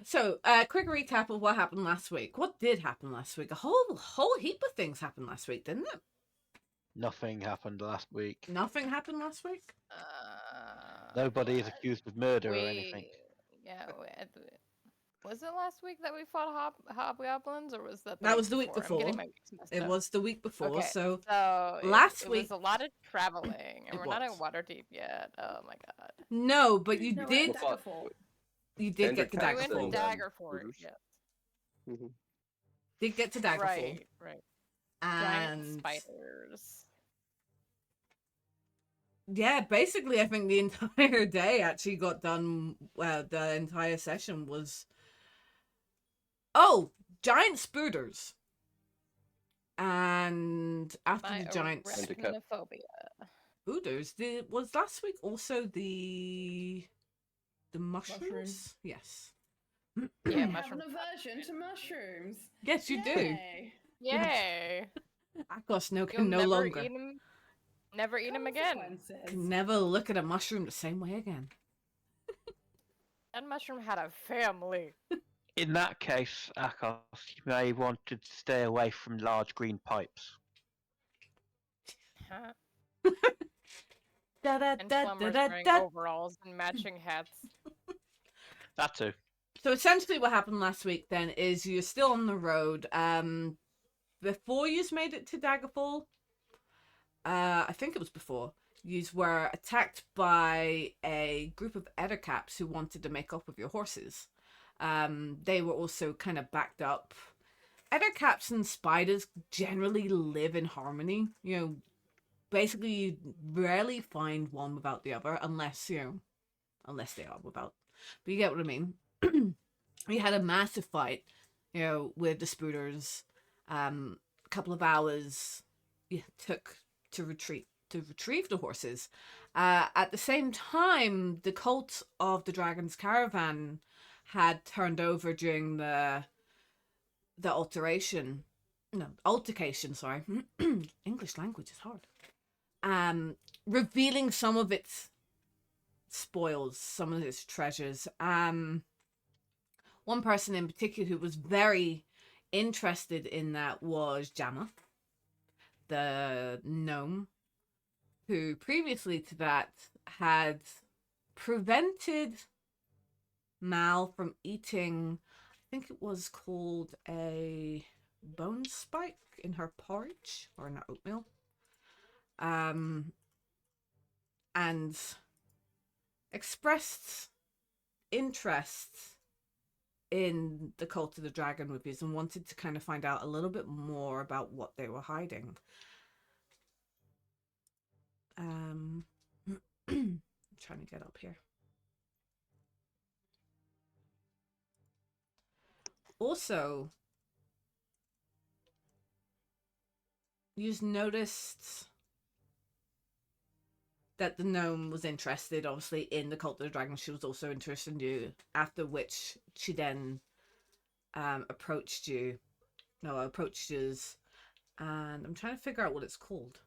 So, quick recap of what happened last week. What did happen last week? A whole heap of things happened last week, didn't it? Nothing happened last week. Nothing happened last week? Nobody is accused of murder or anything. Yeah, was it last week that we fought hobgoblins, or was that the That week was the week before? I'm getting before. my weeks messed It up. was the week before. Okay, So it last was week a lot of traveling, and it we're not in was. Waterdeep yet. Oh my god. No, but you No, we're did. at Daggerfall. You did get to We went to Daggerfall. Daggerford, yes. Did get to Daggerfall. Right. Giant And spiders. yeah, basically, I think the entire day actually got done. Well, the entire session was. Oh, giant spooters. And after My the giant arachnophobia. spooters, was last week also the mushrooms? Yes. Yeah, I have mushroom. an aversion to mushrooms. Yes, you Yay. Yay! Akos You'll can no never longer. eat them. Never eat them again. Consequences. Can never look at a mushroom the same way again. That mushroom had a family. In that case, Akos, you may want to stay away from large green pipes. Huh? Da, da, And da, plumbers da, da, wearing da. overalls and matching hats. That too. So essentially what happened last week then is you're still on the road. Before you made it to Daggerfall, I think it was before, you were attacked by a group of ettercaps who wanted to make off with your horses. They were also kind of backed up. Ettercaps and spiders generally live in harmony. You know, basically you rarely find one without the other unless they are without. But you get what I mean. We had a massive fight, with the spooters. A couple of hours took to retrieve the horses. At the same time, the cult of the Dragon's Caravan had turned over during the altercation. No, altercation, sorry. English language is hard. Revealing some of its spoils, some of its treasures. One person in particular who was very interested in that was Jamma, the gnome, who previously to that had prevented Mal from eating, I think it was called a bone spike in her porridge or in her oatmeal. And expressed interest in the Cult of the Dragon movies and wanted to kind of find out a little bit more about what they were hiding. I'm trying to get up here. Also, you've noticed that the gnome was interested, obviously, in the Cult of the Dragon. She was also interested in you, after which she then approached you. No, approached us. And I'm trying to figure out what it's called.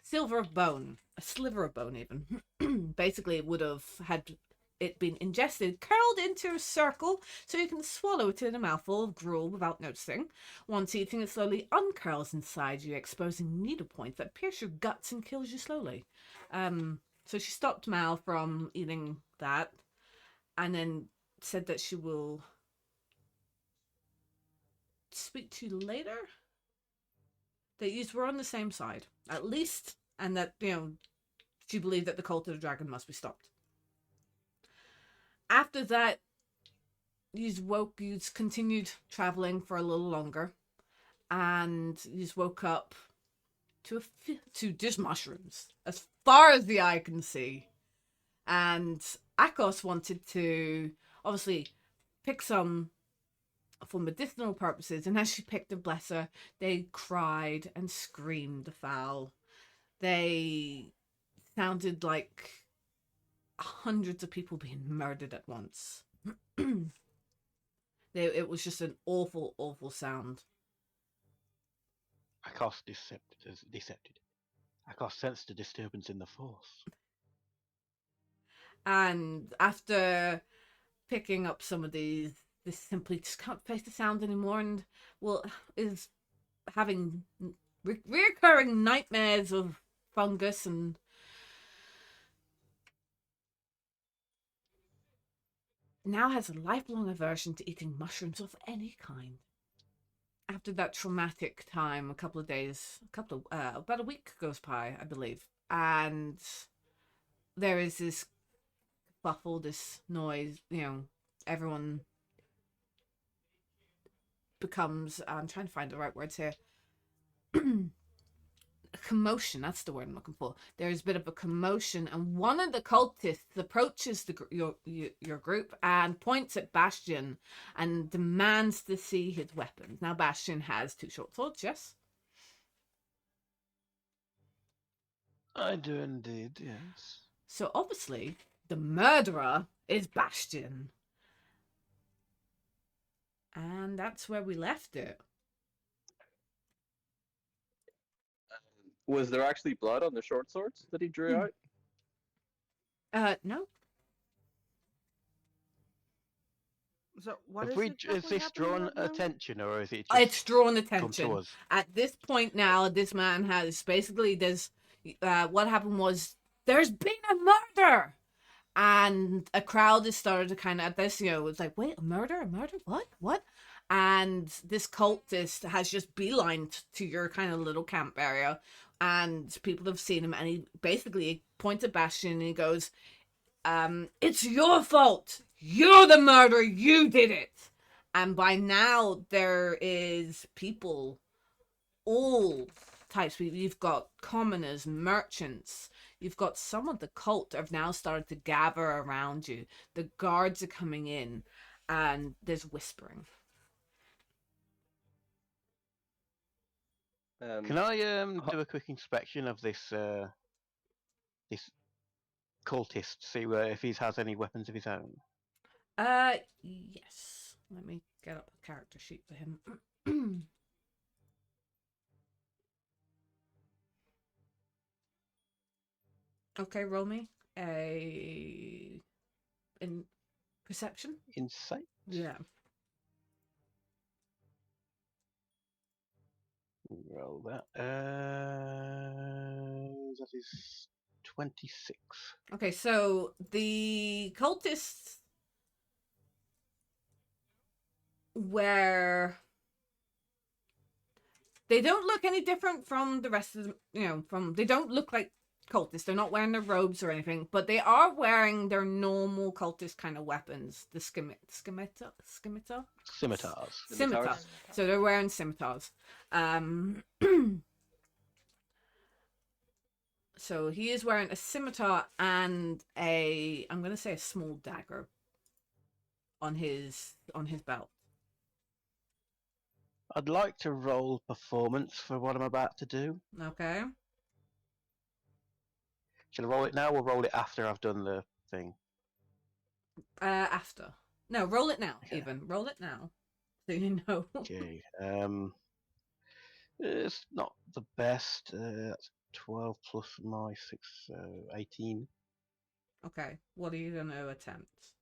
Silver of bone. A sliver of bone, even. Basically, it would have had it been ingested, curled into a circle so you can swallow it in a mouthful of gruel without noticing. Once eating, it slowly uncurls inside you, exposing needle points that pierce your guts and kills you slowly. So she stopped Mal from eating that and then said that she will speak to you later. That you were on the same side, at least, and that, she believed that the Cult of the Dragon must be stopped. After that, you continued traveling for a little longer, and you woke up to just mushrooms, as far as the eye can see. And Akos wanted to, obviously, pick some for medicinal purposes, and as she picked a blesser, they cried and screamed foul. They sounded like hundreds of people being murdered at once. It was just an awful, awful sound. Akos decepted. Akos sensed a disturbance in the force. And after picking up some of these, this simply just can't face the sound anymore, and well, is having reoccurring nightmares of fungus and now has a lifelong aversion to eating mushrooms of any kind. After that traumatic time, a couple of days, about a week goes by, I believe, and there is this buffle, this noise, everyone becomes, I'm trying to find the right words here, commotion, that's the word I'm looking for. There's a bit of a commotion, and one of the cultists approaches your group and points at Bastion and demands to see his weapons. Now Bastion has 2 short swords, yes? I do indeed, yes. So obviously the murderer is Bastion, and that's where we left it. Was there actually blood on the short swords that he drew out? No. So what Have is we, exactly is this happening drawn right now? attention, or is it just It's drawn come attention. to us? At this point now, this man has basically what happened was there's been a murder, and a crowd has started to kind of at this, it's like, wait, a murder, what? And this cultist has just beelined to your kind of little camp area, and people have seen him, and he basically points at Bastion and he goes, it's your fault. You're the murderer. You did it. And by now there is people, all types of people. You've got commoners, merchants. You've got some of the cult have now started to gather around you. The guards are coming in, and there's whispering. Can I do a quick inspection of this this cultist, see if he has any weapons of his own? Yes. Let me get up a character sheet for him. Okay, roll me in perception. Insight? Yeah. Roll that. That is 26. Okay, so the cultists where they don't look any different from the rest of them, they don't look like cultists. They're not wearing their robes or anything, but they are wearing their normal cultist kind of weapons, the scimitar. Scimitars. So they're wearing scimitars. So he is wearing a scimitar and I'm going to say a small dagger on his belt. I'd like to roll performance for what I'm about to do. Okay. Shall I roll it now or roll it after I've done the thing? After. No, roll it now. Okay. Even roll it now, so you know. Okay. It's not the best. That's 12 plus my 6, so 18. Okay. What are you going to attempt?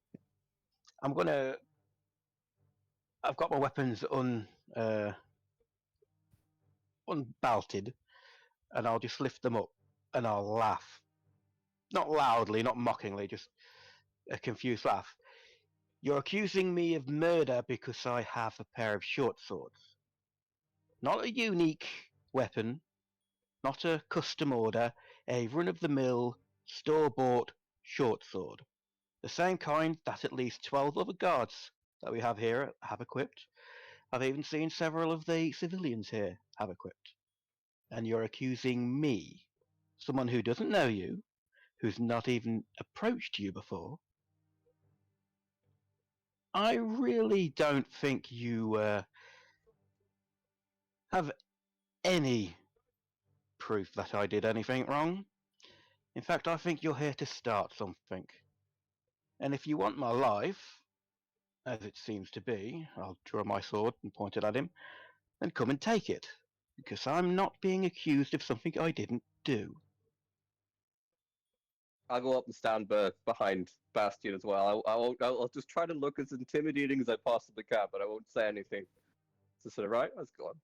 I've got my weapons unbelted, and I'll just lift them up and I'll laugh. Not loudly, not mockingly, just a confused laugh. You're accusing me of murder because I have a pair of short swords. Not a unique weapon, not a custom order, a run-of-the-mill, store-bought short sword. The same kind that at least 12 other guards that we have here have equipped. I've even seen several of the civilians here have equipped. And you're accusing me, someone who doesn't know you, who's not even approached you before. I really don't think you have any proof that I did anything wrong. In fact, I think you're here to start something. And if you want my life, as it seems to be, I'll draw my sword and point it at him, then come and take it. Because I'm not being accused of something I didn't do? I'll go up and stand behind Bastion as well. I'll just try to look as intimidating as I possibly can, but I won't say anything. So sort of right. Let's go on.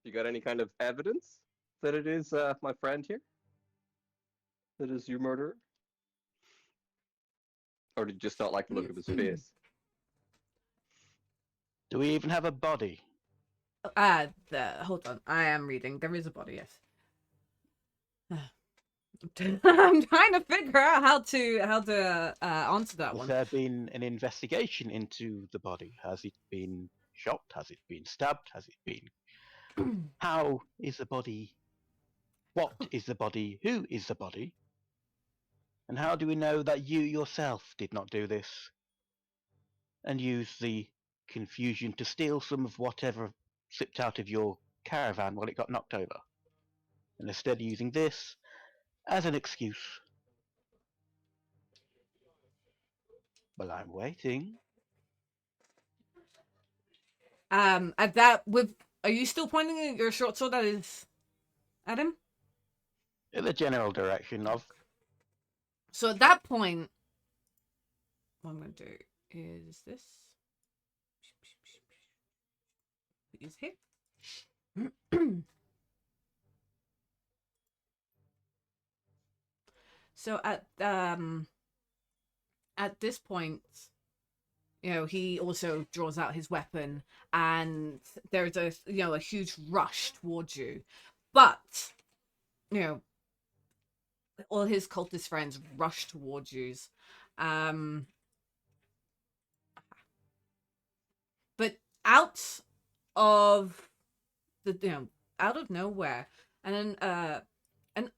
You got any kind of evidence that it is my friend here? That is your murderer? Or did you just not like the look of his face? Do we even have a body? Hold on. I am reading. There is a body, yes. I'm trying to figure out how to answer that Has one. there been an investigation into the body? Has it been shot? Has it been stabbed? Has it been... How is the body? What is the body? Who is the body? And how do we know that you yourself did not do this and use the confusion to steal some of whatever slipped out of your caravan while it got knocked over? And instead using this as an excuse. Well, I'm waiting. At that, are you still pointing at your short sword that is at him? In the general direction of... So at that point, what I'm going to do is this. Use here. So at this point, you know, he also draws out his weapon, and there's a huge rush towards you, but you know, all his cultist friends rush towards you, but out of out of nowhere, and then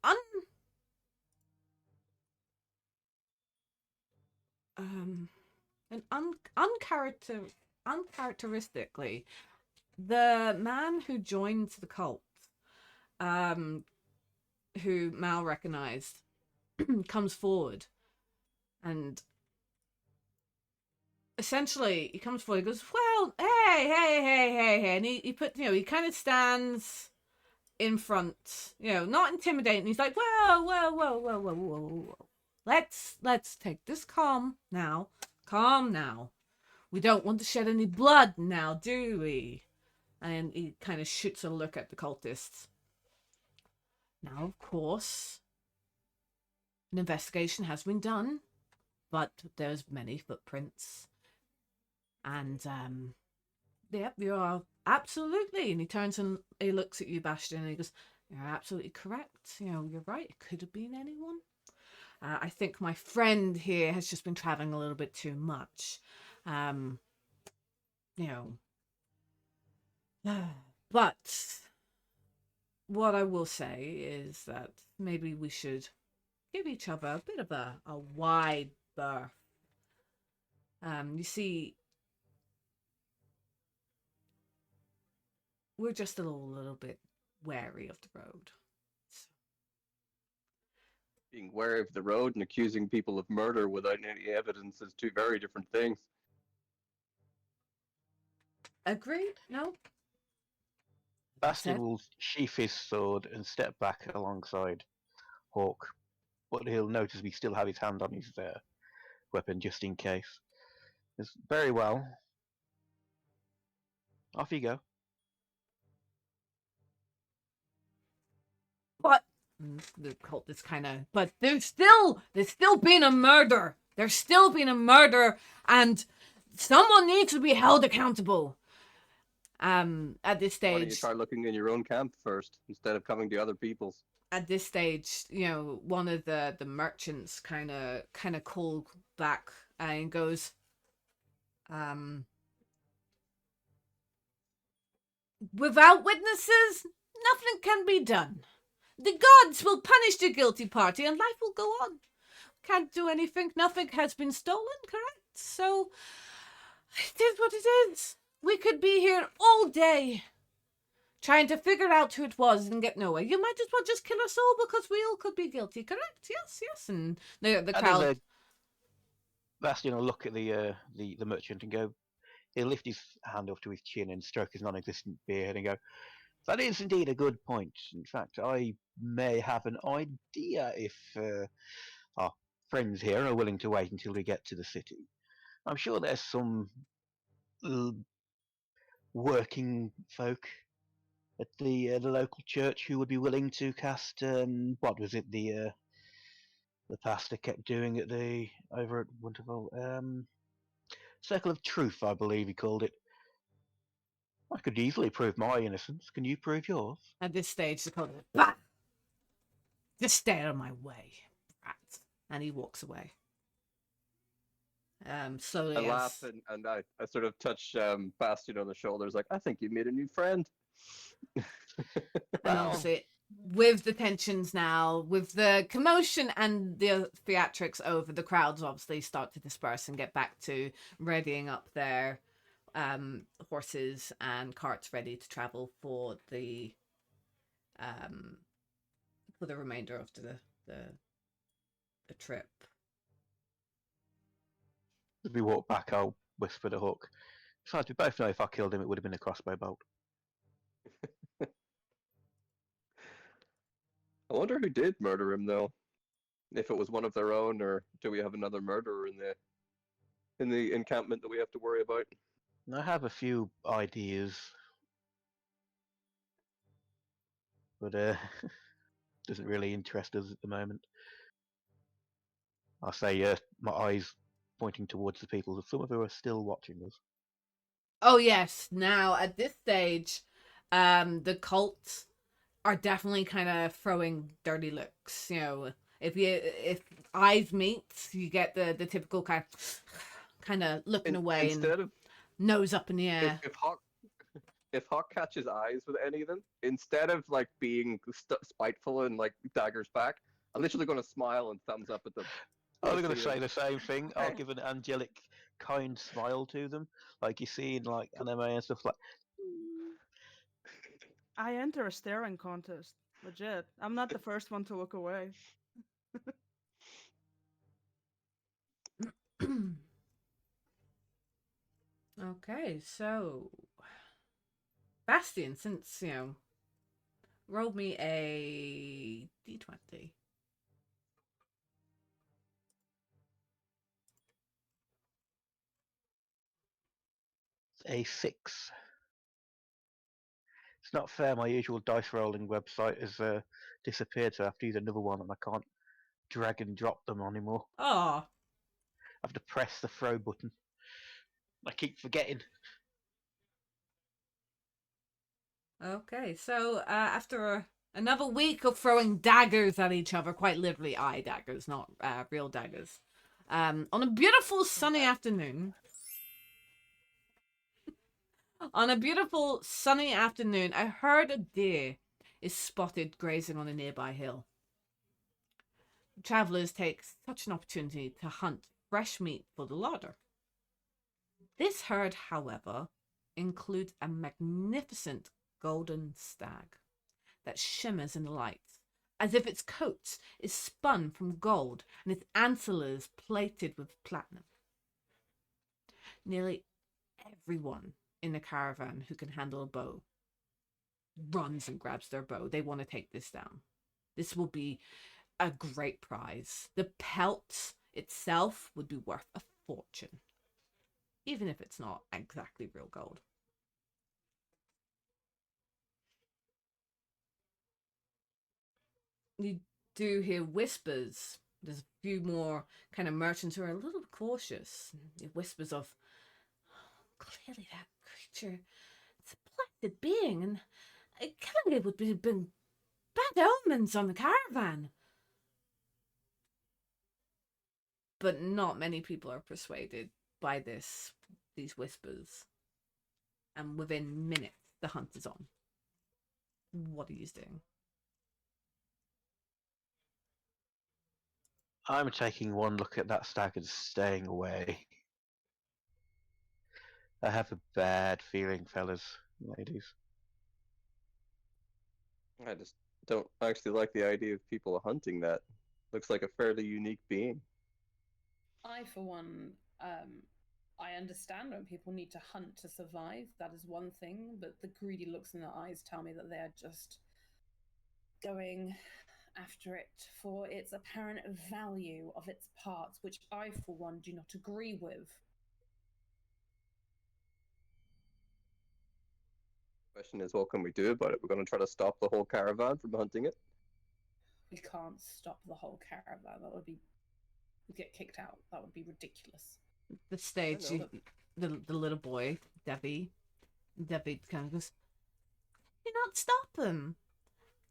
uncharacteristically, the man who joined the cult, who Mal recognized, comes forward, and essentially he comes forward. He goes, "Well, hey," and he put, he kind of stands in front, not intimidating. He's like, whoa. Let's take this calm now. We don't want to shed any blood now, do we? And he kind of shoots a look at the cultists. Now, of course, an investigation has been done, but there's many footprints. And, yep, you are absolutely. And he turns and he looks at you, Bastion, and he goes, "You're absolutely correct. You're right. It could have been anyone. I think my friend here has just been traveling a little bit too much. But what I will say is that maybe we should give each other a bit of a wide berth. You see, we're just a little bit wary of the road." Being wary of the road and accusing people of murder without any evidence is two very different things. Agreed? No? Bastion will sheath his sword and step back alongside Hawk, but he'll notice we still have his hand on his weapon just in case. It's very well. Off you go. But the cultists kind of, but there's still been a murder. There's still been a murder, and someone needs to be held accountable. At this stage, Why don't you try looking in your own camp first instead of coming to other people's? At this stage, one of the merchants kind of called back and goes, "Without witnesses, nothing can be done. The gods will punish the guilty party and life will go on. Can't do anything. Nothing has been stolen, correct? So, it is what it is. We could be here all day trying to figure out who it was and get nowhere. You might as well just kill us all because we all could be guilty, correct? Yes. And the crowd..." Bastion will look at the merchant and go, He'll lift his hand up to his chin and stroke his non-existent beard and go, "That is indeed a good point. In fact, I may have an idea if our friends here are willing to wait until we get to the city. I'm sure there's some working folk at the local church who would be willing to cast what was it the pastor kept doing at the over at Winterfell Circle of Truth, I believe he called it. I could easily prove my innocence. Can you prove yours?" At this stage, the cult, bah! Just stay out of my way, brat. And he walks away. Slowly. I laugh and I sort of touch Bastion on the shoulders, like, I think you made a new friend. And obviously, with the tensions now, with the commotion and the theatrics over, the crowds obviously start to disperse and get back to readying up their horses and carts ready to travel for the remainder of the trip. As we walk back, I'll whisper to Hook. Besides, we both know if I killed him, it would have been a crossbow bolt. I wonder who did murder him, though. If it was one of their own, or do we have another murderer in the encampment that we have to worry about? I have a few ideas, but doesn't really interest us at the moment. I say, my eyes pointing towards the people. Some of who are still watching us. Oh yes, now at this stage, the cult are definitely kind of throwing dirty looks. You know, if eyes meet, you get the typical kind of looking away Instead and of nose up in the air. if Hawk catches eyes with any of them, instead of like being spiteful and like daggers back, I'm literally going to smile and thumbs up at them. I was going to say the same thing. I'll give an angelic, kind smile to them, like you see in like anime and stuff like. I enter a staring contest. Legit. I'm not the first one to look away. Okay, so Bastion, since roll me a d20. A 6. It's not fair. My usual dice rolling website has disappeared, so I have to use another one, and I can't drag and drop them anymore. Oh, I have to press the throw button. I keep forgetting. okay. So after another week of throwing daggers at each other, quite literally eye daggers, not real daggers, on a beautiful sunny afternoon. On a beautiful sunny afternoon, a herd of deer is spotted grazing on a nearby hill. Travelers take such an opportunity to hunt fresh meat for the larder. This herd, however, includes a magnificent golden stag that shimmers in the light, as if its coat is spun from gold and its antlers plated with platinum. Nearly everyone in the caravan who can handle a bow runs and grabs their bow. They want to take this down. This will be a great prize. The pelt itself would be worth a fortune, even if it's not exactly real gold. You do hear whispers. There's a few more kind of merchants who are a little cautious. Whispers of, clearly that creature, it's a blessed being, and killing it would been bad omens on the caravan. But not many people are persuaded by these whispers. And within minutes, the hunt is on. What are you doing? I'm taking one look at that stag and staying away. I have a bad feeling, fellas, ladies. I just don't actually like the idea of people hunting that. Looks like a fairly unique being. I, for one, I understand when people need to hunt to survive. That is one thing, but the greedy looks in their eyes tell me that they are just going after it for its apparent value of its parts, which I, for one, do not agree with. Question is, what can we do about it? We're going to try to stop the whole caravan from hunting it. We can't stop the whole caravan. That would be... We'd get kicked out. That would be ridiculous. The stage, know. the little boy, Debbie kind of goes, "Do not stop them.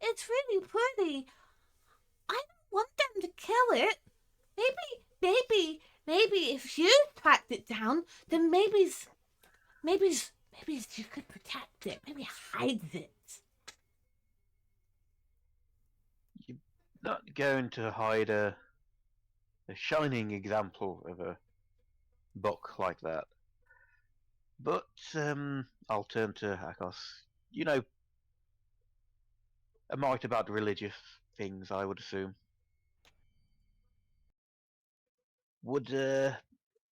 It's really pretty. I don't want them to kill it. Maybe if you tracked it down, then maybe you could protect it. Maybe hide it." You're not going to hide a shining example of a book like that. But I'll turn to Akos. You know a mite about religious things, I would assume. Would a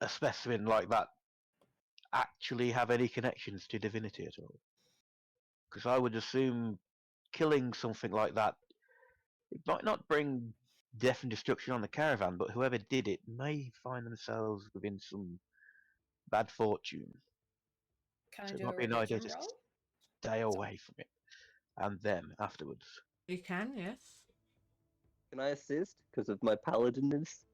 specimen like that actually have any connections to divinity at all? Because I would assume killing something like that, it might not bring death and destruction on the caravan, but whoever did it may find themselves within some bad fortune. Can I So it do might a be an idea religion to roll? stay away from it, and them afterwards. You can, yes. Can I assist because of my paladinness?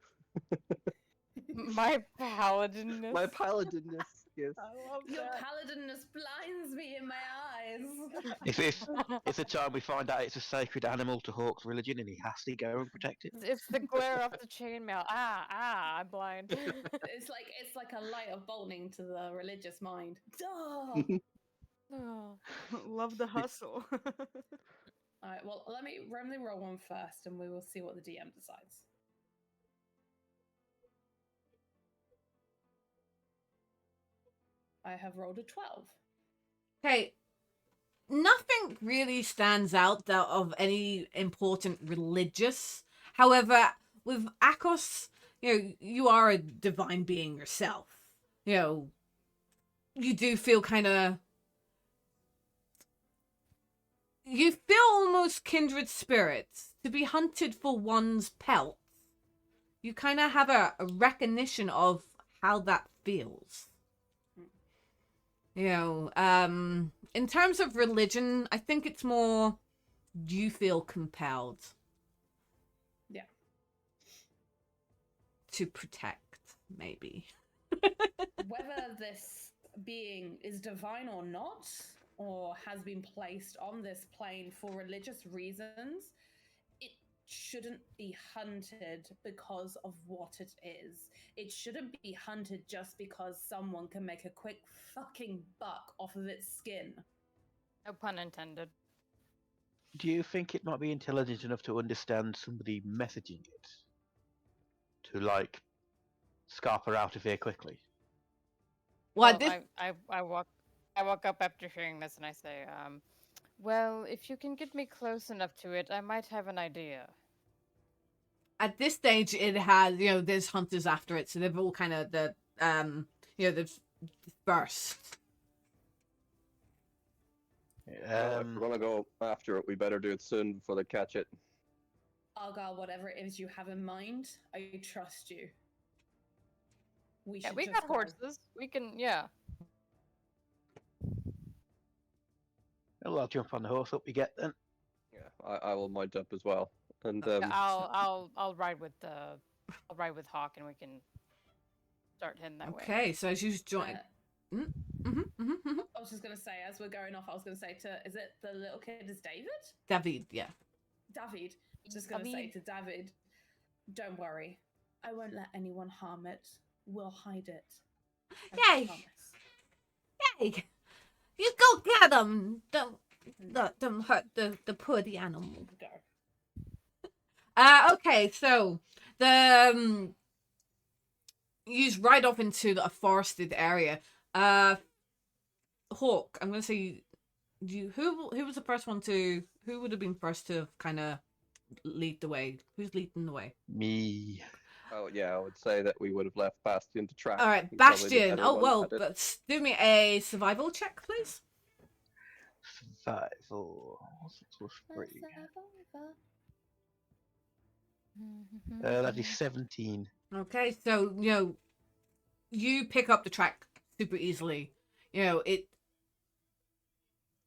My paladinness. My paladinness, yes. I love Your that. paladiness blinds me in my eyes. It's a time we find out it's a sacred animal to Hawk's religion, and he has to go and protect it. It's the glare of the chainmail. I'm blind. It's like a light of bolting to the religious mind. Duh! Oh. Love the hustle. Alright, well, let me roll one first and we will see what the DM decides. I have rolled a 12. Okay. Nothing really stands out that of any important religious. However, with Akos, you are a divine being yourself. You do feel kind of... You feel almost kindred spirits. To be hunted for one's pelt, you kind of have a recognition of how that feels. In terms of religion, I think it's more you feel compelled. Yeah. To protect, maybe. Whether this being is divine or not, or has been placed on this plane for religious reasons, it shouldn't be hunted because of what it is. It shouldn't be hunted just because someone can make a quick fucking buck off of its skin. No pun intended. Do you think it might be intelligent enough to understand somebody messaging it? To, like, scarp her out of here quickly? Well, I walk up after hearing this and I say, well, if you can get me close enough to it, I might have an idea. At this stage, it has, there's hunters after it, so they've all kind of they've dispersed. If we're gonna go after it, we better do it soon before they catch it. Argyle, whatever it is you have in mind, I trust you. We Yeah, should we just got go. horses. We can, yeah. Well, I'll jump on the horse, up we get then. Yeah, I will mount up as well, and I'll ride with Hawk and we can start heading that way. Okay, so as you join... I was just going to say, as we're going off, I was going to say is it the little kid is David? David, yeah. David. Just going to say to David, don't worry. I won't let anyone harm it. We'll hide it. I Yay! promise. Yay! You go get them! Don't hurt the poor animal. Go. Okay, so the you ride off into a forested area. Hawk, I'm gonna say who was the first one to who would have been first to kind of lead the way? Who's leading the way? Me. Oh yeah, I would say that we would have left Bastion to track. All right, He's probably the Bastion. better Oh one well, at it. but do me a survival check, please. Survival. 6+3. Mm-hmm. That is 17. Okay, so you pick up the track super easily. It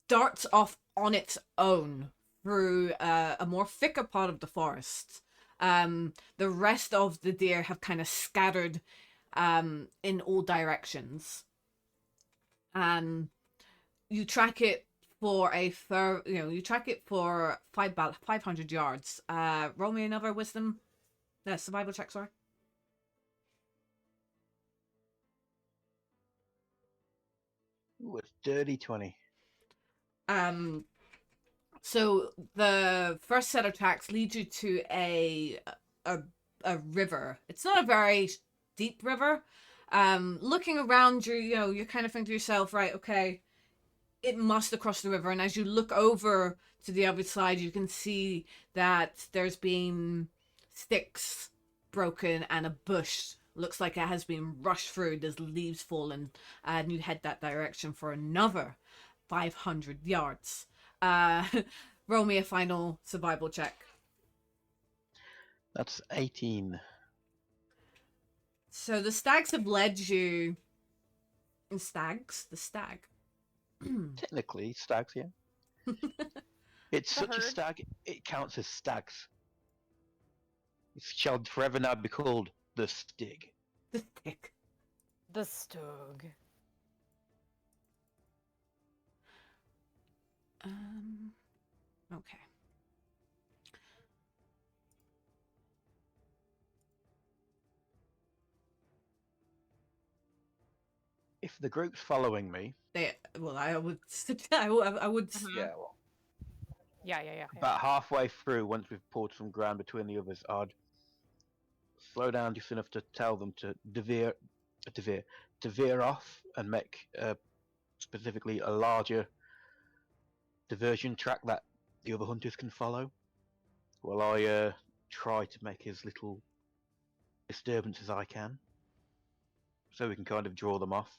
darts off on its own through a more thicker part of the forest. The rest of the deer have kind of scattered in all directions. You track it for you track it for 500 yards. Roll me another wisdom, survival check. Sorry. Ooh, it's dirty 20. So the first set of tracks lead you to a river. It's not a very deep river. Looking around you, you kind of think to yourself, right, okay, it must have crossed the river. And as you look over to the other side, you can see that there's been sticks broken and a bush looks like it has been rushed through. There's leaves fallen, and you head that direction for another 500 yards. Roll me a final survival check. That's 18. So the stags have led you. The stag. Technically, stags, yeah. It's The such a herd. stag, it counts as stags. It shall forever now be called the Stig. The stick. The Stug. Okay. If the group's following me, I would. I would. Mhm. Yeah, well, Yeah. about halfway through, once we've poured some ground between the others, I'd slow down just enough to tell them to veer off and make specifically a larger diversion track that the other hunters can follow, while I try to make as little disturbance as I can, so we can kind of draw them off.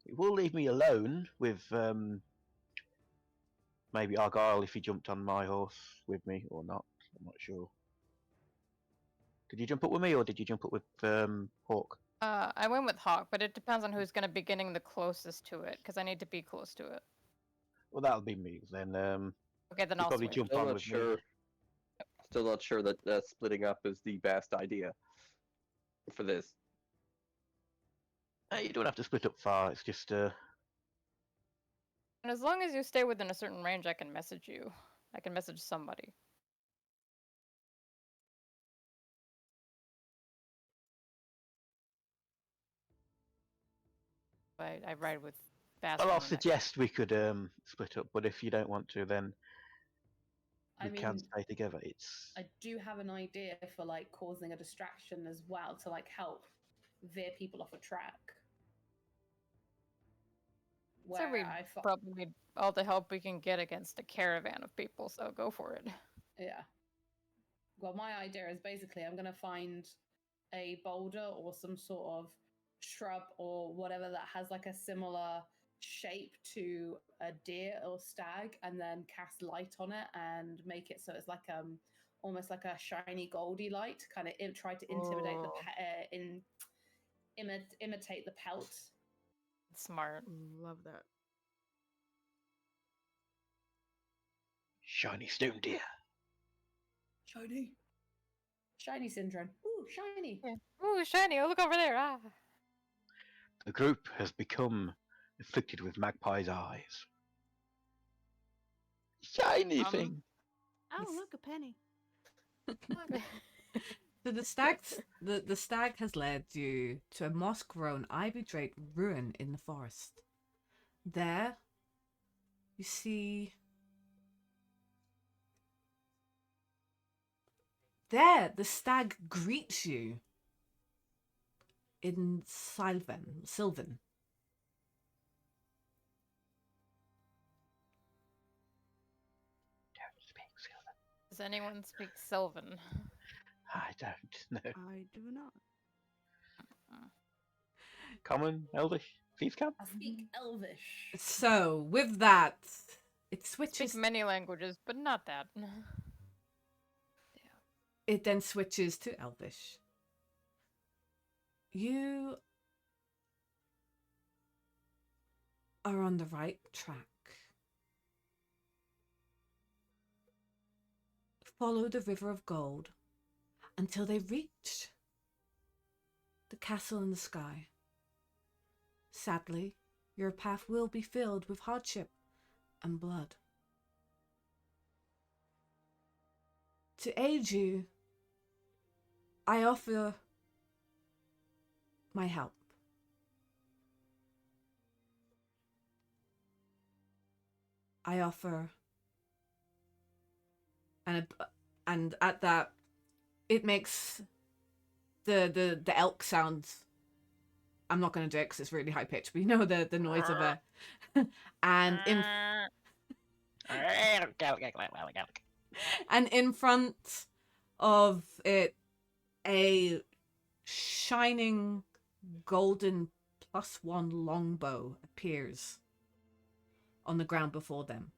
It will leave me alone with maybe Argyle if he jumped on my horse with me or not. I'm not sure. Did you jump up with me or did you jump up with Hawk? I went with Hawk, but it depends on who's going to be getting the closest to it, because I need to be close to it. Well, that'll be me then. Okay, then You'll I'll probably switch. jump still on not with me. sure. Still not sure that splitting up is the best idea for this. You don't have to split up far. It's just And as long as you stay within a certain range, I can message you. I can message somebody. I ride with Bastion. Well, I'll and suggest we could split up, but if you don't want to, then I we can mean, stay together. It's I do have an idea for like causing a distraction as well to like help veer people off a track. So we probably need all the help we can get against a caravan of people, so go for it. Yeah. Well, my idea is basically I'm going to find a boulder or some sort of shrub or whatever that has like a similar shape to a deer or stag, and then cast light on it and make it so it's like almost like a shiny goldy light, kind of try to intimidate Oh. imitate the pelt. Smart. Love that. shiny stone deer. Shiny syndrome. Ooh, shiny. Yeah. Ooh, shiny! Oh, look over there! Ah. The group has become afflicted with magpie's eyes. Shiny thing. Oh, look, a penny. So the stag has led you to a moss-grown, ivy-draped ruin in the forest. There, you see. There, the stag greets you in Sylvan. Don't speak, Sylvan. Does anyone speak Sylvan? I don't know. I do not. Common, Elvish, Thieves' Camp? I speak Elvish. So with that, it Speak switches. many languages, but not that. It then switches to Elvish. You are on the right track. Follow the river of gold until they reach the castle in the sky. Sadly, your path will be filled with hardship and blood. To aid you, I offer my help. I offer, and at that, it makes the elk sounds. I'm not going to do it because it's really high pitched, but you know the noise of a, and in front of it, a shining golden +1 longbow appears on the ground before them,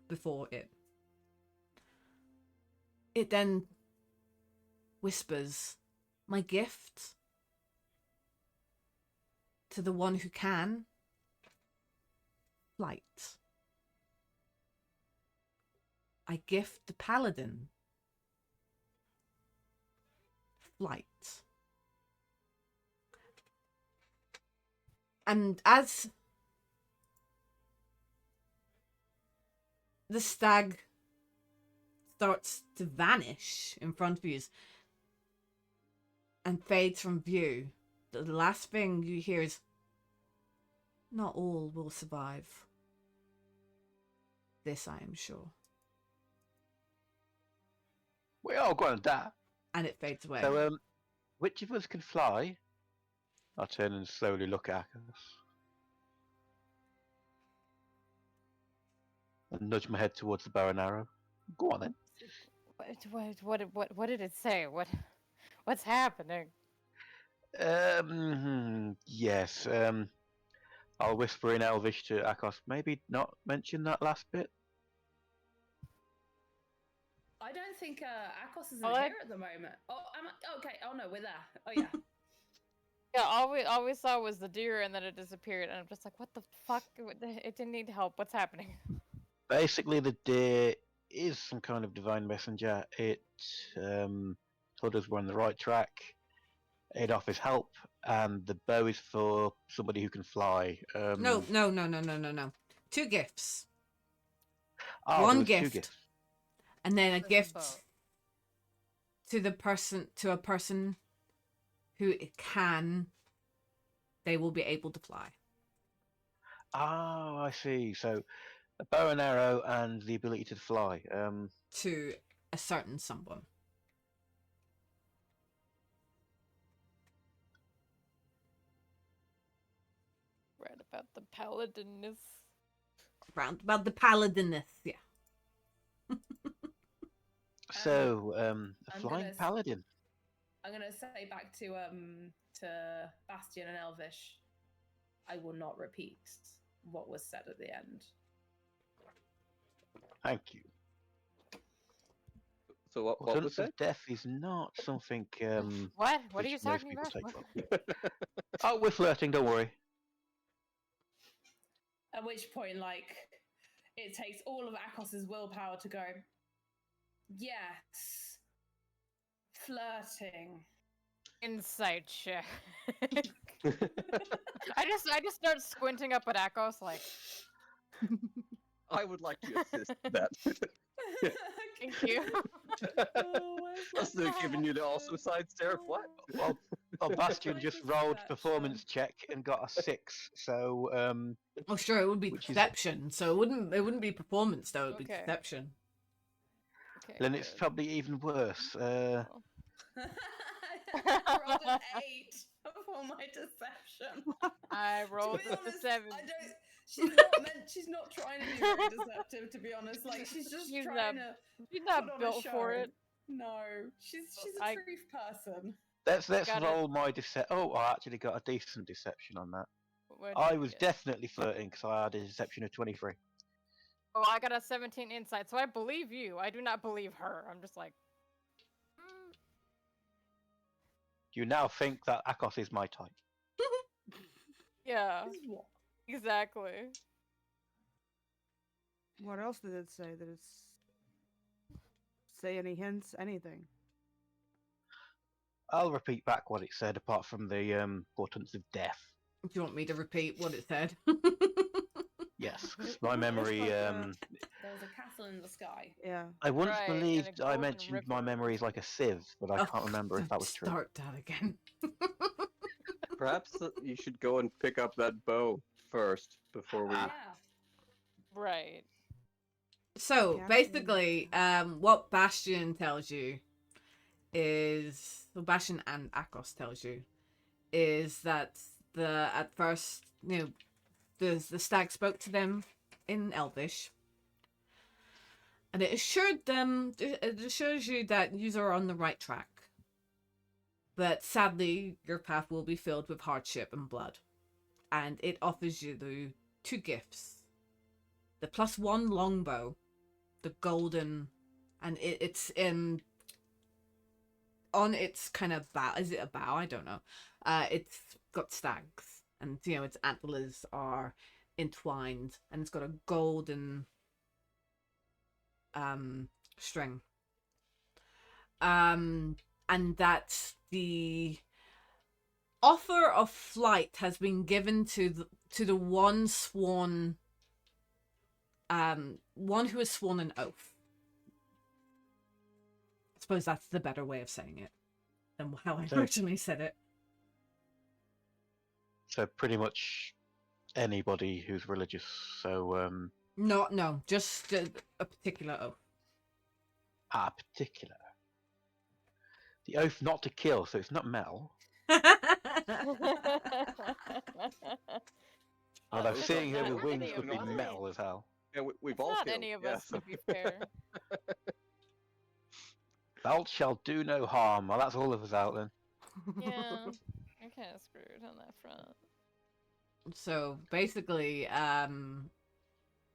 before it. It then whispers, "My gift to the one who can, flight. I gift the paladin, flight." And as the stag starts to vanish in front of you and fades from view, the last thing you hear is, "Not all will survive. This I am sure." We're all going to die. And it fades away. So, which of us can fly? I'll turn and slowly look at us. And nudge my head towards the bow and arrow. Go on then. What did it say? What's happening? Yes. I'll whisper in Elvish to Akos. Maybe not mention that last bit. I don't think Akos isn't Oh, here at the moment. Oh, okay. Oh no, we're there. Oh yeah. Yeah, all we saw was the deer, and then it disappeared, and I'm just like, what the fuck? It didn't need help. What's happening? Basically, the deer is some kind of divine messenger. It told us we're on the right track. It offers help, and the bow is for somebody who can fly. No. 2 gifts. Oh, One there was 2 gift. gifts. And then a With a gift bow. to a person who can, they will be able to fly. Oh, I see. So, a bow and arrow and the ability to fly. To a certain someone. Read about the paladinness. Round about the paladiness, yeah. So, a I'm flying gonna paladin. I'm gonna say back to Bastion and Elvish, I will not repeat what was said at the end. Thank you. So what Alternate was that? of death is not something. What? What are which you most talking people about? take What? well. Oh, we're flirting. Don't worry. At which point, like, it takes all of Akos's willpower to go, yes, flirting. Insight check. I just start squinting up at Akos like, I would like to assist that. thank you. Must have given you the also side stare. What? Well, Bastion Like just a rolled perception. performance check and got a 6. So, Oh, sure, it would be Which is- perception, so it wouldn't be performance though. It'd be Okay. perception. Okay, then it's good. probably even worse. I rolled an 8 for my deception. I To rolled be a honest, 7. I don't. She's not trying to be very deceptive. To be honest, like she's just She's trying to. She's not put on a built for show. it. No, she's a I- truth person. Let's Got it. roll my deception. Oh, I actually got a decent deception on that. What I did you was get? definitely flirting because I had a deception of 23. Oh, I got a 17 insight, so I believe you. I do not believe her. I'm just like, You now think that Akos is my type. yeah, This is what? exactly. What else did it say? Did it say any hints? Anything? I'll repeat back what it said, apart from the portents of death. Do you want me to repeat what it said? Yes, 'cause my memory. There was a castle in the sky. Yeah. I once Right, and a believed I golden mentioned my river. memory is like a sieve, but I Oh, can't remember if that was true. Start that again. Perhaps you should go and pick up that bow first before we. Yeah. Right. So Yeah. basically, what Bastion tells you is, well, Bastion and Akos tells you, is that at first, the stag spoke to them in Elvish, and it assures you that you are on the right track. But sadly, your path will be filled with hardship and blood, and it offers you the 2 gifts: the +1 longbow, the golden, and it's in on its kind of bow. Is it a bow? I don't know. It's got stags, and its antlers are entwined, and it's got a golden string. And that the offer of flight has been given to the one sworn, one who has sworn an oath. I suppose that's the better way of saying it than how I So- originally said it. So pretty much anybody who's religious. So No, just a particular oath. particular. The oath not to kill, so it's not Mel. Although it's seeing her not with any wings of would be us. metal as hell. Yeah, we've It's all not killed. any of yeah, us, to be fair. Thou shall do no harm. Well, that's all of us out then. Yeah, you're kind of screwed on that front. So basically, I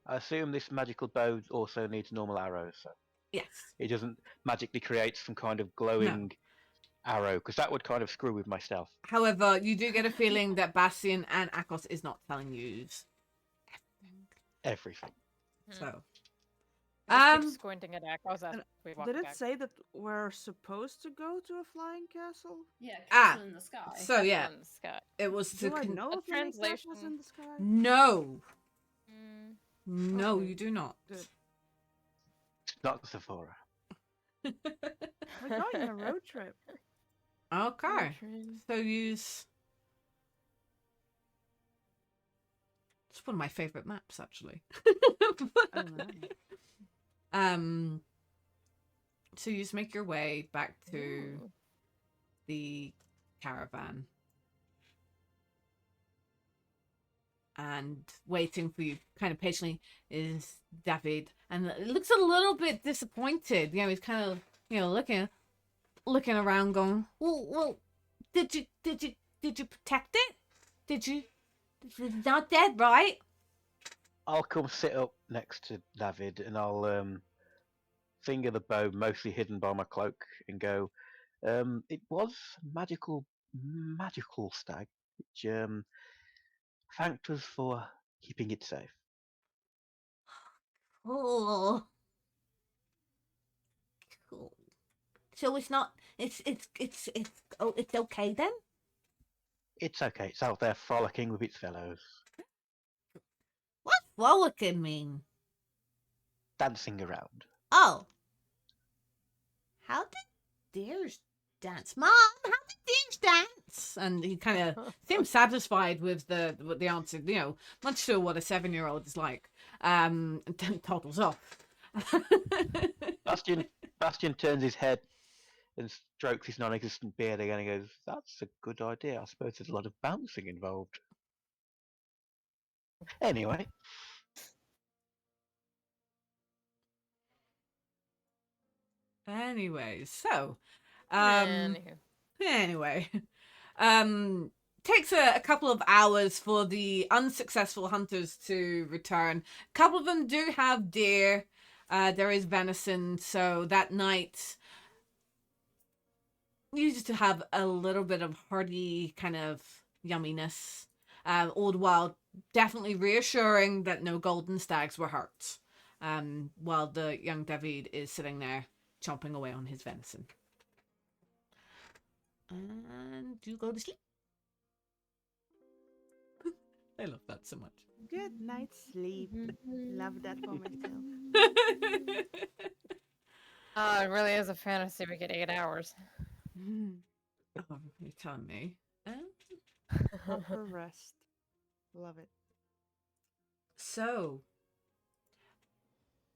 assume this magical bow also needs normal arrows, so yes. it doesn't magically create some kind of glowing arrow, because that would kind of screw with my stealth. However, you do get a feeling that Bastion and Akos is not telling you Everything. so. I just keep squinting at Echoes as and we walk Did it back. say that we're supposed to go to a flying castle? Yeah, Ah, castle in the sky. So yeah, In the sky. it was to Do I know a if any castles translation. in the sky? No, Mm, no, Okay. you do not. Good. It's not Sephora. We're going on a road trip. Okay, true. so use. It's one of my favorite maps, actually. Oh, nice. So you just make your way back to Ooh. the caravan, and waiting for you kind of patiently is David, and it looks a little bit disappointed. He's kind of looking around, going, "Well, did you protect it? Did you? It's not dead, right?" I'll come sit up next to David and I'll finger the bow, mostly hidden by my cloak, and go, it was magical stag, which thanked us for keeping it safe. Oh, cool. So it's not. It's oh, it's okay then. It's okay, it's out there frolicking with its fellows, What's frolicking mean? dancing around. Oh, how did deers dance, Mom? How did deers dance? And he kind of seems satisfied with the answer. Much to what a 7-year-old is like. And then toddles off. Bastion turns his head and strokes his non-existent beard again and goes, "That's a good idea. I suppose there's a lot of bouncing involved." Anyway, Anyways, so Anywho. anyway, takes a couple of hours for the unsuccessful hunters to return. A couple of them do have deer. There is venison, so that night you just have a little bit of hearty kind of yumminess. All the while definitely reassuring that no golden stags were hurt. While the young David is sitting there chomping away on his venison. And you go to sleep. I love that so much. Good night's sleep. Love that for myself. Oh, it really is a fantasy. We get 8 hours. Oh, you're telling me. Proper rest. Love it. So,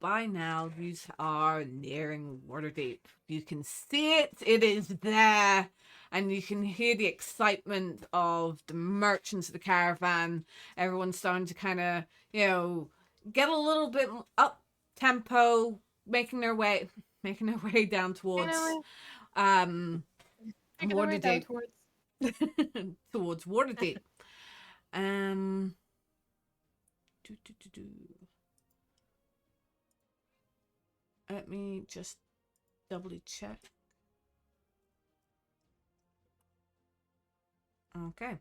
by now, you are nearing Waterdeep. You can see it. It is there. And you can hear the excitement of the merchants of the caravan. Everyone's starting to kind of, get a little bit up tempo, making their way down towards Making our way down Waterdeep. towards. Towards Waterdeep. Let me just doubly check. Okay.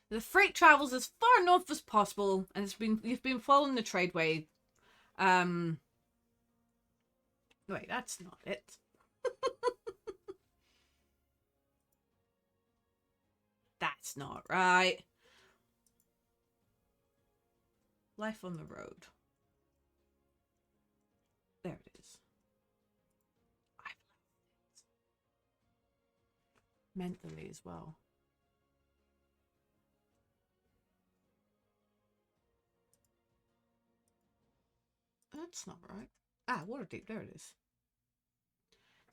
The freight travels as far north as possible, and you've been following the tradeway. Wait, that's not it. That's not right. Life on the road. There it is. I've left it. Mentally as well. That's not right. Ah, Waterdeep, there it is.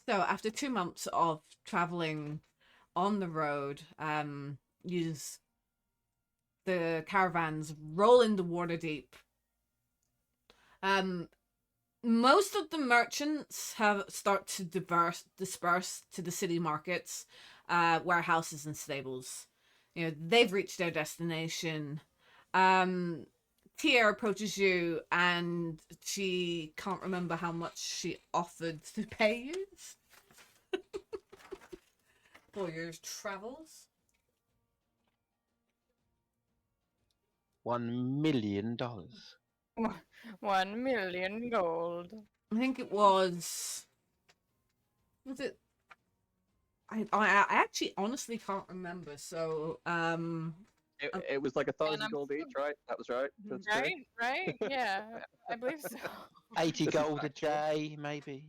So after 2 months of traveling on the road, the caravans roll into Waterdeep. Most of the merchants have start to disperse to the city markets, warehouses and stables. They've reached their destination. Tia approaches you and she can't remember how much she offered to pay you for your travels. $1 million. 1 million gold. I think it was it? I actually honestly can't remember. So It was like 1,000 I'm gold each, right? That was right. That's true. Right? Yeah, I believe so. 80 This is gold a factual. day, maybe.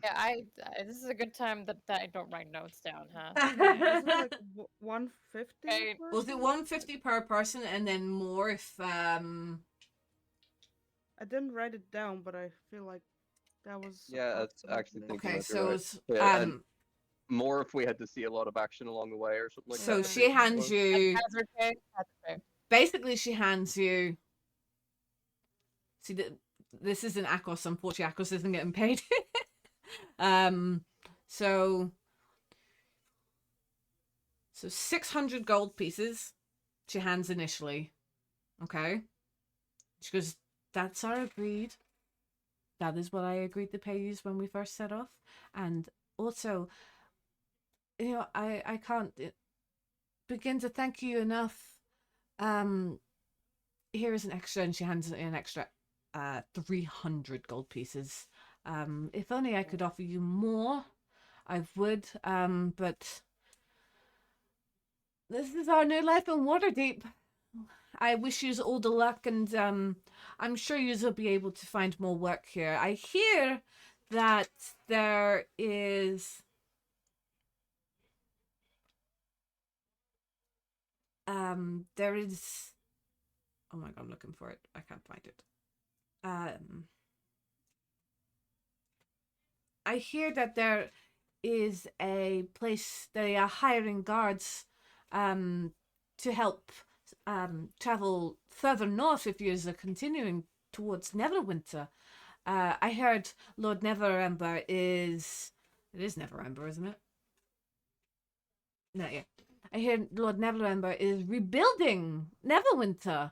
Yeah, this is a good time that I don't write notes down, huh? Wasn't it like 150? Right. was it 150 per person, and then more if I didn't write it down, but I feel like that was. Yeah, it's actually approximately- thinking okay, that so you're right. it's Yeah, and more if we had to see a lot of action along the way or something like so that. she hands you Hazard pay. Hazard pay. basically she hands you. See, this isn't Akos. Unfortunately, Akos isn't getting paid. So 600 gold pieces she hands initially. Okay. She goes, that's our agreed. That is what I agreed to pay you when we first set off. And also, I can't begin to thank you enough. Here is an extra, and she hands an extra 300 gold pieces. If only I could offer you more, I would. But this is our new life in Waterdeep. I wish you all the luck, and I'm sure you will be able to find more work here. I hear that there is oh my god, I'm looking for it. I can't find it. I hear that there is a place they are hiring guards to help travel further north if you are continuing towards Neverwinter. I heard Lord Neverember is... It is Neverember, isn't it? No, yeah. I hear Lord Neverember is rebuilding Neverwinter,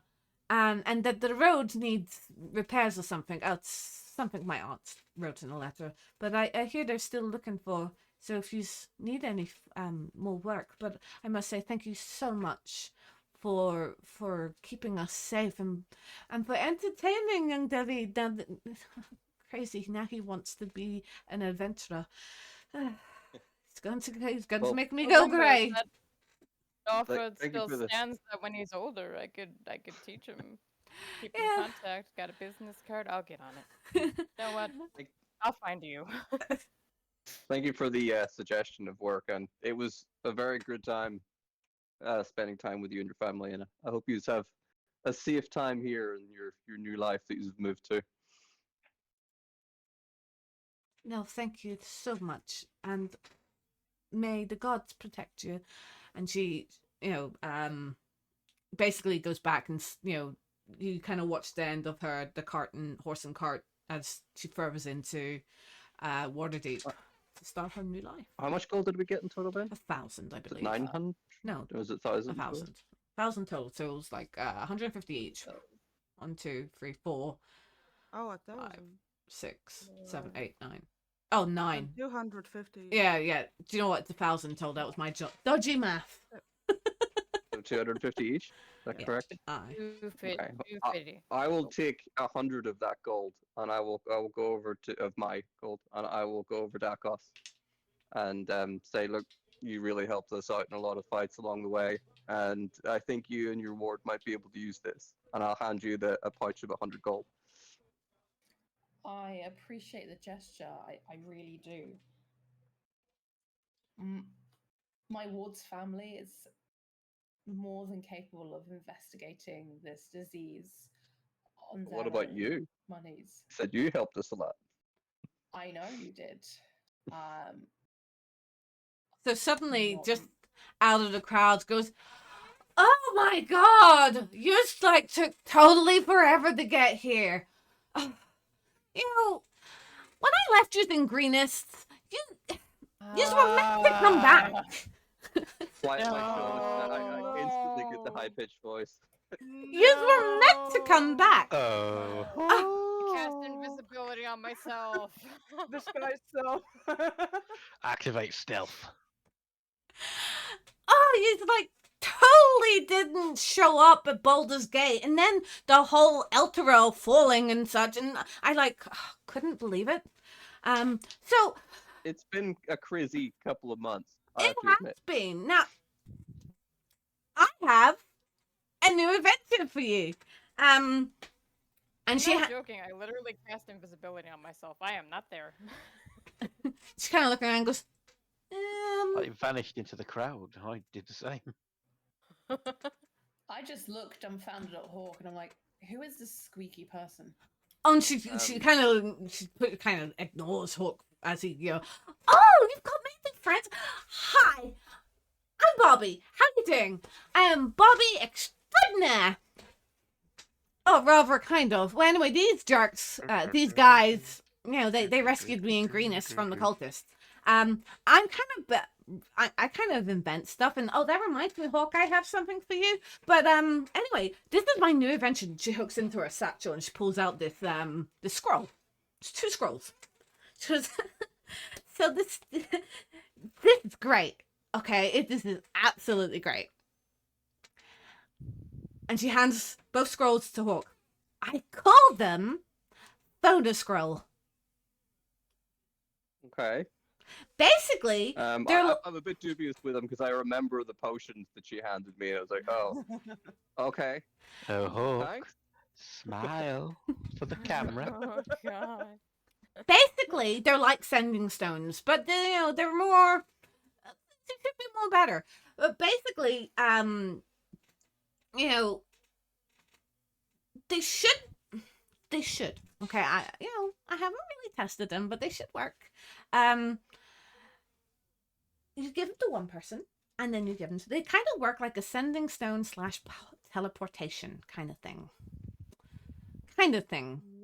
and that the road needs repairs or something. Oh, it's something my aunt wrote in a letter. But I hear they're still looking for. So if you need any more work, but I must say thank you so much for keeping us safe and for entertaining young Debbie. Crazy now he wants to be an adventurer. He's going to make me go Remember grey. that offer thank you still for the- stands that when he's older, I could teach him. Keep in Yeah. contact. Got a business card? I'll get on it. You know what? I'll find you. Thank you for the suggestion of work, and it was a very good time spending time with you and your family, and I hope you have a safe time here in your new life that you've moved to. No, thank you so much, and may the gods protect you. And she, basically goes back and you kind of watch the end of the horse and cart as she furthers into Waterdeep to start her new life. How much gold did we get in total, Ben? 1,000, I Was it believe. 900? No, Or was it 1,000? 1,000. 1,000 total. So it was like 150 each. 1, 2, 3, 4, Oh, 1,000. 6, 7, 8, 9. Oh, 9. 250. Yeah. Do you know what? It's 1,000 total. That was my dodgy math. So 250 each? Is that Yeah. correct? Aye. 250. I will take 100 of that gold, and I will go over of my gold, and I will go over Dakos, and say, look, you really helped us out in a lot of fights along the way, and I think you and your ward might be able to use this, and I'll hand you a pouch of 100 gold. I appreciate the gesture. I really do. My ward's family is more than capable of investigating this disease on their What about own you? monies. Said you helped us a lot. I know you did. So suddenly, Not- just out of the crowd goes, "Oh my god! You like took totally forever to get here. When I left you in Greenest, you were meant to come back. My God, I instantly get the high-pitched voice. You were meant to come back. Cast invisibility on myself. Disguise self. Activate stealth. Oh, you like totally didn't show up at Baldur's Gate, and then the whole Elturel falling and such, and I couldn't believe it. So It's been a crazy couple of months, I it have to has admit. been. Now I have a new adventure for you. And I'm she not joking. I literally cast invisibility on myself. I am not there. she kind of looked around and goes, I vanished into the crowd. I did the same. I just looked dumbfounded at Hawk, and I'm like, "Who is this squeaky person?" Oh, and she kind of ignores Hook as he "Oh, you've got many friends. Hi, I'm Bobby. How you doing? I am Bobby Extraordinaire." Oh, rather kind of. Well, anyway, these jerks, these guys, they rescued me and Greenest from the cultists. I kind of invent stuff, and that reminds me, Hawk, I have something for you. But anyway, this is my new invention. She hooks into her satchel and she pulls out this scroll. It's 2 scrolls. She goes, so this is great. Okay, this is absolutely great. And she hands both scrolls to Hawk. I call them photo scroll. Okay. Basically, I'm a bit dubious with them because I remember the potions that she handed me. I was like, oh, okay. Oh, Hawk, Thanks. smile for the camera. Oh god. basically, they're like sending stones, but they're more. They could be more better. But basically, they should. Okay, I haven't really tested them, but they should work. You give them to one person, and then you give them to. They kind of work like a sending stone / teleportation kind of thing.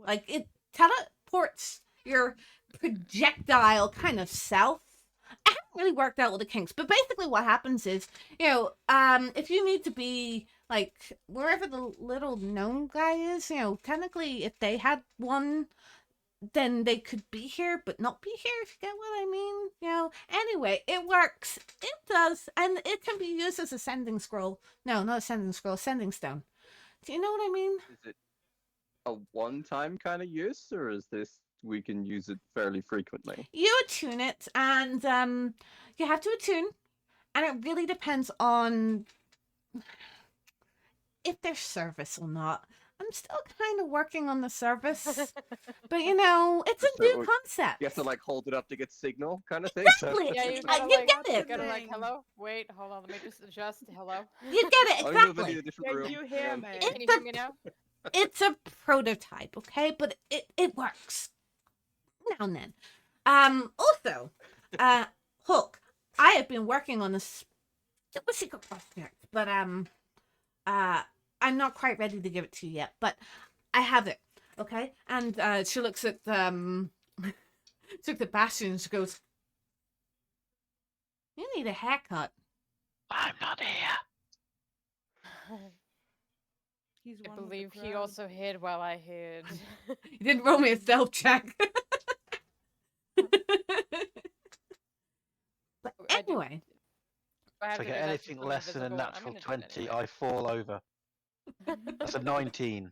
Like it teleports your projectile kind of south. I haven't really worked out with the kinks, but basically what happens is, if you need to be like wherever the little gnome guy is, technically if they had one, then they could be here but not be here, if you get what I mean. Anyway, it works. It does, and it can be used as a sending scroll. No, not a sending scroll, sending stone. Do you know what I mean? Is it a one-time kind of use, or is this we can use it fairly frequently? You attune it, and you have to attune, and it really depends on if there's service or not. I'm still kind of working on the service, but it's a So new concept. You have to like hold it up to get signal, kind of thing. Exactly. Yeah, you gotta You like, get you it. gotta like, Thing. hello. Wait, hold on. Let me just adjust. Hello. You get it I don't know if I exactly. need a different Can room. you hear me? Can you It's hear me now? It's a prototype, okay, but it works now and then. Also, Hook, I have been working on this super secret project, but I'm not quite ready to give it to you yet, but I have it, okay? And she looks at she looks at Bastion and she goes, "You need a haircut." I'm not here. He's I one with the believe he crowd. also hid while I hid. You didn't roll me a stealth check. But I do- anyway, I have If I to get do that anything to be less than a visible, I'm natural gonna do it 20, anyway. I fall over. That's a 19.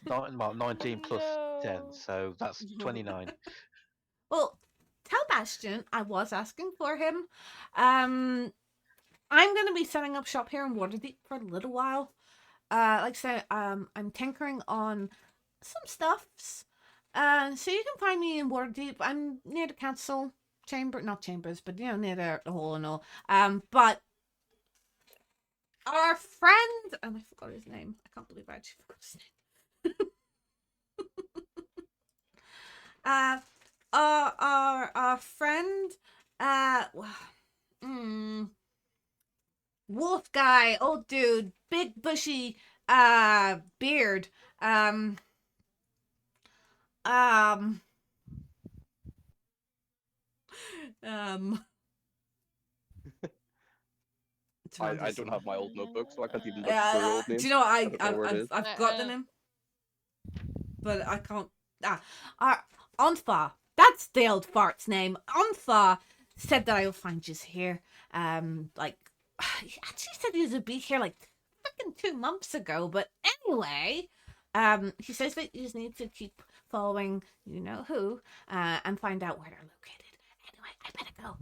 19 plus 10, No. so that's 29. well, tell Bastion I was asking for him. I'm going to be setting up shop here in Waterdeep for a little while. Like I said, I'm tinkering on some stuffs. So you can find me in Waterdeep. I'm near the council chamber, not chambers, but near the hall and all. But our friend, and I forgot his name. I can't believe I actually forgot his name. Our friend, wolf guy, old dude, big bushy, beard, um, it's around I this don't one. have my old notebook, so I can't even look for old Do names. you know what? I don't know where it is. I've got the name, but I can't. Onfa. That's the old fart's name. Onfa said that I'll find you here. He actually said he would be here like fucking 2 months ago. But anyway, he says that you just need to keep following, you know who, and find out where they're located. Anyway, I better go.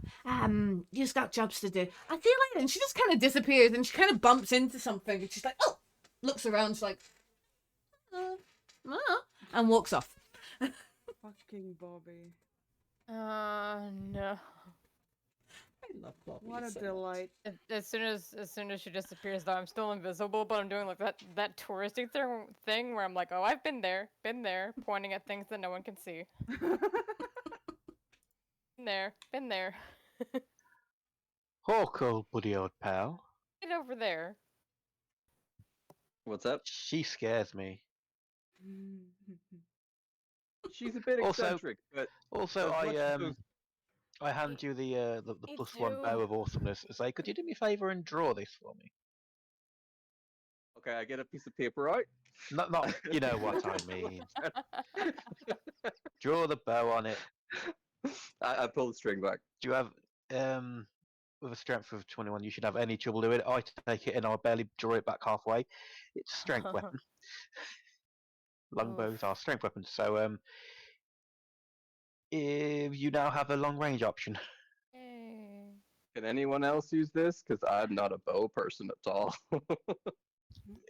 You just got jobs to do. I'll see you later. And she just kind of disappears, and she kind of bumps into something, and she's like, oh, looks around, she's like, and walks off. Fucking Bobby. No. I love Bobby. What a so delight. As soon as she disappears, though, I'm still invisible, but I'm doing like that touristy thing where I'm like, oh, I've been there, pointing at things that no one can see. Been there. Hawk, old buddy, old pal. Right over there. What's up? She scares me. She's a bit Also- eccentric, but Also, as much as those- I hand you the Me +1 bow too. of awesomeness and say, could you do me a favour and draw this for me? okay, I get a piece of paper out. Not, you know what I mean. Draw the bow on it. I pull the string back. Do you have, with a strength of 21, you should have any trouble doing it. I take it and I barely draw it back halfway. It's a strength weapon. Longbows are strength weapons, so if you now have a long range option. Yay. Can anyone else use this? Because I'm not a bow person at all. I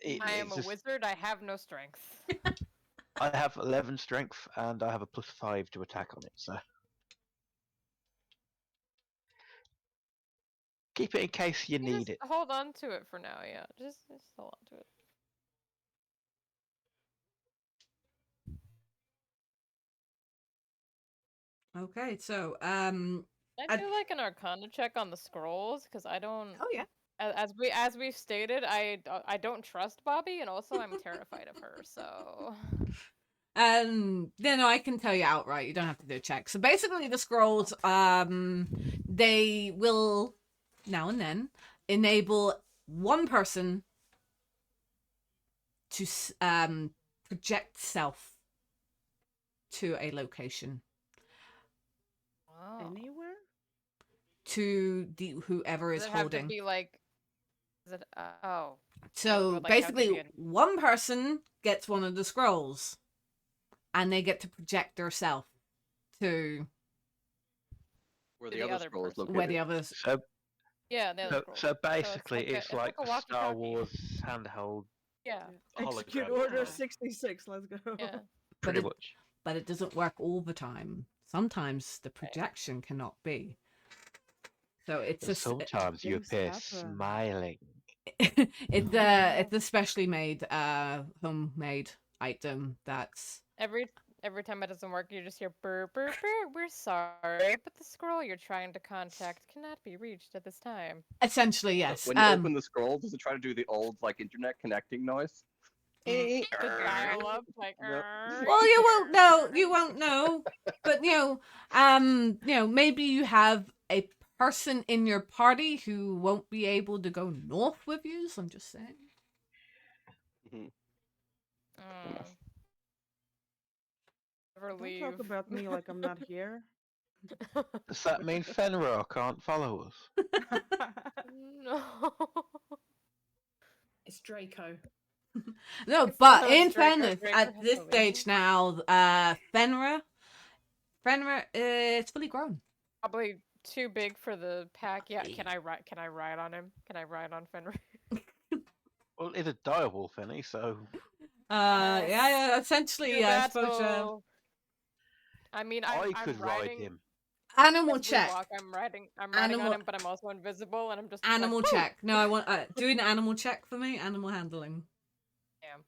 am It's a just- wizard. I have no strength. I have 11 strength and I have a +5 to attack on it, so. Keep it in case you need Just it. hold on to it for now. Yeah, just hold on to it. Okay, so Can I I- do like an Arcana check on the scrolls? Because I don't. oh yeah. As we've stated, I don't trust Bobby, and also I'm terrified of her. So No, I can tell you outright. You don't have to do a check. So basically, the scrolls, they will now and then enable one person to project self to a location, Oh. Anywhere? to whoever Does is it have to holding. be like? Is it? Oh. So would, like, have to be basically, an- one person gets one of the scrolls, and they get to project their self to Where To the the other other scroll is person. where the located. others. So, Yeah, the other scroll. so basically, it's it's like a a Star walkie-talkie. Wars handheld Yeah. Execute hologram. Order Yeah, 66. Let's go. Yeah. pretty it- much. But it doesn't work all the time. Sometimes the projection cannot be. So it's And sometimes you things appear happen. smiling. it's a specially made homemade item that's Every time it doesn't work, you just hear burr burr burr. We're sorry, but the scroll you're trying to contact cannot be reached at this time. essentially So yes. when you open the scroll, does it try to do the old like internet connecting noise? The dial up like. Yep. Well, you won't know. You won't know. But maybe you have a person in your party who won't be able to go north with you. So I'm just saying. Never Don't leave. talk about me like I'm not here. Does that mean Fenrir can't follow us? No. It's Draco. No, It's but not in Draco, fairness, Draco at has this to leave. stage now, Fenrir, is fully grown. Probably too big for the pack. Yeah, can I ride? Can I ride on him? Can I ride on Fenrir? Well, it's a direwolf, isn't he? So Yeah, essentially, Do I that, suppose. so- I mean, I'm could ride riding. him. Animal As we check. walk, I'm riding Animal- on him, but I'm also invisible, and I'm just Animal like, check. No, I want do an animal check for me. Animal handling. Damn.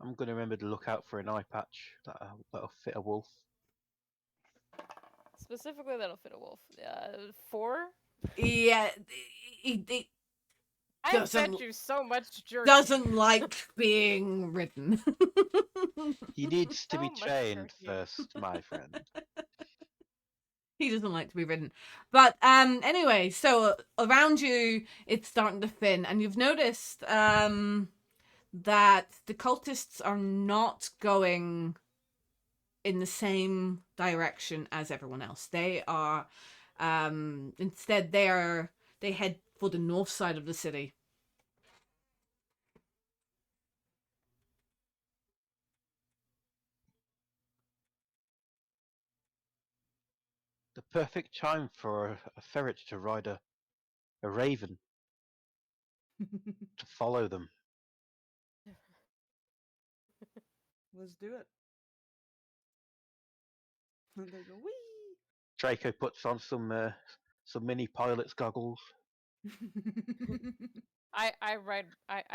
I'm gonna remember to look out for an eye patch that'll fit a wolf. Specifically, that'll fit a wolf. 4. Yeah, he I Doesn't- fed you so much jerky. doesn't like being ridden. He needs to be So much trained jerky. first, my friend. He doesn't like to be ridden. But anyway, so around you it's starting to thin, and you've noticed that the cultists are not going in the same direction as everyone else. They are instead they head for the north side of the city. The perfect time for a ferret to ride a raven to follow them. Let's do it. And they go, wee! Draco puts on some mini pilot's goggles. I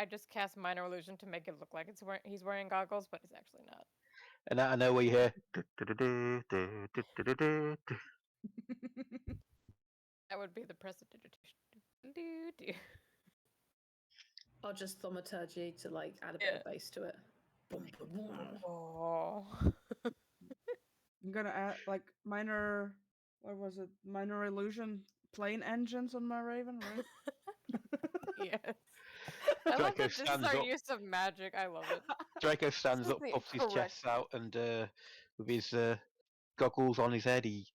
just cast minor illusion to make it look like he's wearing goggles, but he's actually not. And out of nowhere you hear. That would be the prestidigitation. Or just thaumaturgy to like add a bit of bass to it. Boom, boom, boom. Oh. I'm gonna add like minor. What was it? Minor illusion plane engines on my Raven, right? Yes. I love Draco that this is stands our up. use of magic. I love it. Draco stands This is up, the puffs his correct- chest out, and with his goggles on his head, he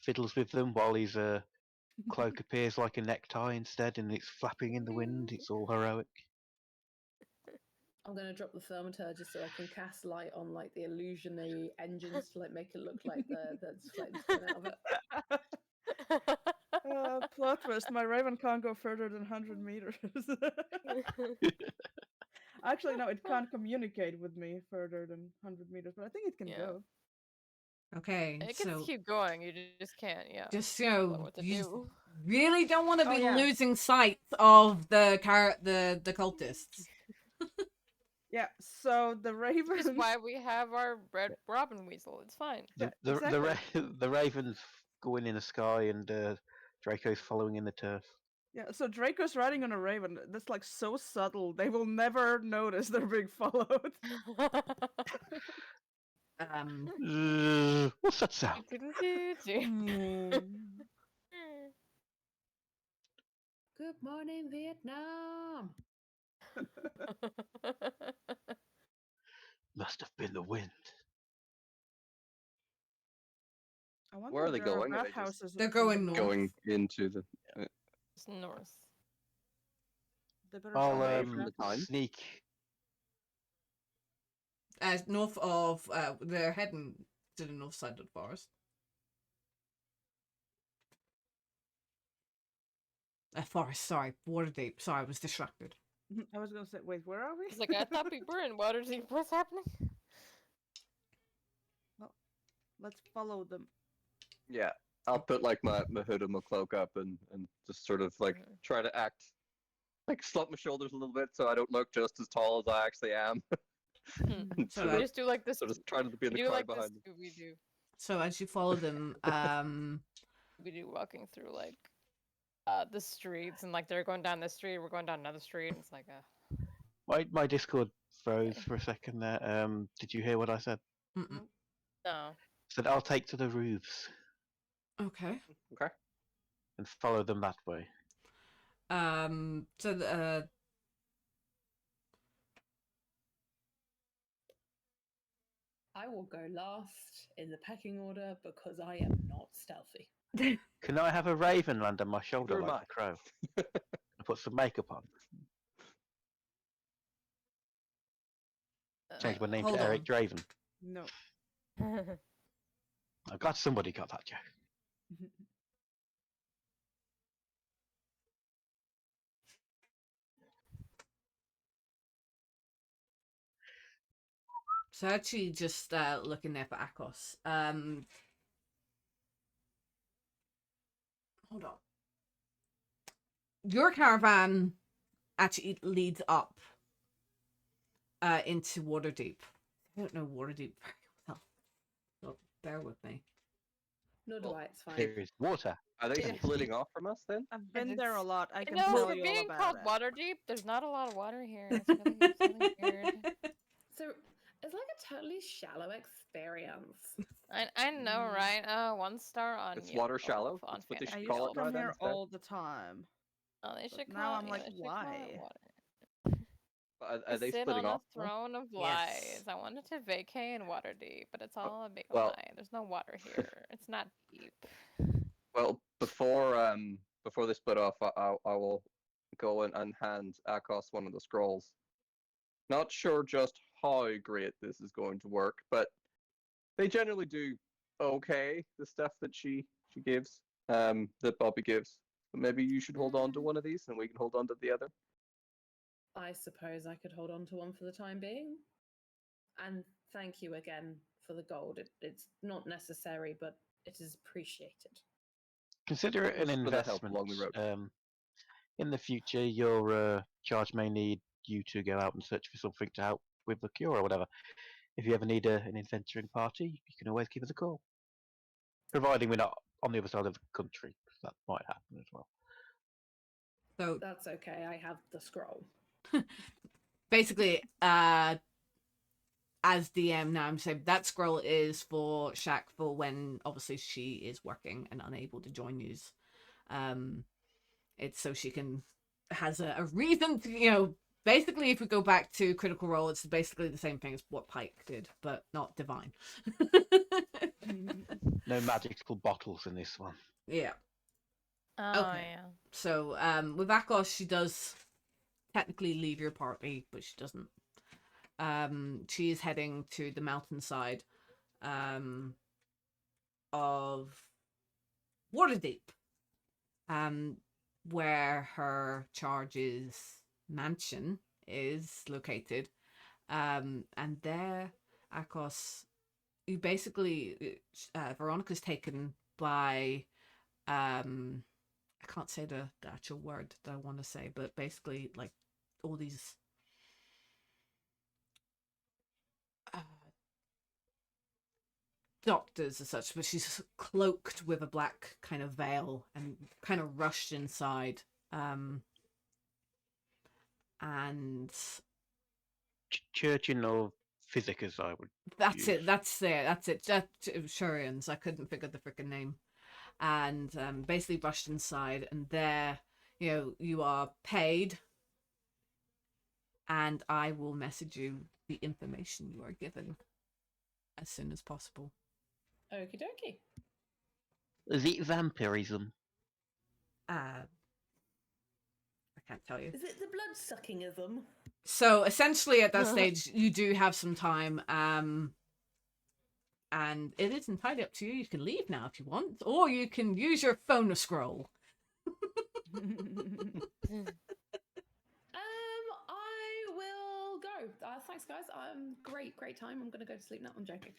fiddles with them while his cloak appears like a necktie instead, and it's flapping in the wind. It's all heroic. I'm gonna drop the thaumaturgy so I can cast light on like the illusionary engines to like make it look like there's flames coming out of it. Plot twist: my Raven can't go further than 100 meters. Actually, no, it can't communicate with me further than 100 meters, but I think it can Yeah. go. Okay, It can so keep going. You just can't. Yeah. just Don't know what to you do. really don't want to Oh, be yeah. losing sight of the the cultists. Yeah, so the Raven. Which is why we have our red robin weasel. It's fine. Yeah, The raven's going in the sky, and Draco's following in the turf. Yeah, so Draco's riding on a Raven. That's like so subtle. They will never notice they're being followed. What's that sound? Good morning, Vietnam. Must have been the wind. I wonder Where are if they there going? Are they bathhouses just They're in going the north. going into the It's north. They better I'll start away with from the that. town? sneak. North of, they're heading to the north side of the forest. Forest, sorry. Waterdeep. Sorry, I was distracted. I was gonna say, wait, where are we? It's like, I thought we were in Waterdeep. What's happening? Let's follow them. Yeah, I'll put like my hood and my cloak up and just sort of like try to act like slump my shoulders a little bit so I don't look just as tall as I actually am. And So sort We of just do like this. sort of trying to be in We the do crowd like this. behind them. We do. So as you follow them, We do walking through like the streets, and like they're going down this street, we're going down another street, and it's like My Discord froze Okay. for a second there. Did you hear what I said? mm-mm. no. I said I'll take to the roofs Okay. Okay. and follow them that way. So I will go last in the pecking order because I am not stealthy. Can I have a raven land on my shoulder Neither am like the crow? I put some makeup on. Change my name hold to Eric on. Draven. No. I'm glad somebody got that joke. So actually just looking there for Akos. Hold on. Your caravan actually leads up into Waterdeep. I don't know Waterdeep very well, so bear with me. Nor do Well, I, it's fine. Here is water. Are they Yeah. splitting off from us then? I've been there a it's- lot. I You can know, tell for you all being about called it. Waterdeep, there's not a lot of water here. It's really weird. So it's like a totally shallow experience. I know, Mm. right? 1 star on It's you. water shallow? On That's what they I should used call to it now come then here instead? all the time. Oh, they But should now call I'm yeah, like, they should call it why? water. Are they Sit splitting on a off? now? throne of Yes. lies. I wanted to vacate in Waterdeep, but it's all a big well- lie. There's no water here. It's not deep. Well, before they split off, I will go and hand Akos one of the scrolls. Not sure just how great this is going to work, but they generally do okay. The stuff that she gives, that Bobby gives. But maybe you should hold on to one of these, and we can hold on to the other. I suppose I could hold on to one for the time being. And thank you again for the gold. It's not necessary, but it is appreciated. Consider it an Just for the help investment. along the road. In the future, your charge may need you to go out and search for something to help with the cure or whatever. If you ever need an adventuring party, you can always give us a call. Providing we're not on the other side of the country, 'cause that might happen as well. So That's okay. I have the scroll. basically, as DM now, I'm saying that scroll is for Shaq for when obviously she is working and unable to join you. It's so she has a reason to, basically if we go back to Critical Role, it's basically the same thing as what Pike did, but not divine. No magical bottles in this one. Yeah. Oh Okay. yeah. So with Akos, she does technically leave your party, but she doesn't. She is heading to the mountainside of Waterdeep, where her charge's mansion is located. And there, Akos, you basically, Veronica's taken by, I can't say the actual word that I want to say, but basically, like, all these doctors as such, but she's cloaked with a black kind of veil and kind of rushed inside. And Church of Physicus, I would. That's use. it. That's it. That's it. Shurians. I couldn't figure the freaking name. And basically rushed inside, and there, you are paid, and I will message you the information you are given as soon as possible. Okie dokie. Is it vampirism? I can't tell you. Is it the blood suckingism? So essentially, at that stage, you do have some time, and it is entirely up to you. You can leave now if you want, or you can use your phone scroll. I will go. Thanks, guys. Great time. I'm gonna go to sleep now. I'm joking.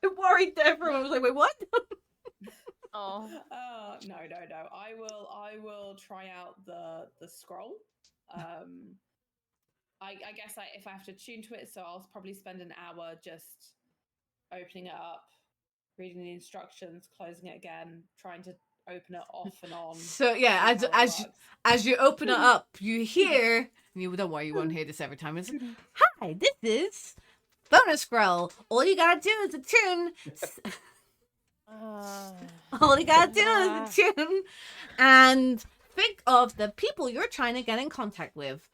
I'm worried that everyone was like, "Wait, what?" Oh. No. I will try out the scroll. I guess if I have to tune to it, so I'll probably spend an hour just opening it up, reading the instructions, closing it again, trying to open it off and on. So yeah, as you open it up, you hear. You don't worry, you won't hear this every time. It's hi, this is bonus scroll. All you gotta do is attune. All you gotta do is attune, and think of the people you're trying to get in contact with.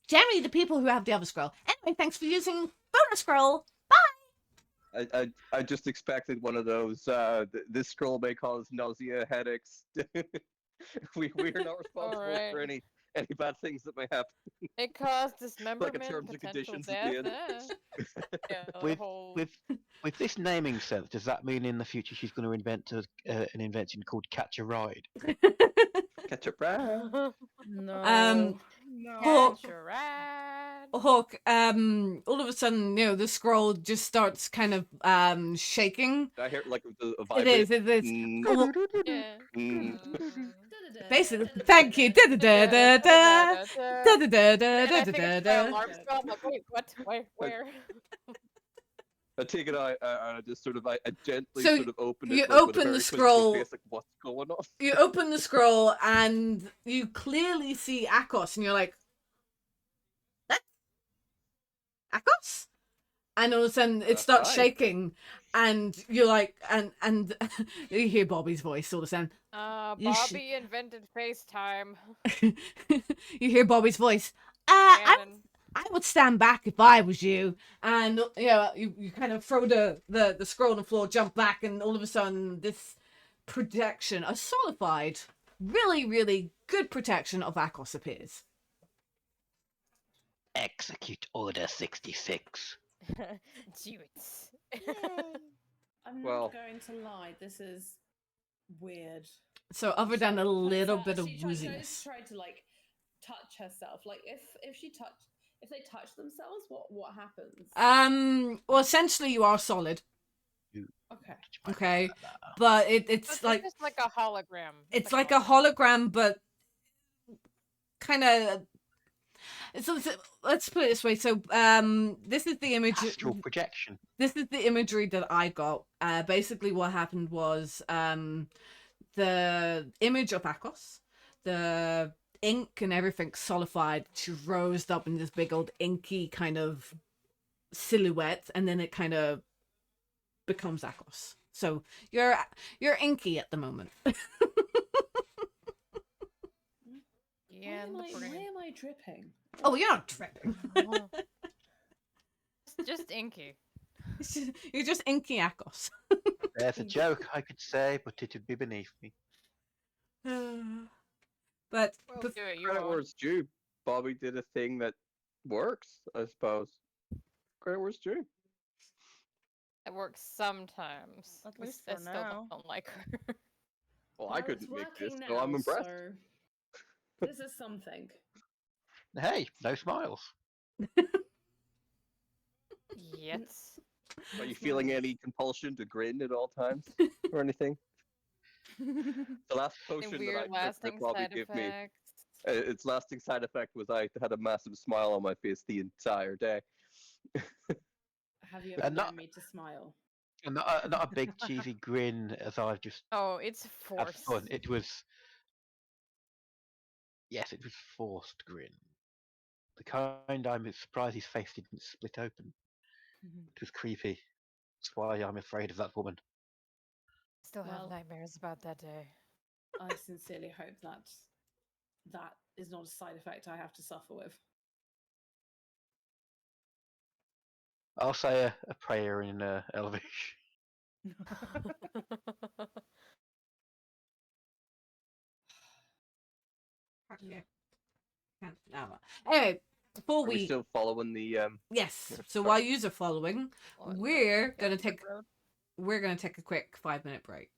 Generally, the people who have the other scroll. Anyway, thanks for using bonus scroll. I just expected one of those. This scroll may cause nausea, headaches. We're not responsible for any bad things that may happen. It caused dismemberment, terms and potential conditions at the death. Yeah, the With, whole... with this naming sense, does that mean in the future she's going to invent an invention called Catch a Ride? Catch a ride. No. Hawk, Catch a ride. Hawk, all of a sudden, the scroll just starts kind of shaking. I hear like a It vibrate. is. Mm. Oh, Yeah. basically, thank you. Da da da da da da da da da And I da think da it's my da. alarm spell. I'm like, wait, what? Where? I take it. I just sort of I gently So sort of open it. you like, with a open the very quizzical scroll. face, like, what's going on? You open the scroll and you clearly see Akos, and you're like, "That Akos?" And all of a sudden it starts Hi. shaking, and you're like, and you hear Bobby's voice all of a sudden. You Bobby invented FaceTime. You hear Bobby's voice. Canon. I would stand back if I was you. And you kind of throw the scroll on the floor, jump back, and all of a sudden this protection, a solidified, really, really good protection of Akos appears. Execute Order 66. Do it. I'm Well- not going to lie. This is weird. So other than a little bit of She wooziness. tried to like touch herself. Like if they touch themselves, what happens? Well, essentially you are solid. Okay. Okay. But it's So like just like a hologram. it's like a hologram, but kind of. So let's put it this way. So this is the image. Astral projection. This is the imagery that I got. Basically, what happened was the image of Akos, the ink and everything solidified. She rose up in this big old inky kind of silhouette, and then it kind of becomes Akos. So you're inky at the moment. Yeah, Why am I dripping? Oh, you're not tripping. just inky. You're just inky Akos. There's a joke I could say, but it'd be beneath me. But Well, bef- do it, you Credit are. where it's due. Bobby did a thing that works, I suppose. Credit where it's due. It works sometimes. At least I for still now. don't like her. Well, I It's couldn't make this, working so I'm now, impressed. so this is something. Hey, no smiles. Yes. Are you feeling any compulsion to grin at all times or anything? The last And potion that weird I took that lasting Bobby side gave me, effects. its lasting side effect was I had a massive smile on my face the entire day. Have you ever And not- known me to smile? And not a big cheesy grin as I've just Oh, it's had forced. fun. It was. Yes, it was forced grin. The kind I'm surprised his face didn't split open. It was creepy. That's why I'm afraid of that woman. Still have Well- nightmares about that day. I sincerely hope that that is not a side effect I have to suffer with. I'll say a prayer in Elvish. Yeah. Anyway, before Are we we still following the yes, Yeah, so sorry. while you are following, Oh, no. we're Yeah, gonna good take road. a quick 5-minute break.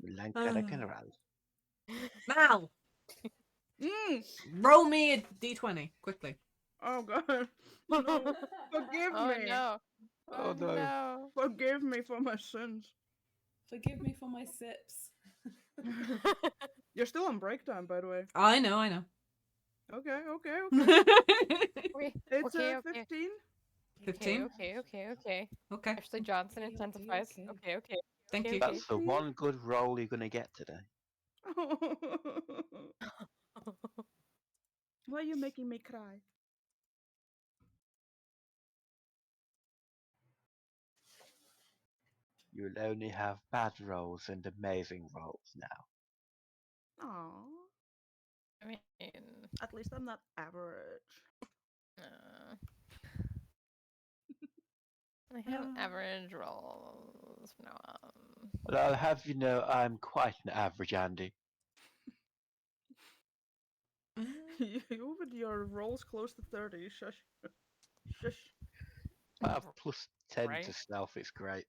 Lankara General. Mal, Mm. roll me a d20 quickly. Oh god. No. Forgive Oh me. no. Oh, no. no. Forgive me for my sins. Forgive me for my sips. You're still on break time, by the way. I know. Okay, okay, okay. Okay, It's okay, 15. 15? Okay. Okay, Ashley Johnson Okay, intensifies. okay. Okay. thank Okay, you. That's the one good roll you're going to get today. Why are you making me cry? You'll only have bad rolls and amazing rolls now. Aww. I mean, At least I'm not average. uh, I have average rolls from now on. But I'll have you know I'm quite an average Andy. You with your rolls close to 30. Shush. Shush. I have plus 10 Right. to stealth, it's great.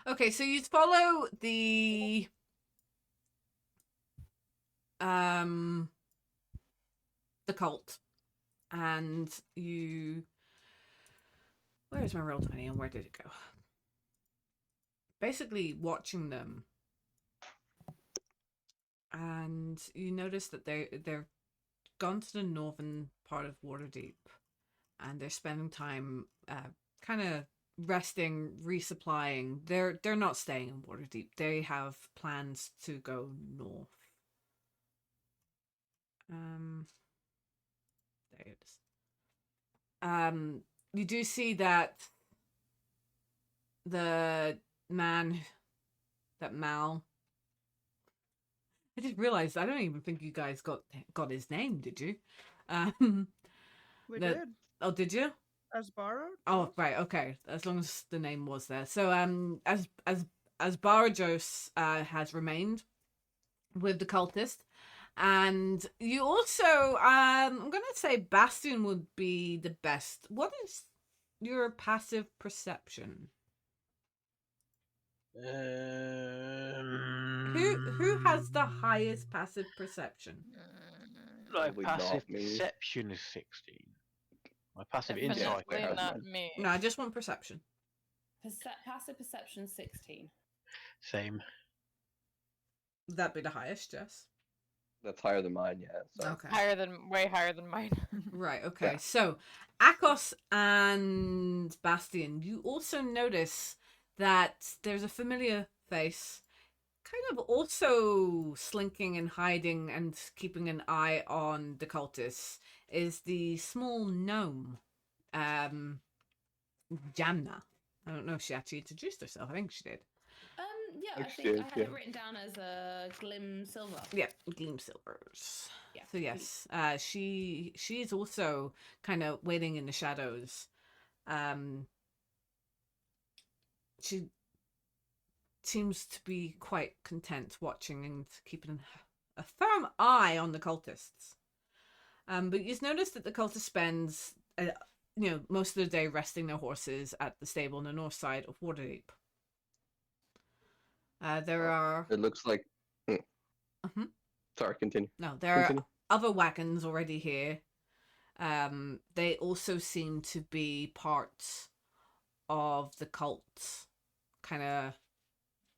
Okay, so you follow the cult, and you. Where's my roll 20 and where did it go? Basically, watching them, and you notice that they're gone to the northern part of Waterdeep, and they're spending time kind of resting, resupplying. They're not staying in Waterdeep. They have plans to go north. There it is. You do see that the man, that Mal. I just realized I don't even think you guys got his name, did you? We The- did. Oh, did you? As borrowed? Oh, yes. right, okay. As long as the name was there. So, as Barajos has remained with the cultist, and you also, I'm gonna say Bastion would be the best. What is your passive perception? Who has the highest passive perception? My Probably not passive me. perception is 16. My passive Definitely insight. way Definitely higher than not mine. me. No, I just want perception. Passive perception 16. Same. Would that be the highest, Jess? That's higher than mine, yeah. So Okay. Way higher than mine. Right, okay. Yeah. So, Akos and Bastion, you also notice that there's a familiar face, kind of also slinking and hiding and keeping an eye on the cultists, is the small gnome, Jamna. I don't know if she actually introduced herself. I think she did. Yeah, I Like think I shit, had yeah. it written down as a Glim Silver. Yeah, Gleam Silvers. Yeah. So yes, she is also kind of waiting in the shadows. She seems to be quite content watching and keeping a firm eye on the cultists. But you've noticed that the cultist spends, most of the day resting their horses at the stable on the north side of Waterdeep. There are it looks like. Mhm. Sorry, continue. No, there Continue. are other wagons already here. They also seem to be part of the cult kind of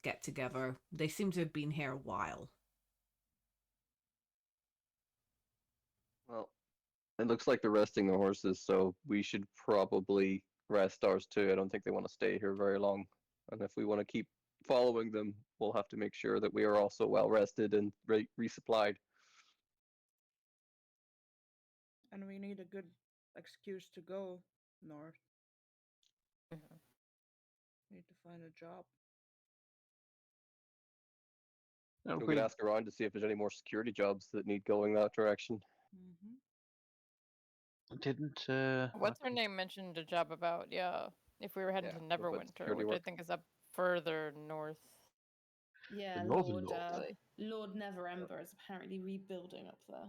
get together. They seem to have been here a while. Well, it looks like they're resting their horses, so we should probably rest ours too. I don't think they want to stay here very long, and if we want to keep following them, we'll have to make sure that we are also well rested and resupplied. And we need a good excuse to go north. Mhm. Need to find a job. And We we- could ask around to see if there's any more security jobs that need going that direction. Mm-hmm. didn't What's her name mentioned a job about? Yeah, if we were heading Yeah, to about Neverwinter, security which I work. think is up further north. Yeah, northern Lord, north. Really. Lord Neverember is apparently rebuilding up there.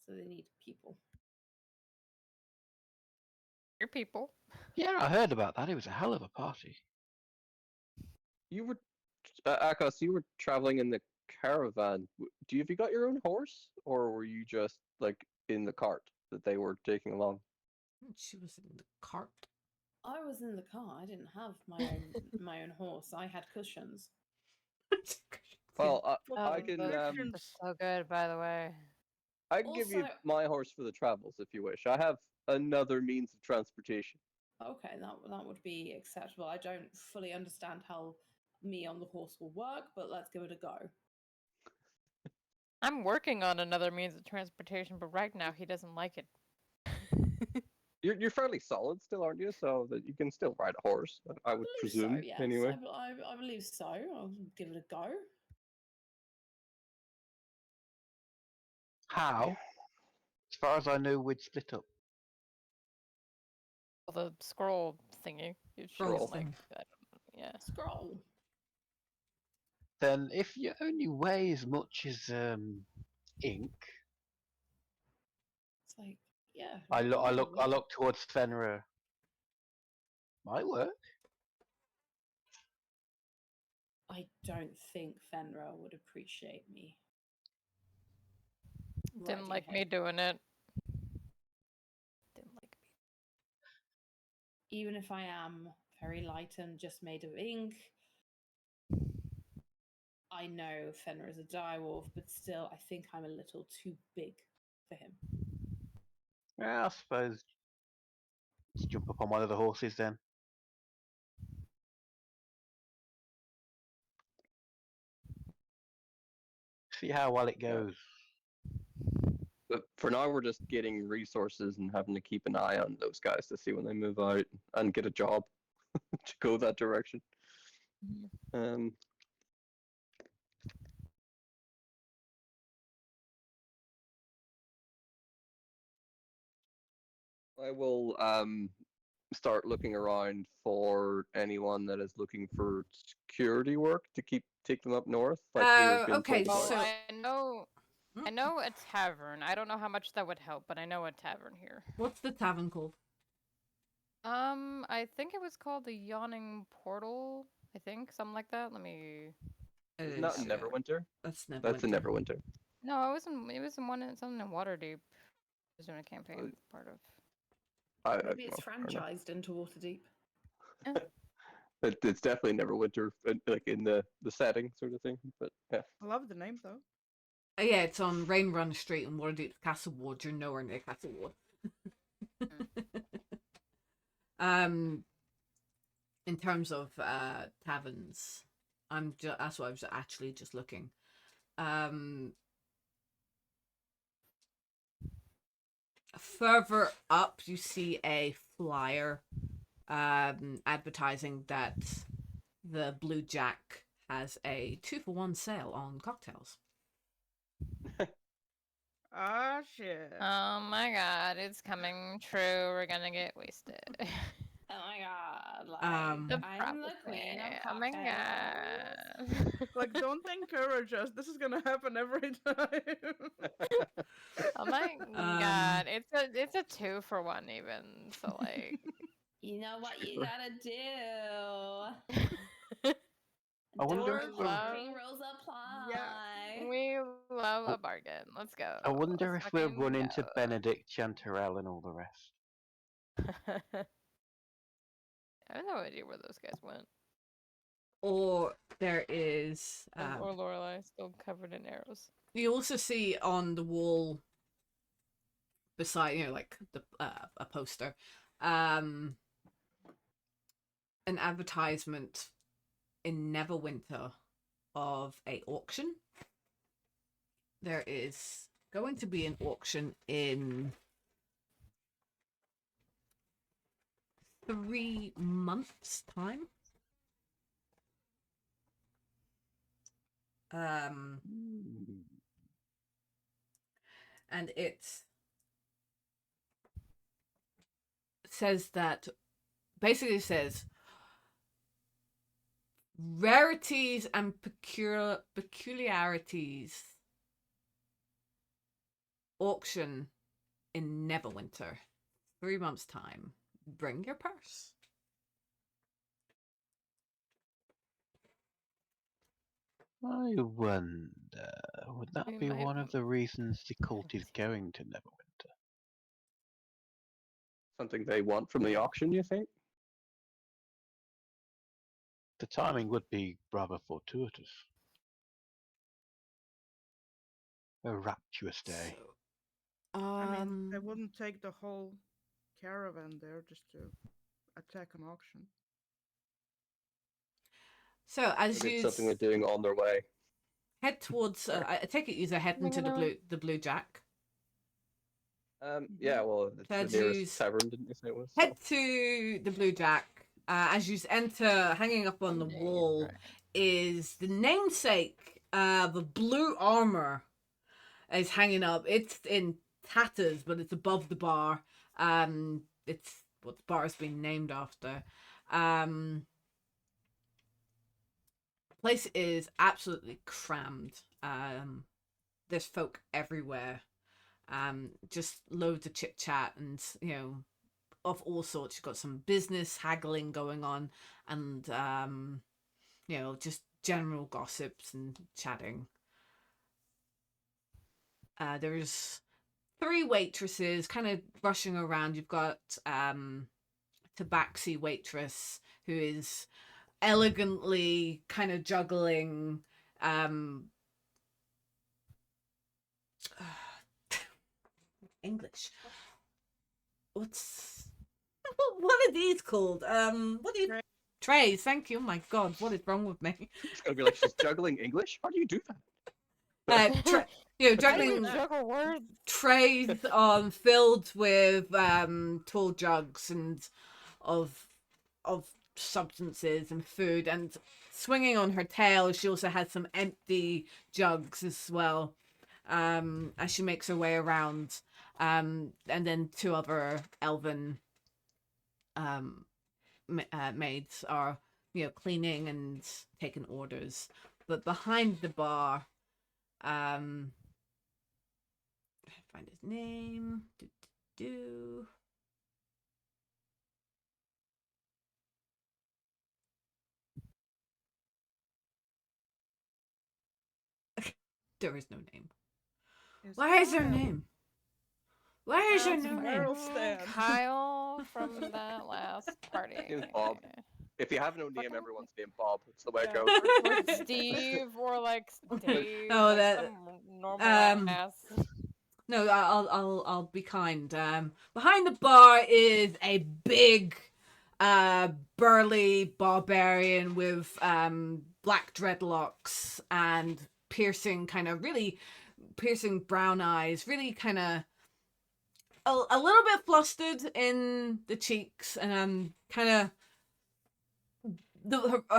So they need people. Your people. Yeah, I heard about that. It was a hell of a party. You were, Akos, you were traveling in the caravan. Have you got your own horse, or were you just like in the cart that they were taking along? She was in the cart. I was in the car. I didn't have my own horse. I had cushions. Well, I Oh, can those are Cushions. so good, by the way. I can give you Also- my horse for the travels if you wish. I have another means of transportation. Okay, that would be acceptable. I don't fully understand how me on the horse will work, but let's give it a go. I'm working on another means of transportation, but right now he doesn't like it. You're fairly solid still, aren't you? So that you can still ride a horse, I would believe presume. so, yes. Anyway, I believe so. I'll give it a go. How? As far as I knew, we'd split up. The scroll thingy. She Scroll doesn't like thing. that. Yeah. Scroll. Then, if you only weigh as much as ink, It's like, yeah. I yeah, look towards Fenrir. Might work. I don't think Fenrir would appreciate me. Didn't riding like him. me doing it. Didn't like me. Even if I am very light and just made of ink, I know Fenrir is a direwolf, but still, I think I'm a little too big for him. Yeah, I suppose. Let's jump up on one of the horses then. See how well it Yeah. goes. but for now we're just getting resources and having to keep an eye on those guys to see when they move out and get a job to go that direction. Um, I will start looking around for anyone that is looking for security work to take them up north. Like we were being Okay, told Well, about. so- I know a tavern. I don't know how much that would help, but I know a tavern here. What's the tavern called? I think it was called the Yawning Portal. I think something like that. Let me. Isn't that in Neverwinter? That's Neverwinter. That's in Neverwinter. No, it wasn't. It was in something in Waterdeep. I was doing a campaign part of. Maybe it's fair enough. franchised into Waterdeep. It's definitely Neverwinter, like in the setting sort of thing. But yeah, I love the name though. Yeah, it's on Rain Run Street in Waterdeep Castle Ward. You're nowhere near Castle Ward. In terms of taverns, that's what I was actually just looking. Further up, you see a flyer advertising that the Blue Jack has a 2-for-1 sale on cocktails. Ah, shit. Oh my god, it's coming true. We're gonna get wasted. Oh my god! Like, The I'm the queen of prophecy. Oh my cocktails. god. Like, don't encourage us. This is gonna happen every time. Oh my god. It's a 2-for-1 even. So like You know what you gotta do. I wonder Don't if we love- free rules apply. we love a bargain. Let's go. I wonder Let's if we'll fucking run into go. Benedict, Chanterelle, and all the rest. I have no idea where those guys went. Or there is Or Lorelai still covered in arrows. you also see on the wall beside, like the a poster, an advertisement in Neverwinter of a auction. There is going to be an auction in 3 months' time. And it says that, basically says, rarities and peculiarities auction in Neverwinter. 3 months' time. Bring your purse. I wonder, would that We be might one of the reasons the cult is fancy. going to Neverwinter? Something they want from the auction, you think? The timing would be rather fortuitous. A rapturous day. So, I mean, I wouldn't take the whole caravan there just to attack an auction. So as Maybe it's you something they're doing on their way. head towards, I take it you're heading to the Blue Jack. Yeah, well, it's So the nearest tavern, didn't you say it was? Head to the Blue Jack. As you enter, hanging up on the wall is the namesake. The blue armor is hanging up. It's in tatters, but it's above the bar. It's what the bar has been named after. Place is absolutely crammed. There's folk everywhere. Just loads of chit chat and of all sorts. You've got some business haggling going on, and just general gossips and chatting. There's 3 waitresses kind of rushing around. You've got Tabaxi waitress who is elegantly kind of juggling English. What are these called? What do you trays? Thank you. Oh my god, what is wrong with me? It's gonna be like she's juggling English. How do you do that? Juggling juggle words. trays filled with tall jugs and of substances and food, and swinging on her tail she also has some empty jugs as well, as she makes her way around, and then 2 other elven maids are cleaning and taking orders. But behind the bar, find his name. There is no name. Where is her name? Where is her That's name? Merylstan. Kyle from that last party. Name's Bob. If you have no name, everyone's named Bob. It's the way it Yeah. goes. Or Steve, or like Dave, Oh, like that- some normal ass. No, I'll be kind. Behind the bar is a big, burly barbarian with black dreadlocks and really piercing brown eyes. Really kind of a little bit flustered in the cheeks, and kind of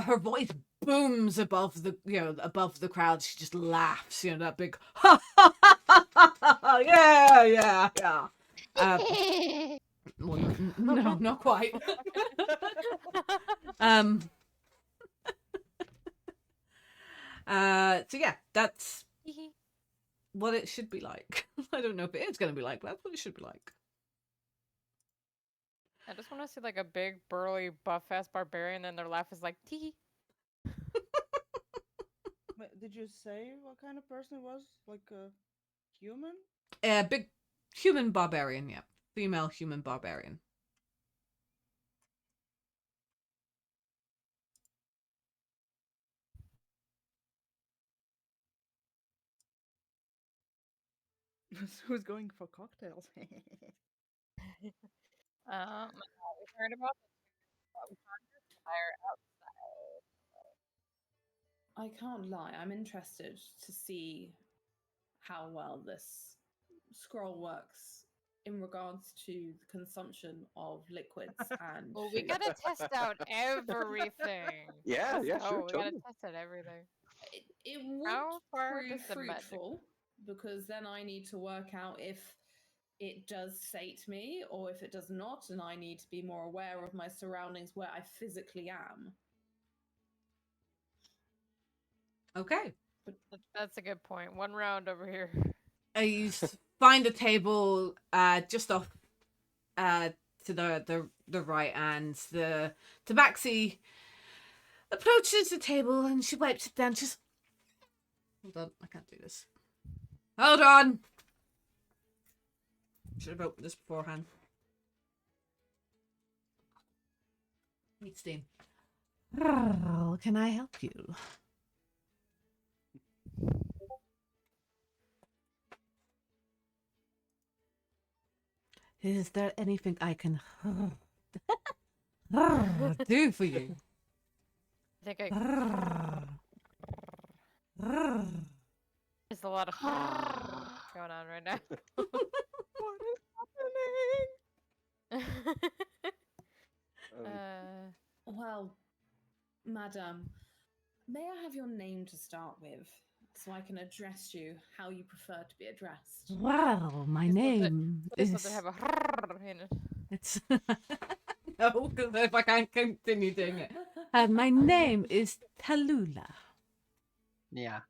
her voice booms above the crowd. She just laughs, that big ha ha ha ha ha, yeah. Well, no, not quite. So yeah, that's what it should be like. I don't know if it is going to be like, but that's what it should be like. I just want to see like a big, burly, buff-ass barbarian, and their laugh is like tee. Did you say what kind of person it was? Like a human? Big human barbarian, yeah. Female human barbarian. Who's going for cocktails? We heard about the fire outside. I can't lie. I'm interested to see how well this scroll works in regards to the consumption of liquids and Well, we food. gotta test out everything. Yeah, Let's yeah, go. sure, We gotta totally. test out everything. It would How far prove does the magic? fruitful because then I need to work out if it does sate me or if it does not, and I need to be more aware of my surroundings where I physically am. Okay. That's a good point. One round over here. You find a table just off to the right, and the tabaxi approaches the table and she wipes it down. She's, hold on, I can't do this. Hold on. Should have opened this beforehand. Need steam. Can I help you? Is there anything I can do for you? I think there's a lot of going on right now. What is happening? Well, madam, may I have your name to start with so I can address you how you prefer to be addressed? Well, my Just name This is. one have a in it. It's no, because if I can't continue doing it, my name is Tallulah. Yeah.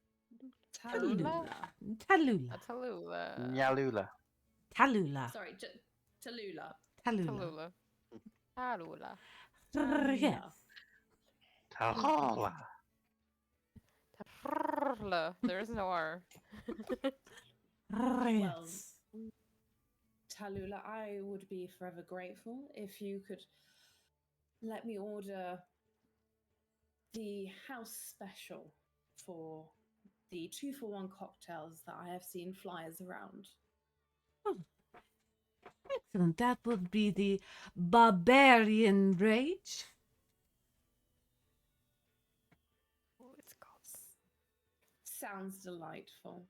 Tallulah. Tallulah. A Tallulah. Nyalula. Tallulah. Sorry, Tallulah. Tallulah. Tallulah. Tallulah. Yes. Tarola. Tallulah. There is no R. Well, Yes. Tallulah, I would be forever grateful if you could let me order the house special for the 2-for-1 cocktails that I have seen flyers around. Excellent. That would be the Barbarian Rage. Oh, it's called. Sounds delightful.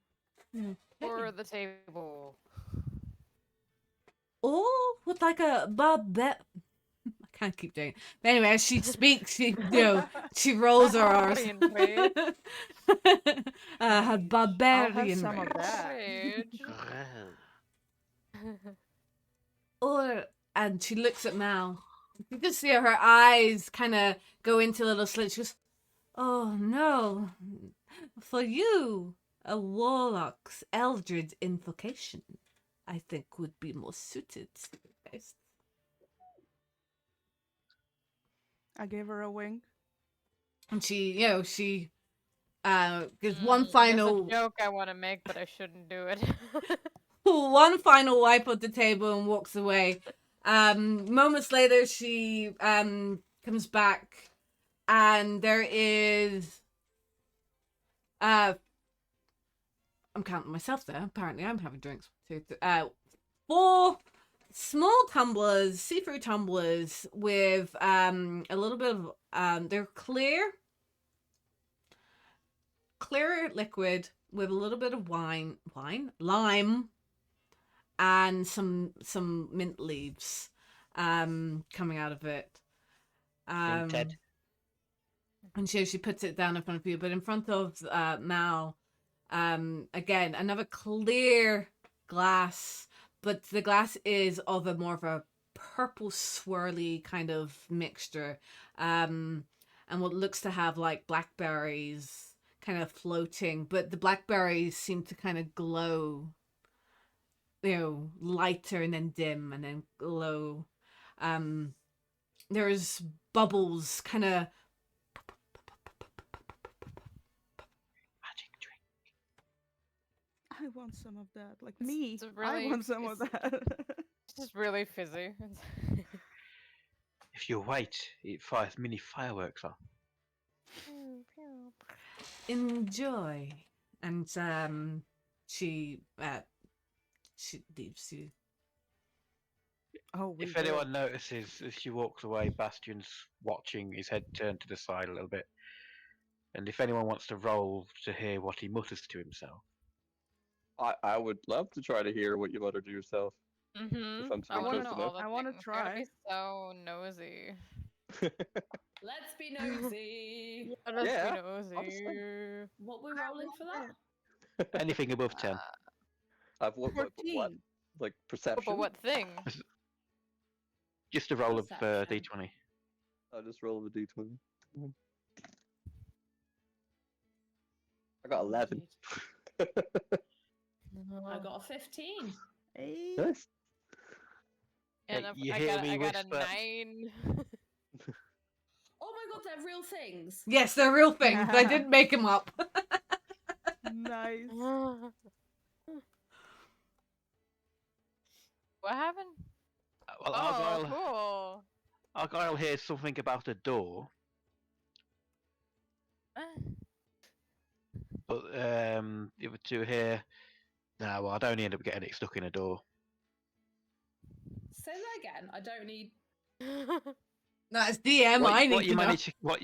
Or the table. Or with like a I can't keep doing it. But anyway, as she speaks, she rolls her R's. Barbarian Rage. Her Barbarian some of Rage. that. Rage. Or, and she looks at Mal. You can see her eyes kind of go into a little slit. She goes, oh no, for you, a warlock's eldritch invocation, I think would be more suited to your taste. I gave her a wink. And she gives one final There's a joke I want to make, but I shouldn't do it. one final wipe of the table and walks away. Moments later, she comes back, and there is I'm counting myself there. Apparently, I'm having drinks too. 4 small tumblers, see-through tumblers with a little bit of they're clear liquid with a little bit of lime, and some mint leaves coming out of it. Minted. And she puts it down in front of you, but in front of Mal, again, another clear glass, but the glass is of a more of a purple swirly kind of mixture, and what looks to have like blackberries kind of floating, but the blackberries seem to kind of glow, lighter and then dim and then glow. There's bubbles kind of Magic drink. I want some of that. Like me. it's I really- want some of that. It's just really fizzy. If you wait, it fires mini fireworks off. enjoy. And she leaves you. Oh, we If will. anyone notices as she walks away, Bastion's watching, his head turned to the side a little bit. And if anyone wants to roll to hear what he mutters to himself, I would love to try to hear what you mutter to yourself. Mm-hmm. I'm I sitting want to close know enough. all the I wanna things. I'm gonna try. be so nosy. Let's be nosy. Let us Yeah, be nosy. What we're rolling for that? anything above 10. I've what? 14. Like Oh, perception? but what thing? Just a roll of Perception. d20. I'll just roll the d20. I got 11. I got a 15. Hey. Nice. And Hey, if you I hear got, me I got a whisper? 9. Oh my god, they're real things. Yes, they're real things. I didn't make them up. Nice. What happened? Well, Oh, cool. Argyle hears something about a door, but the other two hear, no, well, I'd only end up getting it stuck in a door. Say that again. I don't need. No, it's DM. I need to know. What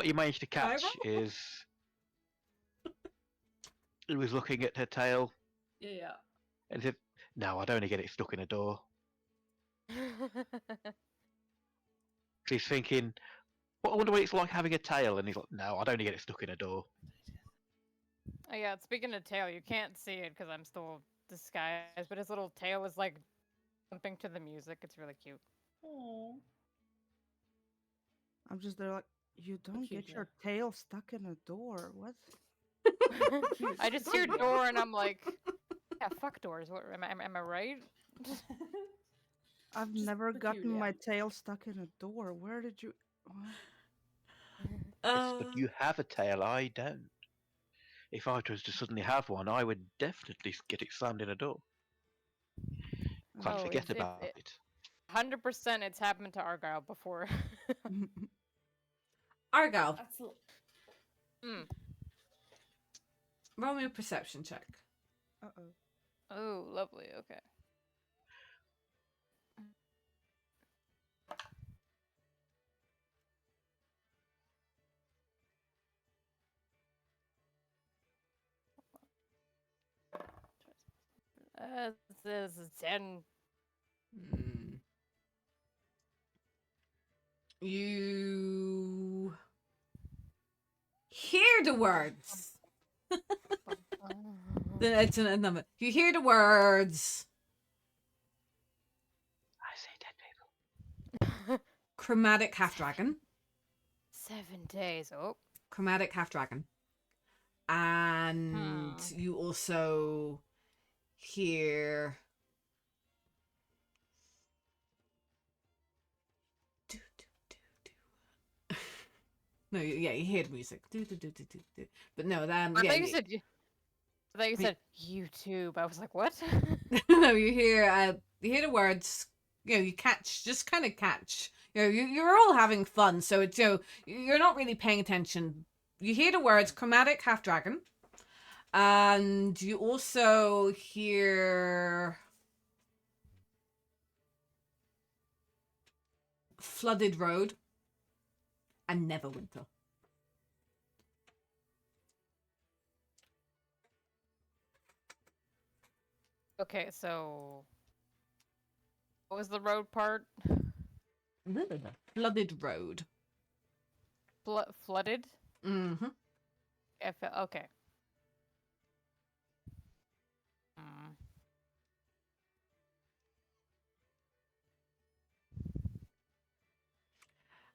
you managed to catch is he was looking at her tail Yeah. and said, "No, I'd only get it stuck in a door." He's thinking, "Well, I wonder what it's like having a tail," and he's like, "No, I'd only get it stuck in a door." Oh, yeah, speaking of tail, you can't see it because I'm still disguised, but his little tail is like jumping to the music. It's really cute. Oh. I'm just there like, you don't cute, get your tail stuck in a door. What? I just hear door and I'm like, yeah, fuck doors. What am I right? I've Just never gotten peculiar. my tail stuck in a door. Where did you? What? Yes, but you have a tail, I don't. If I was to suddenly have one, I would definitely get it slammed in a door. Can't Oh, forget it's- about it- it. 100% it's happened to Argyle before. Argyle, That's roll me a perception check. Uh-oh. Oh, lovely. Okay. This is 10. You hear the words. Then it's a number. You hear the words. I say dead people. Chromatic half dragon. 7 days. Oh. Chromatic half dragon. And you also hear no, yeah, you hear the music. But no, I yeah, thought you said I thought you said YouTube. I was like, what? no, you hear the words. You know, you just kind of catch. You know, you're all having fun, so it's you're not really paying attention. You hear the words chromatic half dragon, and you also hear flooded road and Neverwinter. Okay, so what was the road part? Flooded road. Flooded? Mm-hmm. Okay.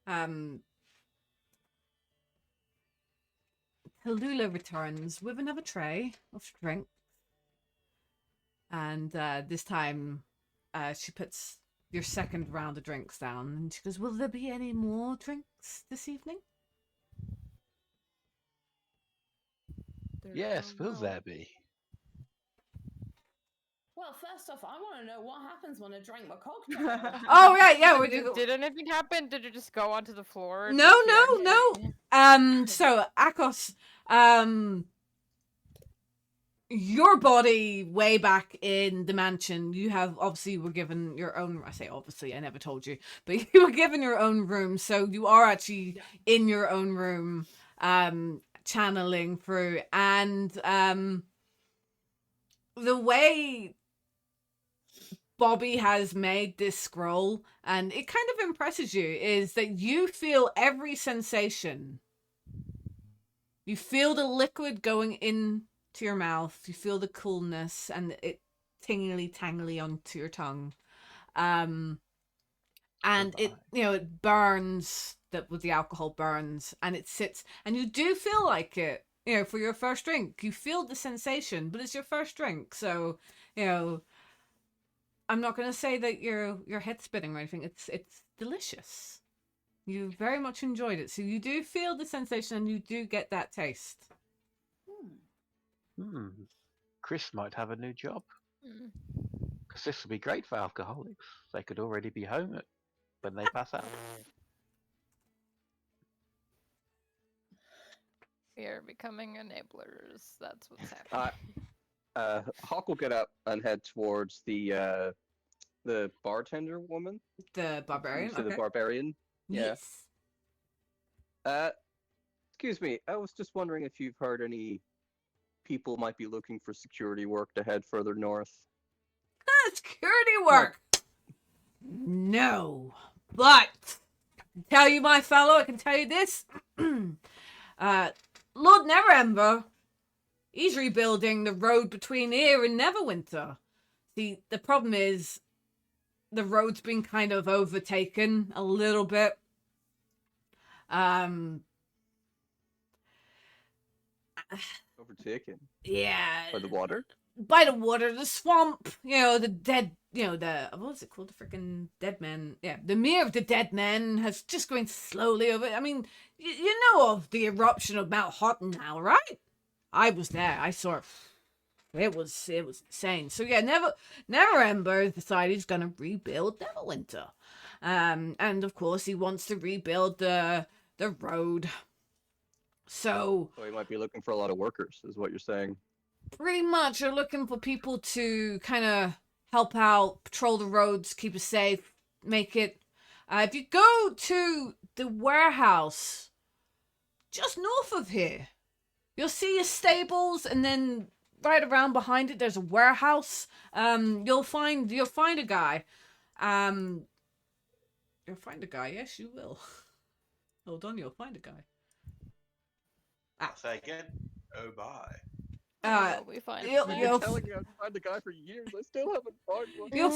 Mm. Tallulah returns with another tray of drinks. And this time she puts your second round of drinks down and she goes, "Will there be any more drinks this evening?" Yes, will there be? Well, first off, I want to know what happens when I drink my cocktail. Oh right, yeah. We do. Did anything happen? Did it just go onto the floor? No. No. So Akos, your body way back in the mansion, you have obviously were given your own. I say obviously, I never told you, but you were given your own room, so you are actually in your own room. channeling through. And the way Bobby has made this scroll, and it kind of impresses you, is that you feel every sensation. You feel the liquid going into your mouth. You feel the coolness and it tingly onto your tongue. And it, it burns, that with the alcohol burns, and it sits, and you do feel like it, for your first drink. You feel the sensation, but it's your first drink. So, I'm not going to say that your head's spinning or anything. It's delicious. You very much enjoyed it. So you do feel the sensation and you do get that taste. Chris might have a new job. Mm. Because this would be great for alcoholics. They could already be home when they pass out. We are becoming enablers. That's what's happening. Hawk will get up and head towards the bartender woman. The barbarian? To the barbarian. Yeah. Yes. Excuse me, I was just wondering if you've heard any people might be looking for security work to head further north. Security work! No. But, I can tell you, my fellow, I can tell you this. Lord Neverember, he's rebuilding the road between here and Neverwinter. See, the problem is, the road's been kind of overtaken a little bit. Overtaken? Yeah. By the water? By the water, the swamp, the dead, what's it called? The freaking dead men. Yeah, the mere of the dead men has just going slowly over. I mean, you know of the eruption of Mount Houghton now, right? I was there. I saw it. It was insane. So yeah, Neverember decided he's gonna rebuild Neverwinter, and of course he wants to rebuild the road. So he might be looking for a lot of workers, is what you're saying. Pretty much, you're looking for people to kind of help out, patrol the roads, keep it safe, make it. If you go to the warehouse just north of here, you'll see a stables, and then right around behind it, there's a warehouse. You'll find a guy. You'll find a guy. Yes, you will. Hold on, you'll find a guy. Say again. Oh my. We find you'll telling you I've find a guy for years. I still haven't found one. You'll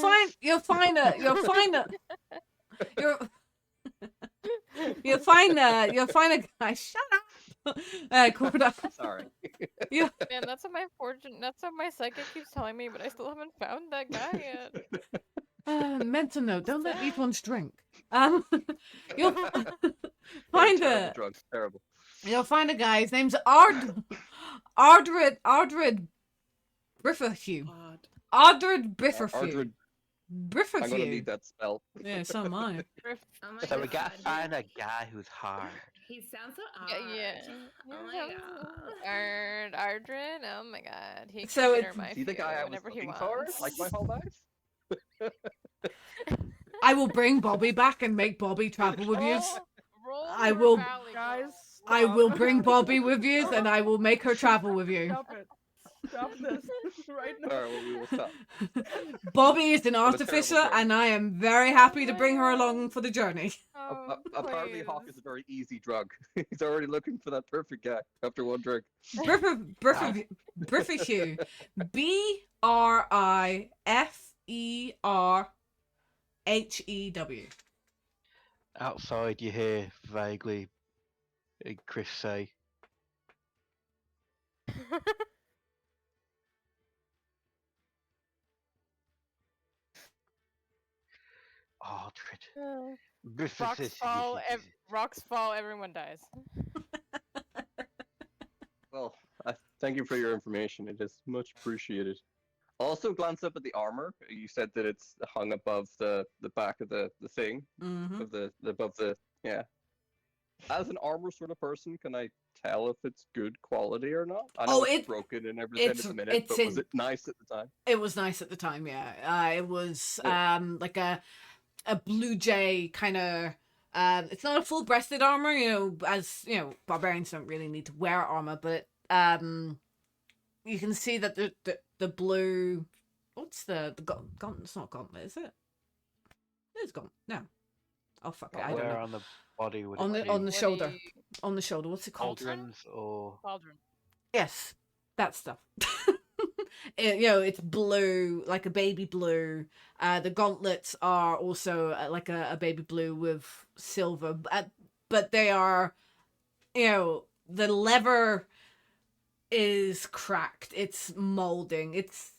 find a guy. Shut up. Corda. Sorry. Man, that's what my psychic keeps telling me, but I still haven't found that guy yet. Mental note: don't let these ones drink. You'll find a drugs. Terrible. You'll find a guy. His name's Ardred Brifferhue. Ardred Brifferhue. Brifferhue. I'm gonna need that spell. Yeah, so am I. So we gotta find a guy who's hard. He sounds so odd. Yeah. Oh my god. Ardred. Oh my god. He So can it's- enter my See the guy I was whenever he looking for, wants. like my whole life. I will bring Bobby back and make Bobby travel with you. Roll I your will- valley, Guys, I will bring Bobby with you, and I will make her travel with you. stop it. Stop this right now. Alright, well, we will stop. Bobby is an What a artificer, terrible choice. and I am very happy to bring her along for the journey. Oh, Apparently, Hawk please. is a very easy drug. He's already looking for that perfect guy after one drink. Brifferhue. Brifferhew. Outside, you hear vaguely Chris say, Aldred. Rocks fall, everyone dies. Well, thank you for your information. It is much appreciated. Also, glance up at the armor. You said that it's hung above the back of the thing, Mm-hmm. of the above the yeah. As an armor sort of person, can I tell if it's good quality or not? I know Oh, it's broken and everything at the minute, but was it nice at the time? It was nice at the time, yeah. It was Yeah. like a blue jay kind of It's not a full-breasted armor, as barbarians don't really need to wear armor, but you can see that the blue. What's the gauntlet? It's not gauntlet, is it? It is gauntlet. No. Oh fuck it! I don't Where know. on the body would On it the be? on the shoulder. Bloody On the shoulder. What's it called? Cauldrons or cauldron. Yes, that stuff. It's blue, like a baby blue. The gauntlets are also like a baby blue with silver, but they are, the lever is cracked. It's molding. It's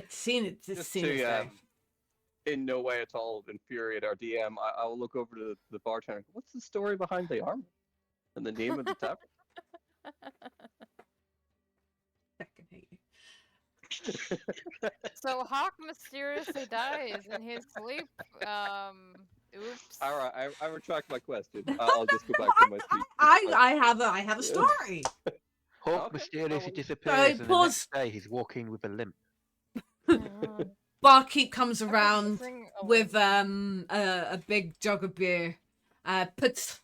seen its Just seen its to day. in no way at all infuriate our DM, I will look over to the bartender. What's the story behind the armor and the name of the tavern? Fucking hate you. So Hawk mysteriously dies in his sleep. Oops. All right, I retract my question. I'll just go back to my speech. I have a story. Hawk Okay, mysteriously well, disappears, and the pause. next day he's walking with a limp. Barkeep comes around Bring a with limb. a big jug of beer, puts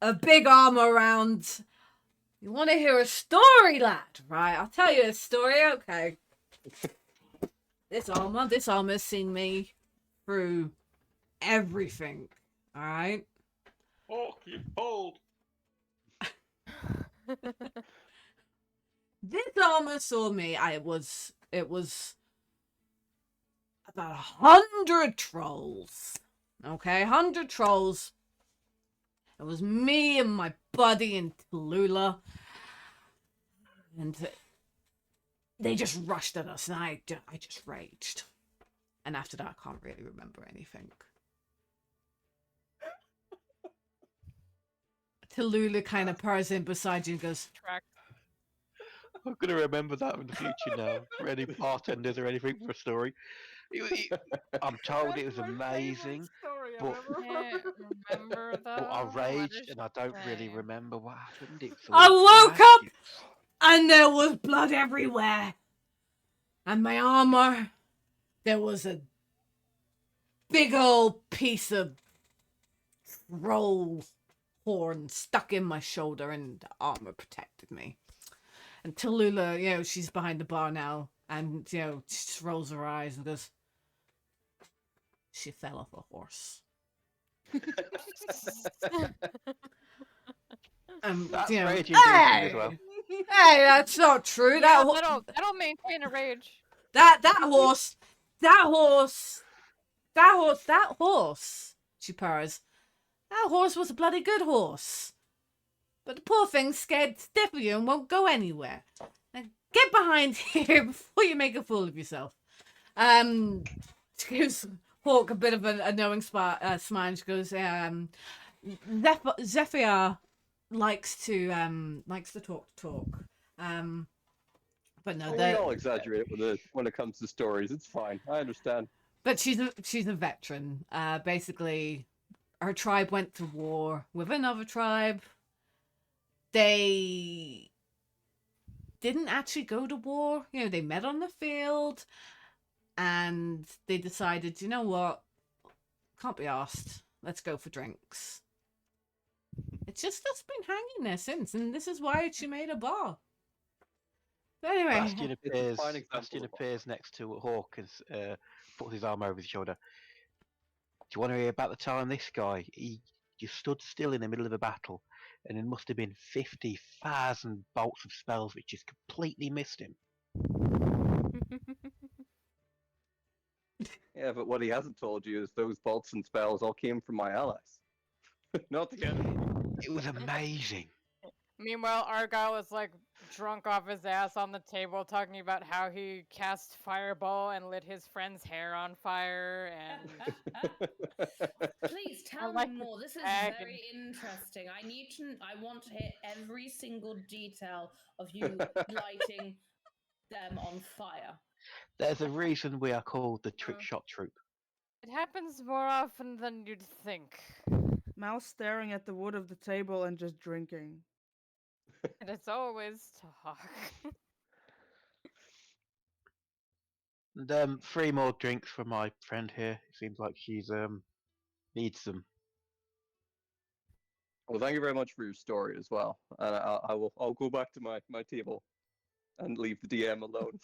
a big arm around. You want to hear a story, lad? Right, I'll tell you a story. Okay. This armor's seen me through everything. All right. Oh, you bold. This armor saw me. It was about 100 trolls. Okay, 100 trolls. It was me and my buddy in Tallulah. And they just rushed at us, and I just raged. And after that, I can't really remember anything. Tallulah kind of purrs in beside you and goes, Track. I'm gonna remember that in the future now. For any bartenders or anything for a story. I'm told it was amazing, but Can't remember though. I What raged is and I don't really saying? remember what happened. It was I all woke up flashes. and there was blood everywhere. And my armor, there was a big old piece of troll horn stuck in my shoulder, and the armor protected me. And Tallulah, she's behind the bar now, and, she just rolls her eyes and goes, she fell off a horse. That's you know, rage inducing as hey, well. hey, that's not true. Yeah, that that'll maintain a rage. that horse. She purrs. That horse was a bloody good horse. But the poor thing's scared stiff of you and won't go anywhere. Now get behind here before you make a fool of yourself. She gives Hawk a bit of a knowing smile. She goes, Zephyr likes to talk. But no, We all exaggerate when it comes to stories. It's fine. I understand. But she's a veteran. Basically, her tribe went to war with another tribe. They didn't actually go to war. They met on the field, and they decided, you know what? Can't be asked. Let's go for drinks. It's just that's been hanging there since, and this is why she made a bar. But anyway, Bastion It's a appears. fine example Bastion of what- appears next to Hawk and puts his arm over his shoulder. Do you want to hear about the time this guy? He just stood still in the middle of a battle, and it must have been 50,000 bolts of spells which just completely missed him. Yeah, but what he hasn't told you is those bolts and spells all came from my allies, not the enemy. It was amazing. Meanwhile, Argyle is like drunk off his ass on the table talking about how he cast fireball and lit his friend's hair on fire and Please tell like me the more. This is dragon. very interesting. I want to hear every single detail of you lighting them on fire. There's a reason we are called the Trick Shot Troop. It happens more often than you'd think. Mouse staring at the wood of the table and just drinking. And it's always talk. And 3 more drinks for my friend here. It seems like she's needs them. Well, thank you very much for your story as well, and I'll go back to my table and leave the DM alone.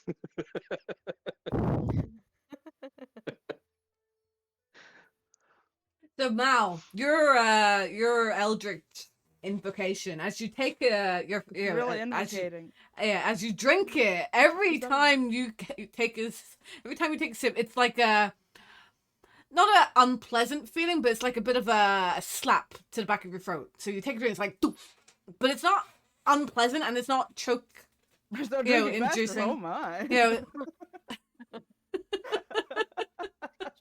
So Mal, your Eldritch invocation as you take Really invocating. as you drink it, every Is that- time you take every time you take a sip, it's like a not an unpleasant feeling, but it's like a bit of a slap to the back of your throat. So you take a drink, it's like, doof, but it's not unpleasant and it's not choke. I start You know, drinking faster. inducing- Oh my. You know,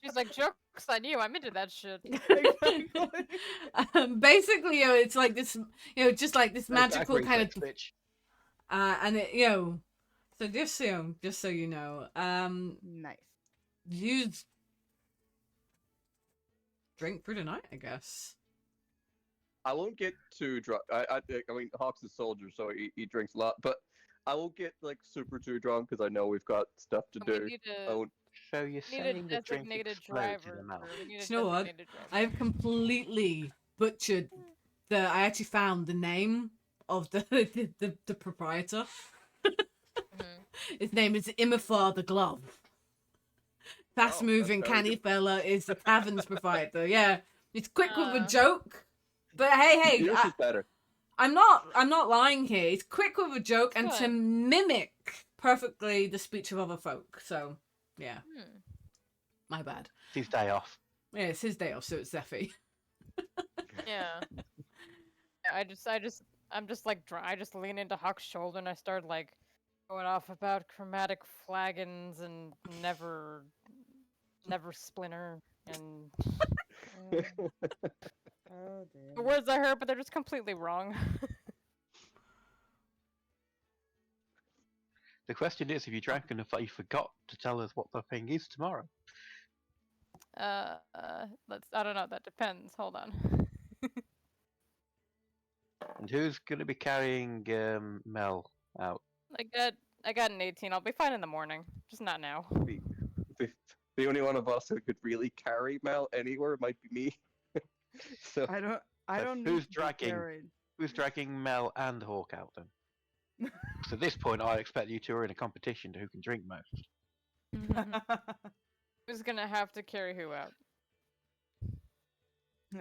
She's like, jokes on you. I'm into that shit. Exactly. basically, it's like this, just like this magical Reflex, kind of, bitch. and it, so just so you know, Nice. use drink through the night, I guess. I won't get too drunk. I mean, Hawk's a soldier, so he drinks a lot, but I won't get like super too drunk because I know we've got stuff to We do. need I a, won't. So you're need a saying the drink designated explodes in driver. the mouth? We need a Do you know what? designated driver. I've completely butchered I actually found the name of the proprietor. Mhm. His name is Imifar the Glove. Fast moving, that's very canny good. fella is the tavern's provider. Yeah, he's quick with a Uh. joke, but hey, Yours is better. I'm not lying here. He's quick with a joke and to Good. mimic perfectly the speech of other folk. So yeah, Hmm. my bad. It's his day off. Yeah, it's his day off, so it's Zeffy. Yeah. Yeah, I'm just like, I just lean into Huck's shoulder and I start like going off about chromatic flagons and never splinter and Oh the dear. words I heard, but they're just completely wrong. The question is, if you drank enough that you forgot to tell us what the thing is tomorrow. I don't know. That depends. Hold on. And who's going to be carrying Mel out? I got an 18. I'll be fine in the morning. Just not now. the, the only one of us who could really carry Mel anywhere might be me. So I So don't who's need to be dragging? carried. Who's dragging Mel and Hawk out then? So at this point, I expect you two are in a competition to who can drink most. Who's gonna have to carry who out?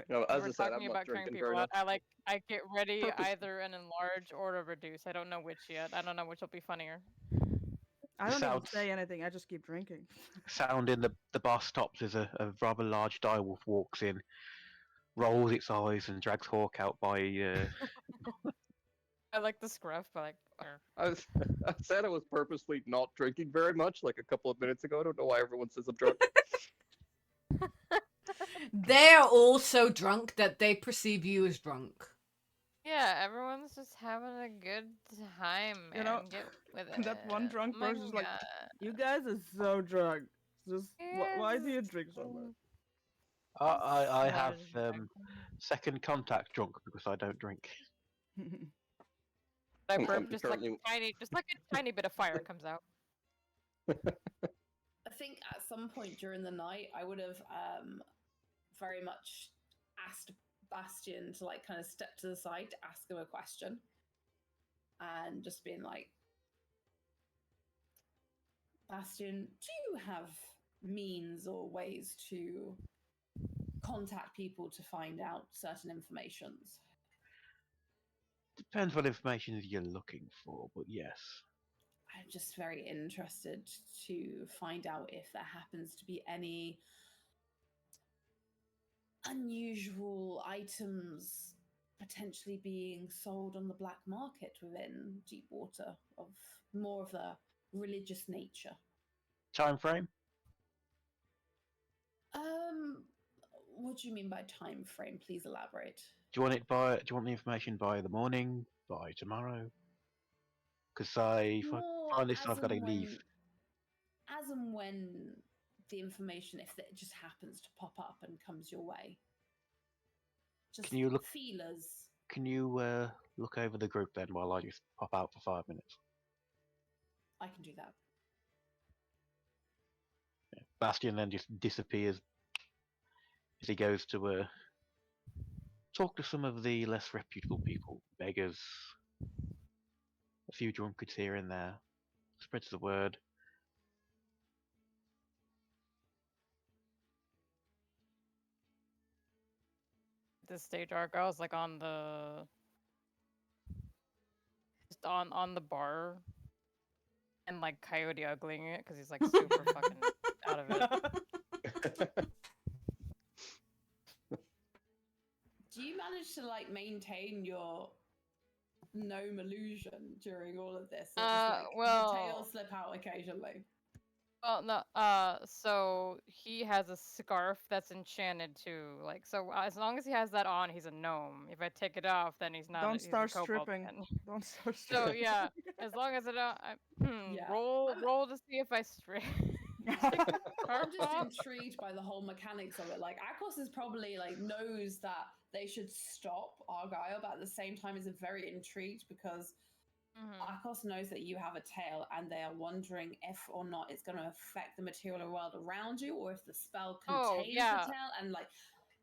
no, If as we're I said, talking I'm not about carrying drinking people very out, much. I get ready Purpose- either an enlarge or a reduce. I don't know which yet. I don't know which will be funnier. I don't even Sounds- say anything. I just keep drinking. Sound in the bar stops as a rather large direwolf walks in, rolls its eyes, and drags Hawk out by. I like the scruff, but like, er. I said I was purposely not drinking very much, like a couple of minutes ago. I don't know why everyone says I'm drunk. They're all so drunk that they perceive you as drunk. Yeah, everyone's just having a good time, man. You know, Get with it. that one drunk Oh my person's like, God. you guys are so drunk. Just why do you Yes. drink so much? I Not have exactly. second contact drunk because I don't drink. I I'm burp just like currently- a tiny bit of fire comes out. I think at some point during the night, I would have very much asked Bastian to like kind of step to the side to ask him a question, and just being like, Bastian, do you have means or ways to contact people to find out certain informations? Depends what information you're looking for, but yes. I'm just very interested to find out if there happens to be any unusual items potentially being sold on the black market within Deepwater of more of a religious nature. Time frame? What do you mean by time frame? Please elaborate. Do you want it by? Do you want the information by the morning? By tomorrow? Because I More find this, as I've got to and leave. when- As and when the information, if it just happens to pop up and comes your way. Just Can you look- feelers. Can you look over the group then while I just pop out for 5 minutes? I can do that. Bastion then just disappears as he goes to talk to some of the less reputable people, beggars, a few drunkards here and there. Spreads the word. This stage arc, I was like on the just on the bar and like Coyote uglying it because he's like super fucking out of it. Do you manage to like maintain your gnome illusion during all of this? Or just like well- the tails slip out occasionally? Well, no. So he has a scarf that's enchanted too. Like, so as long as he has that on, he's a gnome. If I take it off, then he's not. Don't he's a start kobold stripping. then. Don't start So stripping. yeah, as long as it Yeah. roll to see if I strip. I'm just intrigued by the whole mechanics of it. Like, Akos is probably like knows that they should stop Argyle, but at the same time is very intrigued because Akos knows that you have a tail, and they are wondering if or not it's going to affect the material world around you, or if the spell contains the tail. And like,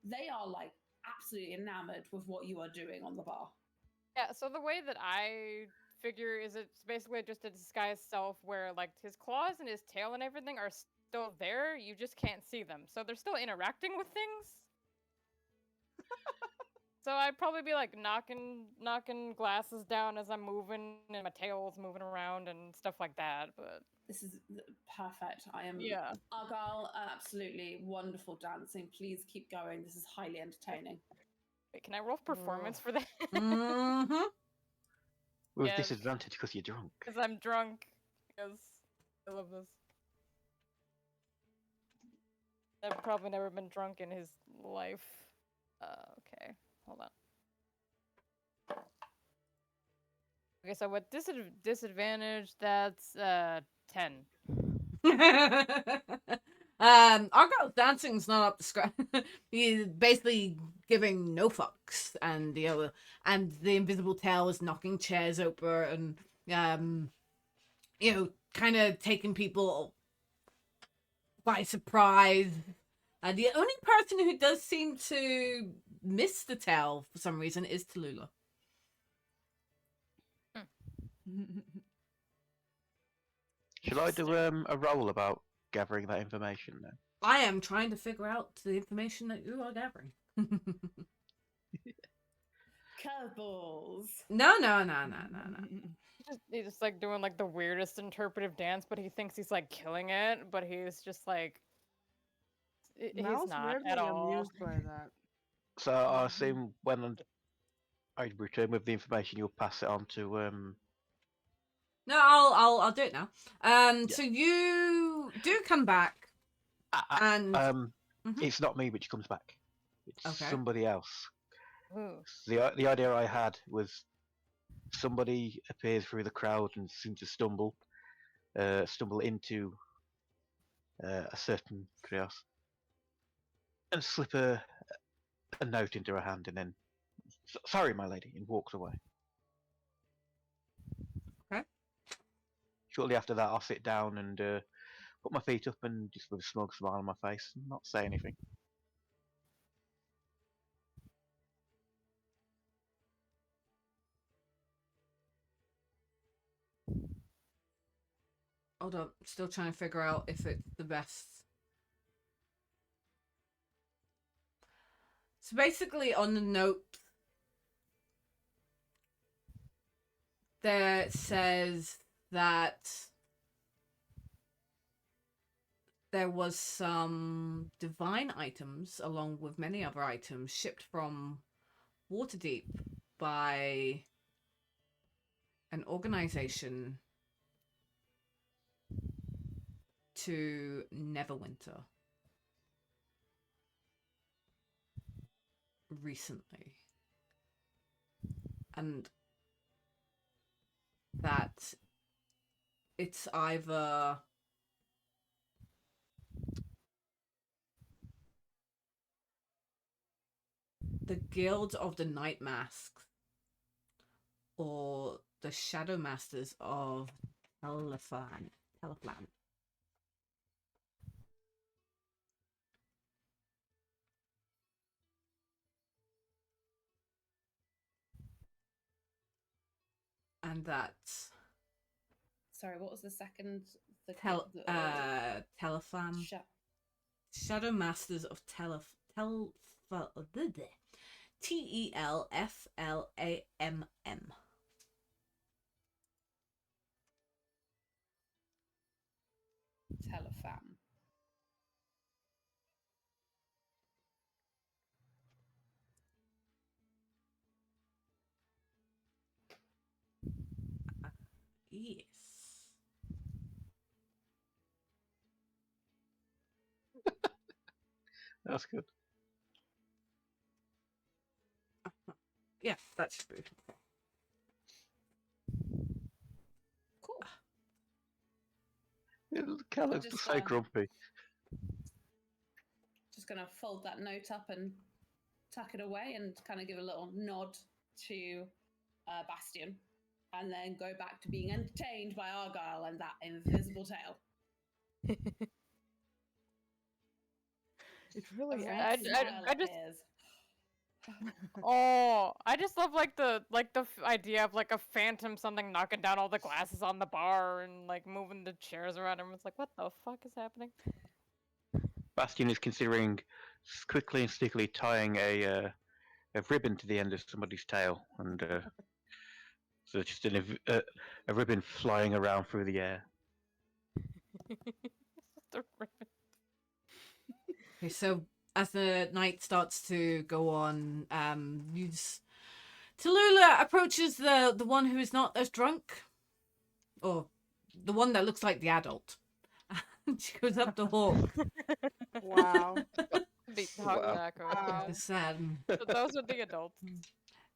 they are like absolutely enamored with what you are doing on the bar. Yeah. So the way that I figure is it's basically just a disguised self where like his claws and his tail and everything are still there. You just can't see them, so they're still interacting with things. So I'd probably be like knocking glasses down as I'm moving, and my tail's moving around and stuff like that. But this is perfect. I am Argyle, absolutely wonderful dancing. Please keep going. This is highly entertaining. Wait, can I roll performance for that? Mm-hmm. With disadvantage because you're drunk. Because I'm drunk. Because I love this. I've probably never been drunk in his life. Okay. Hold on. Okay, so with disadvantage, that's 10. Argyle's dancing's not up to scratch. He's basically giving no fucks, and the invisible tail is knocking chairs over, and kind of taking people by surprise. And the only person who does seem to miss the tail for some reason is Tallulah. Shall I do a roll about gathering that information then? I am trying to figure out the information that you are gathering. Curveballs. No. He's just like doing like the weirdest interpretive dance, but he thinks he's like killing it, but he's just like he's Mal's not weirdly at all. amused by that. So I assume when I return with the information, you'll pass it on to No, I'll do it now. So you do come back, and it's not me which comes back. It's somebody else. Ooh. The idea I had was somebody appears through the crowd and seems to stumble into a certain chaos and slip a note into her hand and then, sorry, my lady, and walks away. Okay. Shortly after that, I'll sit down and put my feet up and just with a smug smile on my face and not say anything. hold up, still trying to figure out if it's the best. So basically, on the note, there it says that there was some divine items along with many other items shipped from Waterdeep by an organization to Neverwinter recently, and that it's either the Guild of the Night Masks or the Shadow Masters of Teleflan. and that's Sorry, what was the second? Telefam. Shadow Masters of Telflamm. Telefam. Yes. That's good. Yeah, that should be. Cool. Kellen's Just, so grumpy. Just gonna fold that note up and tuck it away, and kind of give a little nod to Bastion, and then go back to being entertained by Argyle and that invisible tail. It really A adds. red I smile just- appears. Oh, I just love like the idea of like a phantom something knocking down all the glasses on the bar and like moving the chairs around. Everyone's like, "What the fuck is happening?" Bastion is considering quickly and stickily tying a ribbon to the end of somebody's tail, and so just a ribbon flying around through the air. The ribbon. Okay, so as the night starts to go on, Tallulah approaches the one who is not as drunk, or the one that looks like the adult. She goes up to Hawk. Wow. The Wow. Taco. Wow. This, So those are the adults.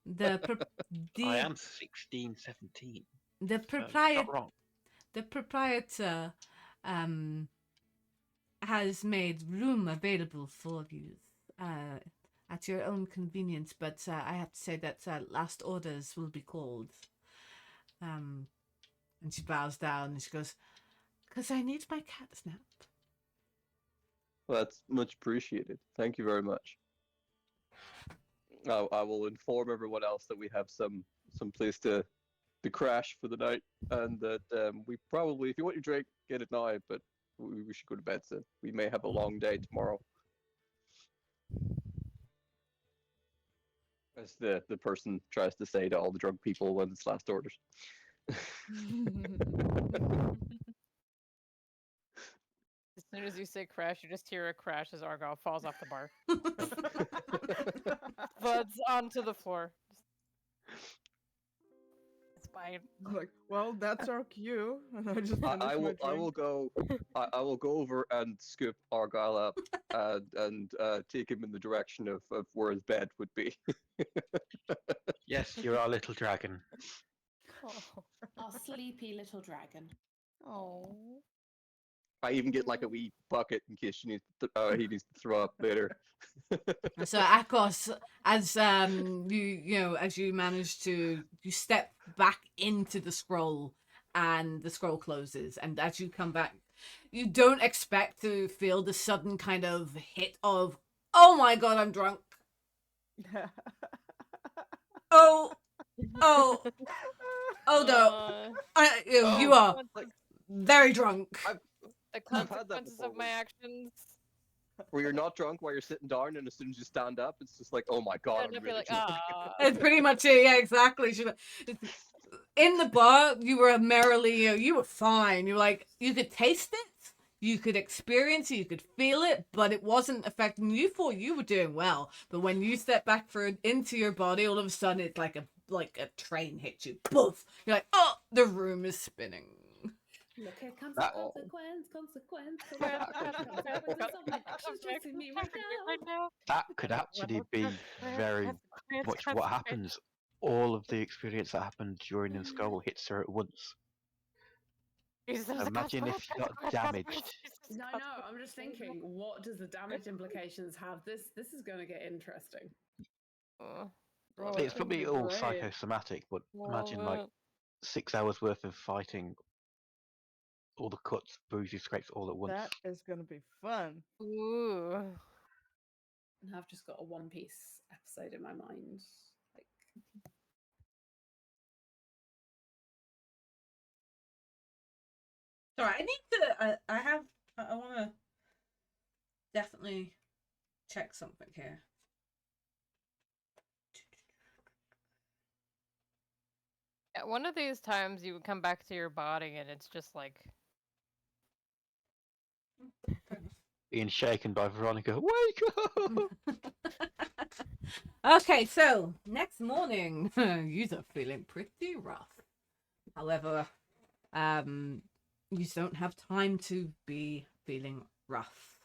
the I am 16, 17. the Not proprietor wrong. the proprietor has made room available for you at your own convenience, but I have to say that last orders will be called. And she bows down and she goes, "'Cause I need my cat nap." Well, that's much appreciated. Thank you very much. I will inform everyone else that we have some place to crash for the night, and that we probably, if you want your drink, get it now. But we should go to bed soon. We may have a long day tomorrow. As the person tries to say to all the drunk people when it's last orders. As soon as you say crash, you just hear a crash as Argyle falls off the bar. Floods onto the floor. It's fine. Like, well, that's our cue, and I just finished I my will drink. go I will go over and scoop Argyle up and take him in the direction of where his bed would be. Yes, you're our little dragon. Oh. Our sleepy little dragon. Oh. I even get like a wee bucket in case he needs to throw up later. So Akos, as as you manage to, you step back into the scroll, and the scroll closes, and as you come back, you don't expect to feel the sudden kind of hit of, "Oh my god, I'm drunk. Oh, oh, oh no, you are very drunk." The I've had that consequences of before, my actions. where you're not drunk while you're sitting down, and as soon as you stand up, it's just like, oh my god, And I'm I'd be really like, drunk. ah. It's pretty much it. Yeah, exactly. In the bar, you were merrily, you were fine. You were like, you could taste it, you could experience it, you could feel it, but it wasn't affecting you. Thought you were doing well, but when you step back into your body, all of a sudden it's like a train hits you. Poof! You're like, oh, the room is spinning. Look, here comes That- the consequence of my actions chasing me right now. That could actually be very much what happens. All of the experience that happened during the skull hits her at once. Imagine if you got damaged. No, I'm just thinking, what does the damage implications have? This is going to get interesting. Well, It's I probably think all you're right. psychosomatic, but imagine like 6 hours worth of fighting, all the cuts, bruises, scrapes all at once. That is gonna be fun. Ooh. And I've just got a One Piece episode in my mind. Like, Sorry, I need to. I want to definitely check something here. Yeah, one of these times you would come back to your body and it's just like Being shaken by Veronica. Wake up! Okay, so next morning, you are feeling pretty rough. However, you don't have time to be feeling rough.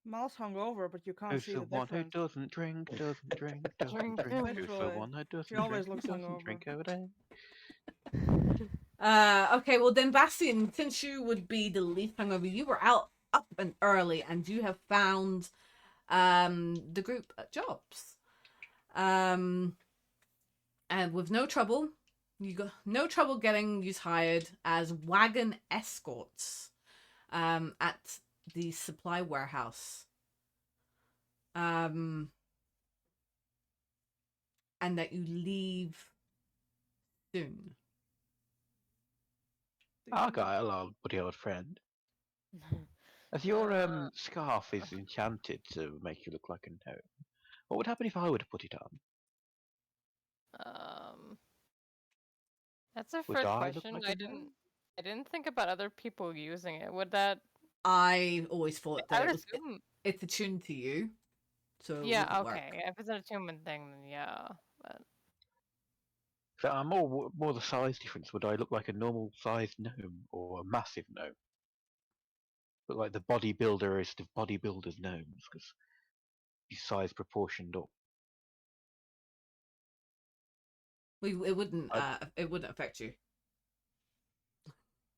Mal's hungover, but you can't Who's see the the one who difference. doesn't drink, doesn't drink, doesn't drink? Who's the Literally. one who doesn't She always drink, looks doesn't hungover. drink over there? Okay, well then, Bastian, since you would be the least hungover, you were out up and early, and you have found the group jobs. And with no trouble, you got no trouble getting you hired as wagon escorts at the supply warehouse. And that you leave soon. Okay, hello, buddy old friend. As your scarf is enchanted to make you look like a gnome, what would happen if I were to put it on? That's a Would first I look question. like I a didn't gnome? I didn't think about other people using it. Would that I always thought I that would it was assume it's attuned to you, so it yeah, wouldn't work. okay. If it's an attunement thing then yeah. But So I'm more the size difference. Would I look like a normal sized gnome or a massive gnome? Look like the bodybuilderist of bodybuilders gnomes because he's size proportioned up. It wouldn't I- it wouldn't affect you.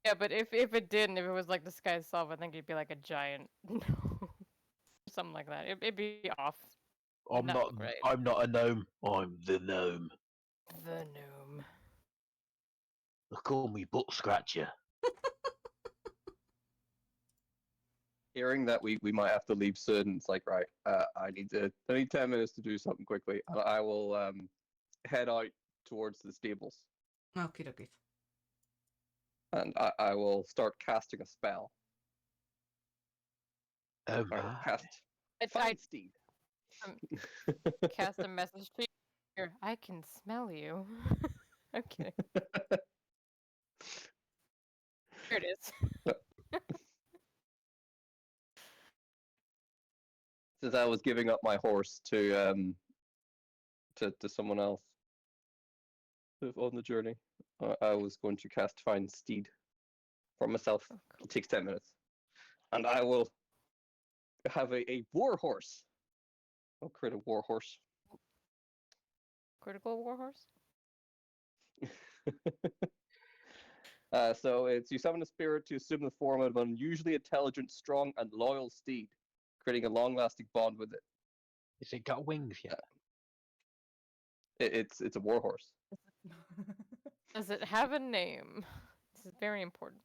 yeah, but if it didn't, if it was like the sky itself, I think it'd be like a giant something like that. It'd be off. I'm Not not. great. I'm not a gnome. I'm the gnome. The gnome. They call me butt scratcher. Hearing that we might have to leave soon, it's like right. I need 10 minutes to do something quickly, and I will head out towards the stables, Okay, okay. and I will start casting a spell. Oh Or my. cast I find steed. cast a message to you. Here, I can smell you. I'm kidding. Here it is. Since I was giving up my horse to someone else on the journey, I was going to cast find steed for myself. Oh, cool. It takes 10 minutes, and I will have a war horse. I'll create a war horse. Critical warhorse? So it's you summon a spirit to assume the form of an unusually intelligent, strong, and loyal steed, creating a long-lasting bond with it. Has it got wings yet? It's a war horse. Does it have a name? This is very important.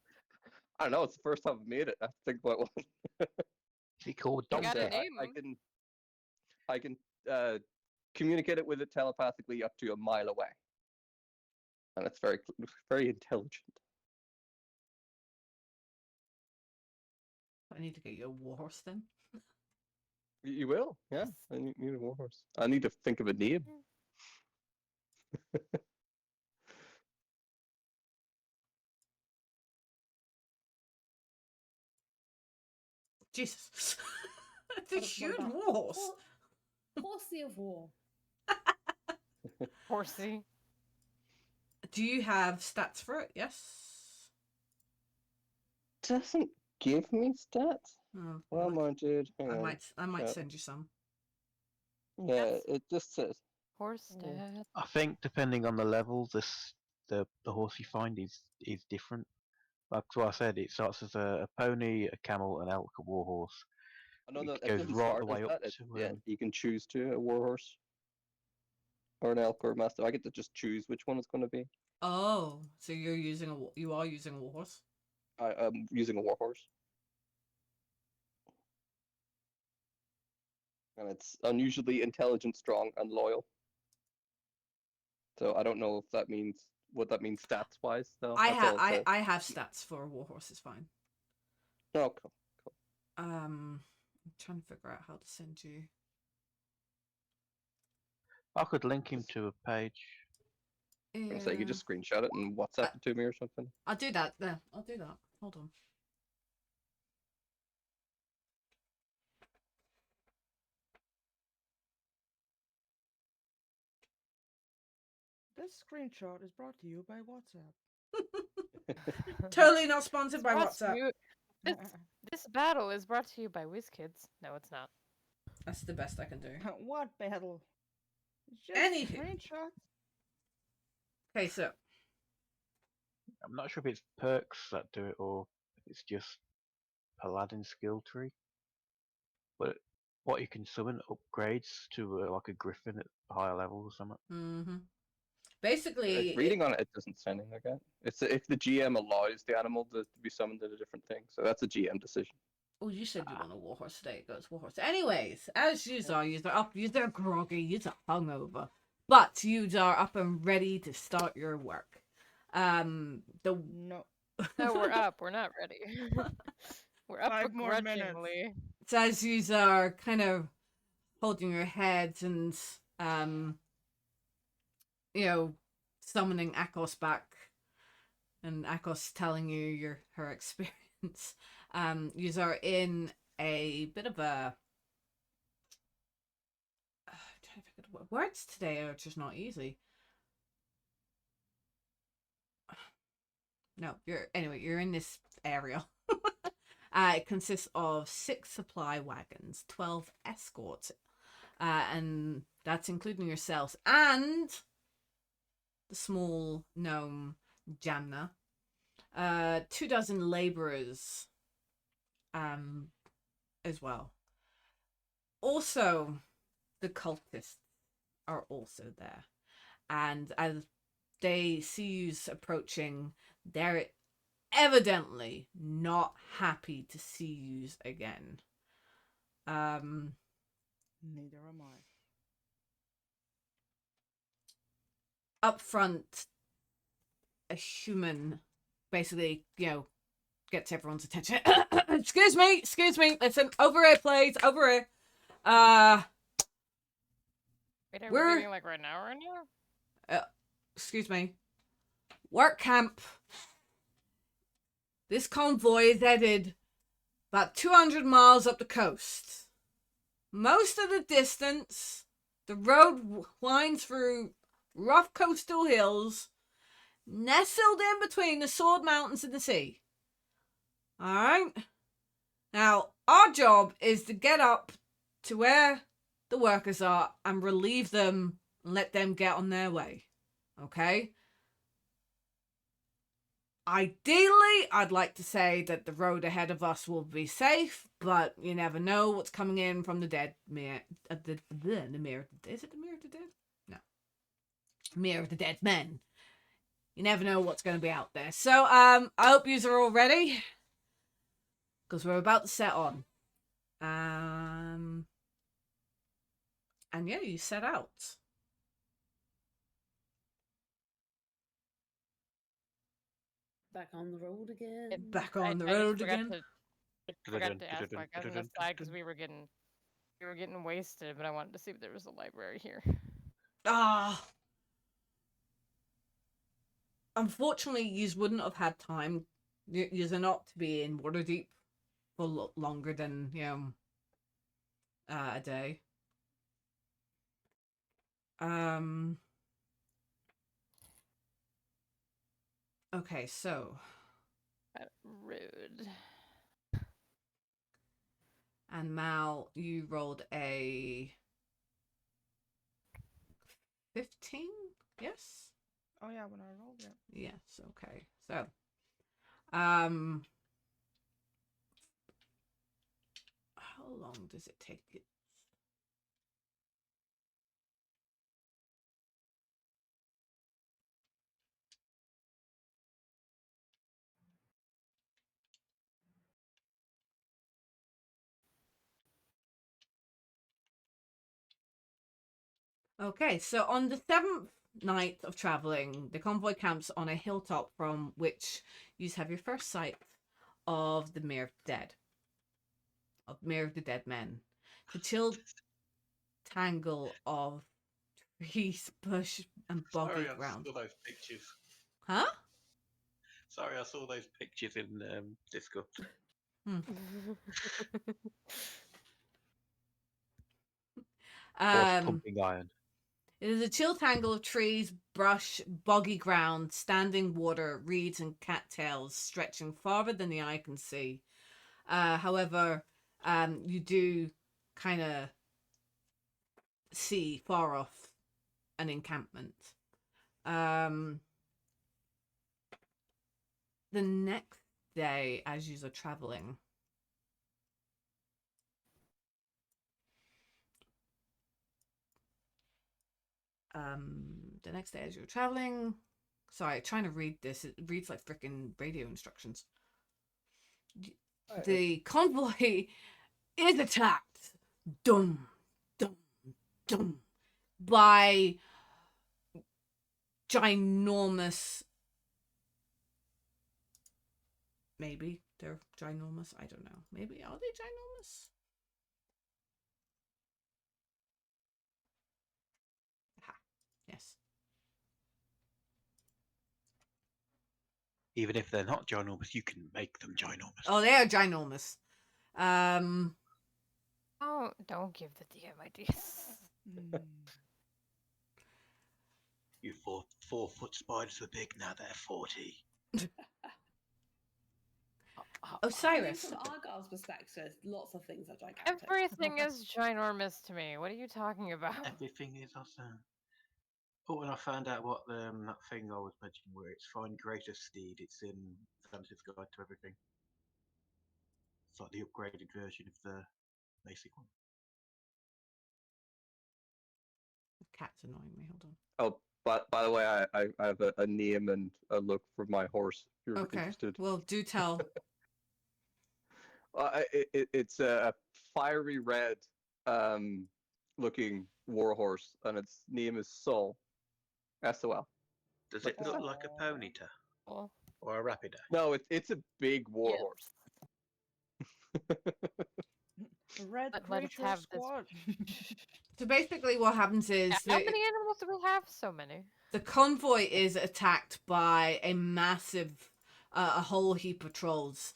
I don't know. It's the first time I've made it. I have to think about one. Is it called You got a Donkey? name? I can communicate it with it telepathically up to a mile away, and it's very intelligent. I need to get you a warhorse then. You will, yeah. I need a war horse. I need to think of a name. Jesus. It's a What huge about warhorse. Horsey of War. Horsey. Do you have stats for it? Yes. Doesn't give me stats. Oh, Well mounted. I Hang on. might Yeah. send you some. Yeah, it just says. Horse Oh. stat. I think depending on the level, the horse you find is different. Like what I said, it starts as a pony, a camel, an elk, a warhorse. I know It that it goes doesn't right start the way as up that. to Yeah, you can choose to a war horse or an elk or a mastiff. I get to just choose which one it's going to be. Oh, so you are using a warhorse? I'm using a war horse, and it's unusually intelligent, strong, and loyal. So I don't know if that means What that mean stats wise though? I That's have all it says. I have stats for a warhorse. It's fine. Oh, cool. I'm trying to figure out how to send you. I could link him to a page. So you could just screenshot it and WhatsApp it to me or something. I'll do that. There, I'll do that. Hold on. This screenshot is brought to you by WhatsApp. Totally not sponsored by Brought to WhatsApp. you- This battle is brought to you by WizKids. No, it's not. That's the best I can do. What battle? It's just Anywho. screenshots. Okay, so I'm not sure if it's perks that do it or if it's just paladin skill tree. But what you can summon upgrades to like a griffin at higher level or something. basically, Reading on it, it doesn't say anything like that. It's if the GM allows the animal to be summoned at a different thing, so that's a GM decision. oh, you said you want a warhorse today. It goes warhorse. Anyways, as yous are up, yous are groggy, yous are hungover, but yous are up and ready to start your work. No. No, we're up. We're not ready. We're up 5 more minutes. begrudgingly. So as yous are kind of holding your heads and summoning Akos back, and Akos telling you her experience. Yous are in a bit of a. I'm trying to figure out words today are just not easy. No, you're in this area. It consists of 6 supply wagons, 12 escorts, and that's including yourselves and the small gnome Jamna. 2 dozen laborers, as well. Also, the cultists are also there, and as they see you approaching, they're evidently not happy to see you again. Neither am I. Up front, a human basically, gets everyone's attention. Excuse me, listen, over here, please, over here. Wait, are we We're- doing like right now? Excuse me. Work camp. This convoy is headed about 200 miles up the coast. Most of the distance, the road winds through rough coastal hills, nestled in between the Sword Mountains and the sea. Alright? Now, our job is to get up to where the workers are and relieve them and let them get on their way. Okay? Ideally, I'd like to say that the road ahead of us will be safe, but you never know what's coming in from the dead mirror. The mirror. Is it the mirror of the dead? No. Mirror of the dead men. You never know what's going to be out there. So, I hope yous are all ready, because we're about to set on. And yeah, you set out. Back on the road again. Back on the I just road forgot again. forgot to ask my cousin this side because we were getting wasted, but I wanted to see if there was a library here. Ah. Unfortunately, yous wouldn't have had time. Yous are not to be in Waterdeep for longer than, a day. Okay, so. Rude. And Mal, you rolled a 15? Yes? Oh yeah, when I rolled it. Yes, okay. So, how long does it take it? Okay, so on the 7th night of traveling, the convoy camps on a hilltop from which you have your first sight of the Mere of the Dead. Of Mere of the Dead Men. The chill tangle of trees, bush, and boggy Sorry, I ground. saw those pictures. Huh? Sorry, I saw those pictures in Discord. Horse Um, pumping iron. it is a chill tangle of trees, brush, boggy ground, standing water, reeds, and cattails stretching farther than the eye can see. However, you do kind of see far off an encampment. The next day, as you are traveling, the next day as you're traveling, sorry, trying to read this, it reads like freaking radio instructions. The convoy is attacked, dum, dum, dum, by ginormous. Maybe they're ginormous. I don't know. Maybe are they ginormous? Ha. Yes. Even if they're not ginormous, you can make them ginormous. Oh, they are ginormous. Oh, don't give the DM ideas. You thought 4-foot spiders were big, now they're 40. Osiris. From Argyle's perspective, lots of things are gigantic. Everything is ginormous to me. What are you talking about? Everything is awesome. Oh, and I found out what that thing I was mentioning where it's find greatest steed. It's in Fantasy's Guide to Everything. It's like the upgraded version of the basic one. The cat's annoying me. Hold on. Oh, but by the way, I have a name and a look for my horse. If you're Okay. interested. Well, do tell. It's a fiery red looking warhorse, and its name is Sol. S-O-L. Does it look like a ponyta Well, or a rapido? No, it's a big warhorse. Red let us creature have this. squad. So basically, what happens is How many animals do we have? So many. the convoy is attacked by a massive, a whole heap of trolls.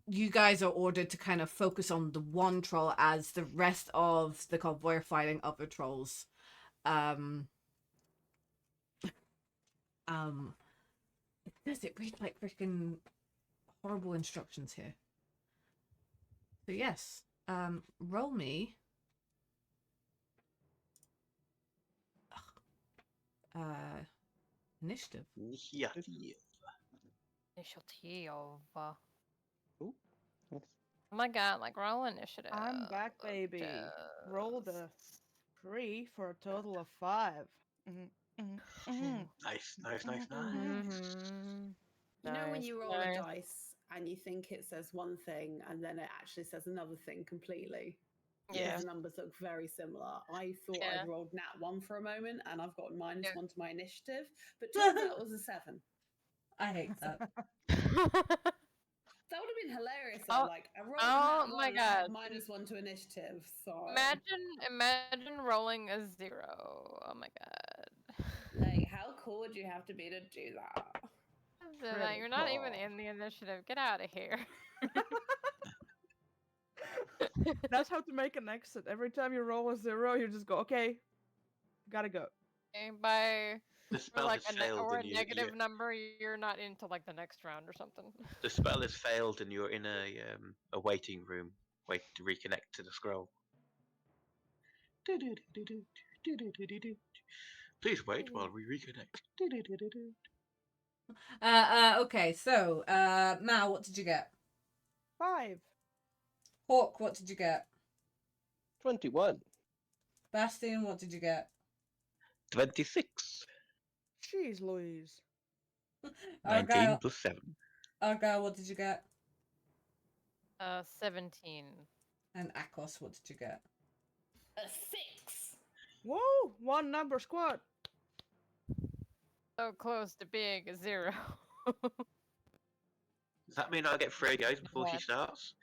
You guys are ordered to kind of focus on the one troll as the rest of the convoy are fighting other trolls. Does it read like freaking horrible instructions here? So yes, roll me. Initiative. Yeah. Initiative. Ooh, nice. Oh my god, like roll initiative. I'm back, baby. Rolled a 3 for a total of 5. Nice. You know when you roll a Nice. dice and you think it says one thing and then it actually says another thing completely? Yeah. Because the numbers look very similar. I thought Yeah. I'd rolled nat 1 for a moment and I've got -1 Yeah. to my initiative, but turns out it was a 7. I hate that. That would have been hilarious. Oh, Though. Like I rolled oh nat 1 my and I had God. -1 to initiative. So Imagine rolling a 0. Oh my god. like, how cool would you have to be to do that? Like, you're not even in the initiative. Get out of here. That's how to make an exit. Every time you roll a 0, you just go, okay, gotta go. Okay, by The or spell like has a, failed or a and negative number, you're not into like the next round or something. the spell has failed and you're in a waiting room, waiting to reconnect to the scroll. Please wait while we reconnect. Okay, so Mal, what did you get? 5. Hawk, what did you get? 21. Bastian, what did you get? 26. Jeez Louise. 19 plus 7. Argyle, what did you get? 17. And Akos, what did you get? A 6. Whoa! One number squad. So close to being a 0. Does that mean I get 3 goes before she What? starts?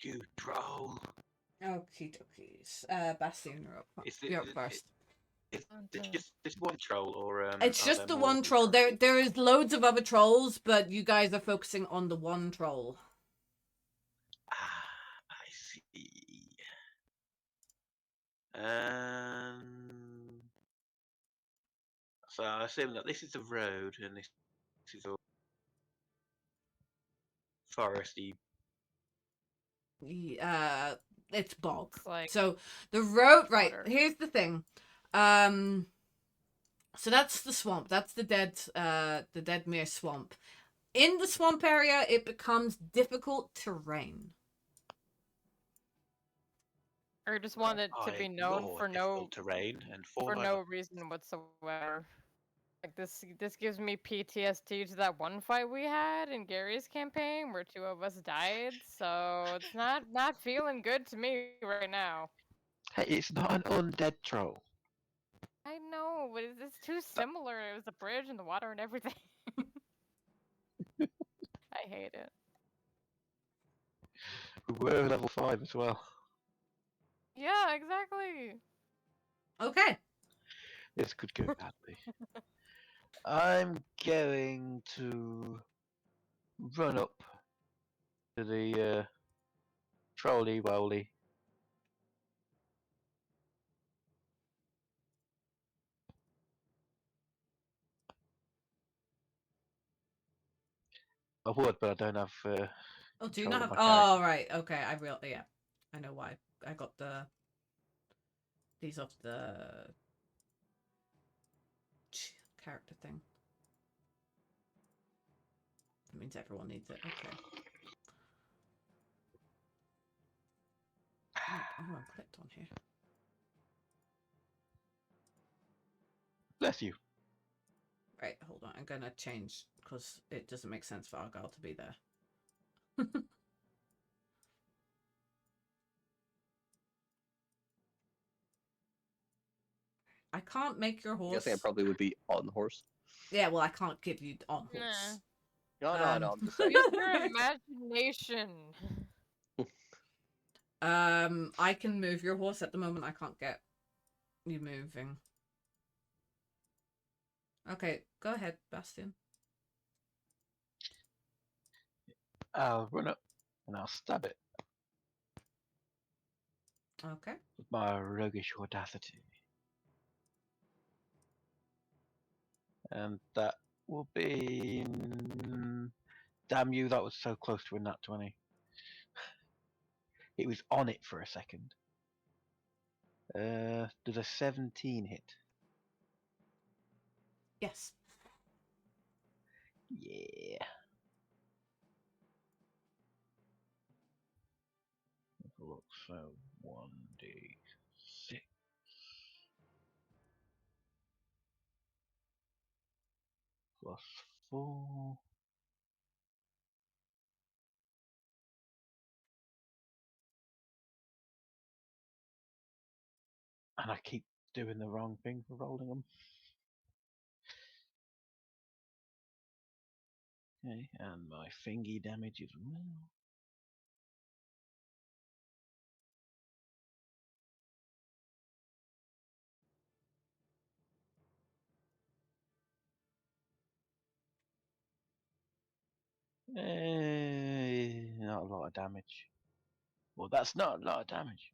You troll. Okie dokies. Bastion, you're up. Is You're up first. Is it just this one troll, or It's are just there the more one of these troll. trolls? There is loads of other trolls, but you guys are focusing on the one troll. Ah, I see. Um, so I assume that this is the road, and this is all foresty. It's bog. It's like So the road, right? water. Here's the thing. So that's the swamp. That's the dead mere swamp. In the swamp area, it becomes difficult terrain. Or just wanted to be known for no terrain and for no reason whatsoever. Like this gives me PTSD to that one fight we had in Gary's campaign where 2 of us died. So it's not feeling good to me right now. Hey, it's not an undead troll. I know, but it's too similar. It was the bridge and the water and everything. I hate it. We were level 5 as well. Yeah, exactly. Okay. This could go badly. I'm going to run up to the trolley wolly. I would, but I don't have. Oh, do you control not of have? my character. Oh, right. Okay. Yeah. I know why. I got these off the character thing. That means everyone needs it. Okay. Oh, I'm clicked on here. Bless you. Right, hold on. I'm gonna change because it doesn't make sense for Argyle to be there. I can't make your I horse. guess I probably would be on the horse. Yeah, well, I can't give you on horse. No, I'm just saying. Use your imagination. I can move your horse at the moment. I can't get you moving. Okay, go ahead, Bastion. I'll run up and I'll stab it Okay. with my roguish audacity. And that will be. Damn you, that was so close to a nat 20. It was on it for a second. Does a 17 hit? Yes. Yeah. Have a look. So 1d6 plus 4. And I keep doing the wrong thing for rolling them. Okay, and my thingy damage as well. Not a lot of damage. Well, that's not a lot of damage.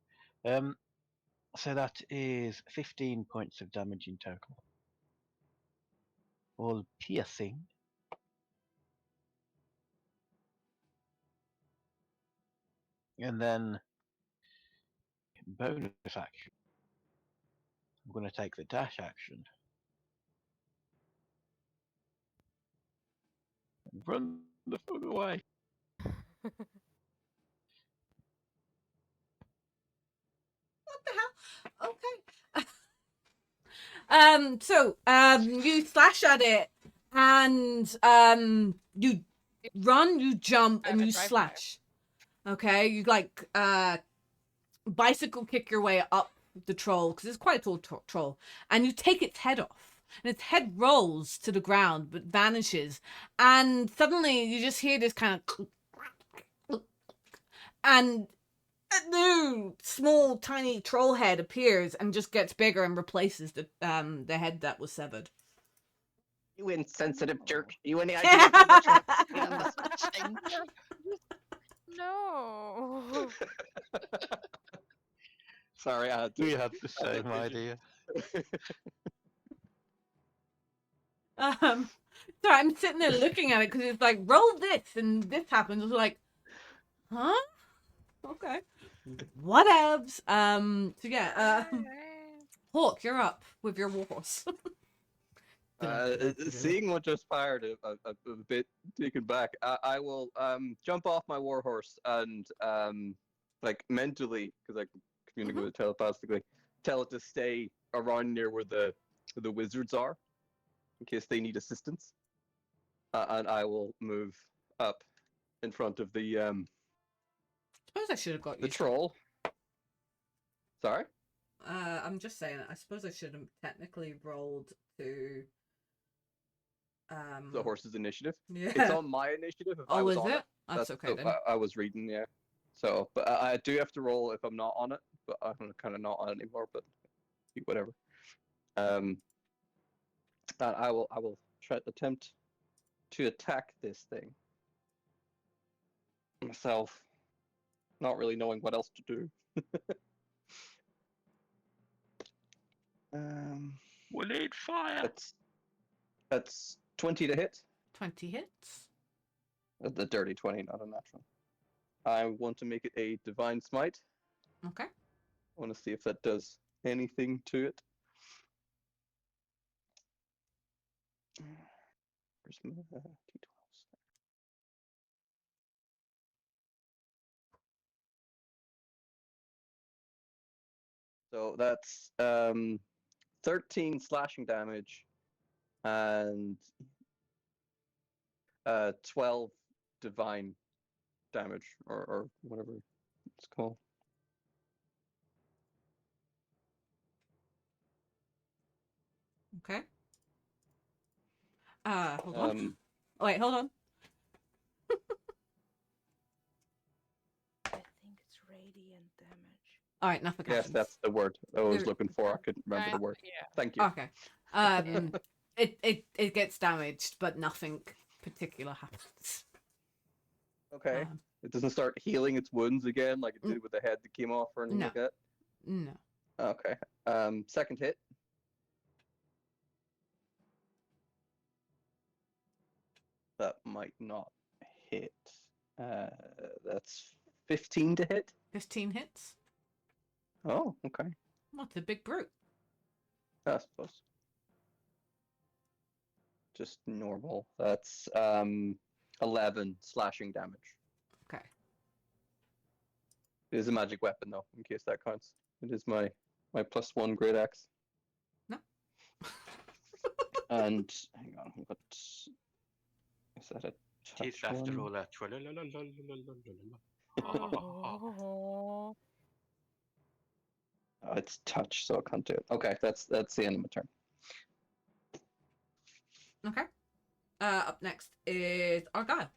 So that is 15 points of damage in total. All piercing. And then bonus action. I'm going to take the dash action and run the fuck away. What the hell? Okay. You slash at it, and you run, you jump, and you Drive. slash. Okay, you like bicycle kick your way up the troll because it's quite a tall troll, and you take its head off, and its head rolls to the ground but vanishes, and suddenly you just hear this kind of, and a new small tiny troll head appears and just gets bigger and replaces the head that was severed. You insensitive jerk. You any idea how much I paid on this thing? No. Sorry, I had to. We had the I had same a vision. idea. So I'm sitting there looking at it because it's like, roll this and this happens. I was like, huh? Okay. Whatevs. So yeah, Hawk, you're up with your warhorse. Seeing what just fired, I'm a bit taken back. I will jump off my warhorse and like mentally, because I can communicate with it telepathically, tell it to stay around near where the wizards are, in case they need assistance. And I will move up in front of the suppose I should have got you. troll. Sorry. I'm just saying. I suppose I should have technically rolled to. The horse's initiative. Yeah. It's on my initiative. If I Oh, was is on it? That's okay then. I was reading, yeah. So, but I do have to roll if I'm not on it. But I'm kind of not on it anymore. But whatever. And I will attempt to attack this thing myself, not really knowing what else to do. We need fire. That's 20 to hit. 20 hits. The dirty 20, not a natural. I want to make it a divine smite. Okay. I want to see if that does anything to it. Where's my d12s? So that's 13 slashing damage and 12 divine damage, or whatever it's called. Okay. Hold on. Oh, wait, hold on. I think it's radiant damage. All right, nothing Yes, happens. that's the word I was There- looking for. I couldn't remember the word. Yeah. Thank you. Okay. It gets damaged, but nothing particular happens. Okay. It doesn't start healing its wounds again like it did with the head that came off or anything No. like that? No. Okay. Second hit. That might not hit. That's 15 to hit. 15 hits. Oh, okay. What a big brute. I suppose. Just normal. That's 11 slashing damage. Okay. It is a magic weapon though, in case that counts. It is my +1 great axe. No. And hang on, what is that a Teeth touch after one? all that. Oh. Oh, it's touch, so I can't do it. Okay, that's the end of my turn. Okay. Up next is Argyle.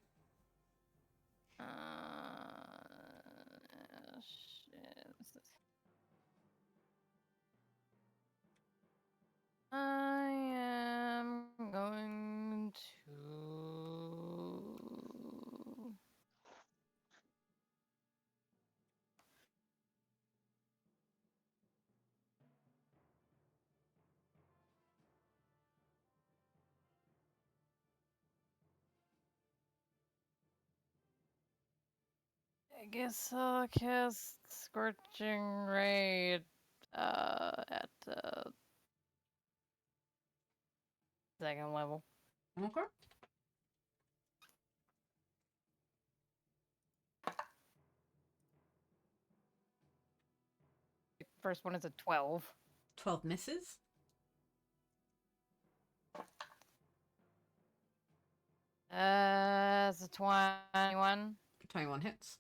Shit. I am going to. I guess I'll cast Scorching Ray at second level. Okay. First one is a 12. 12 misses. It's a 21. 21 hits.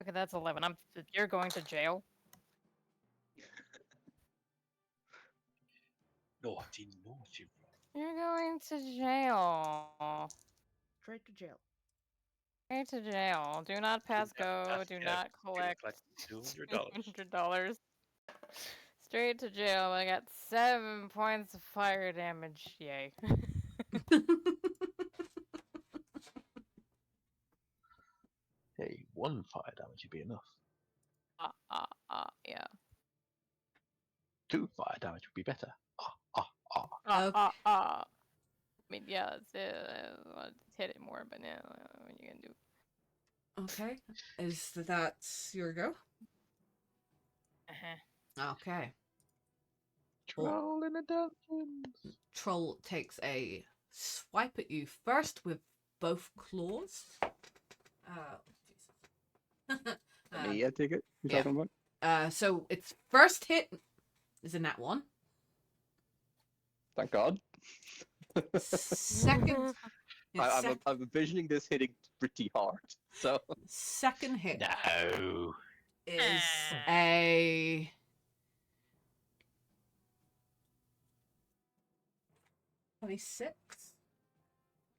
Okay, that's 11. You're going to jail. Naughty, naughty. You're going to jail. Straight to jail. Straight to jail. Do not pass go. Do not collect $200. $200. Straight to jail. I got 7 points of fire damage. Yay. Hey, 1 fire damage would be enough. Yeah. 2 fire damage would be better. Okay. I mean, yeah, let's hit it more, but yeah, what are you gonna do? Okay. Is that your go? Uh-huh. Okay. Troll in the dungeons. Troll takes a swipe at you first with both claws. Jesus. Me, I take it. You're yeah. talking about? So its first hit is a nat 1. Thank God. Second, I'm envisioning this hitting pretty hard. So second hit No. is a 26.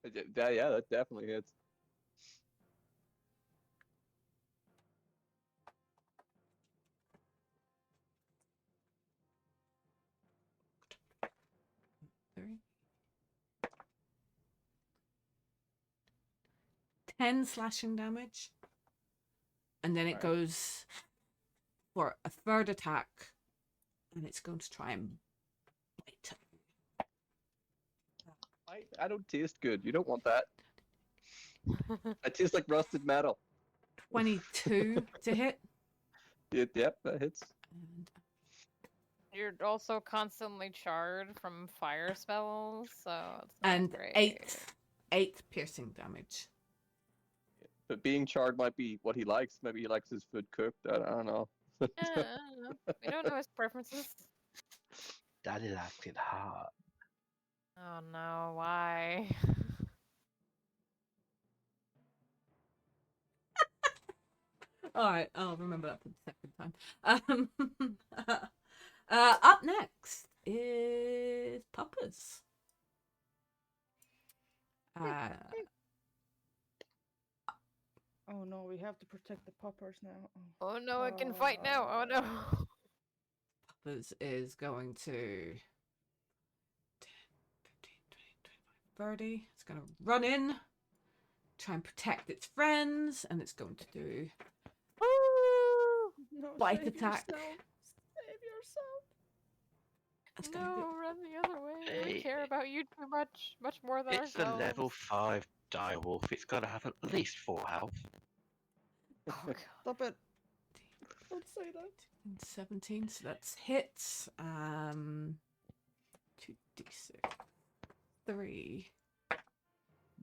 yeah, that definitely hits. Three. 10 slashing damage. And then it Right. goes for a third attack. And it's going to try and bite. I don't taste good. You don't want that. I taste like rusted metal. 22 to hit. Yep, that hits. And You're also constantly charred from fire spells, so it's not and great. 8 piercing damage. But being charred might be what he likes. Maybe he likes his food cooked. I don't know. Yeah, I don't know. We don't know his preferences. Daddy likes it hard. Oh no, why? Alright, I'll remember that for the second time. Up next is Puppers. Oh no, we have to protect the poppers now. Oh no, I can fight now. Oh no. Puppers is going to 10, 15, 20, 25, 30. It's going to run in, try and protect its friends, and it's going to do No, bite save attack. yourself. Save yourself. It's No, going to run the other way. We Hey, care about you too much more than It's a ourselves. level 5 direwolf. It's got to have at least 4 health. Oh, God. Stop it. Don't say that. 17, so that's hits. 2d6. 3.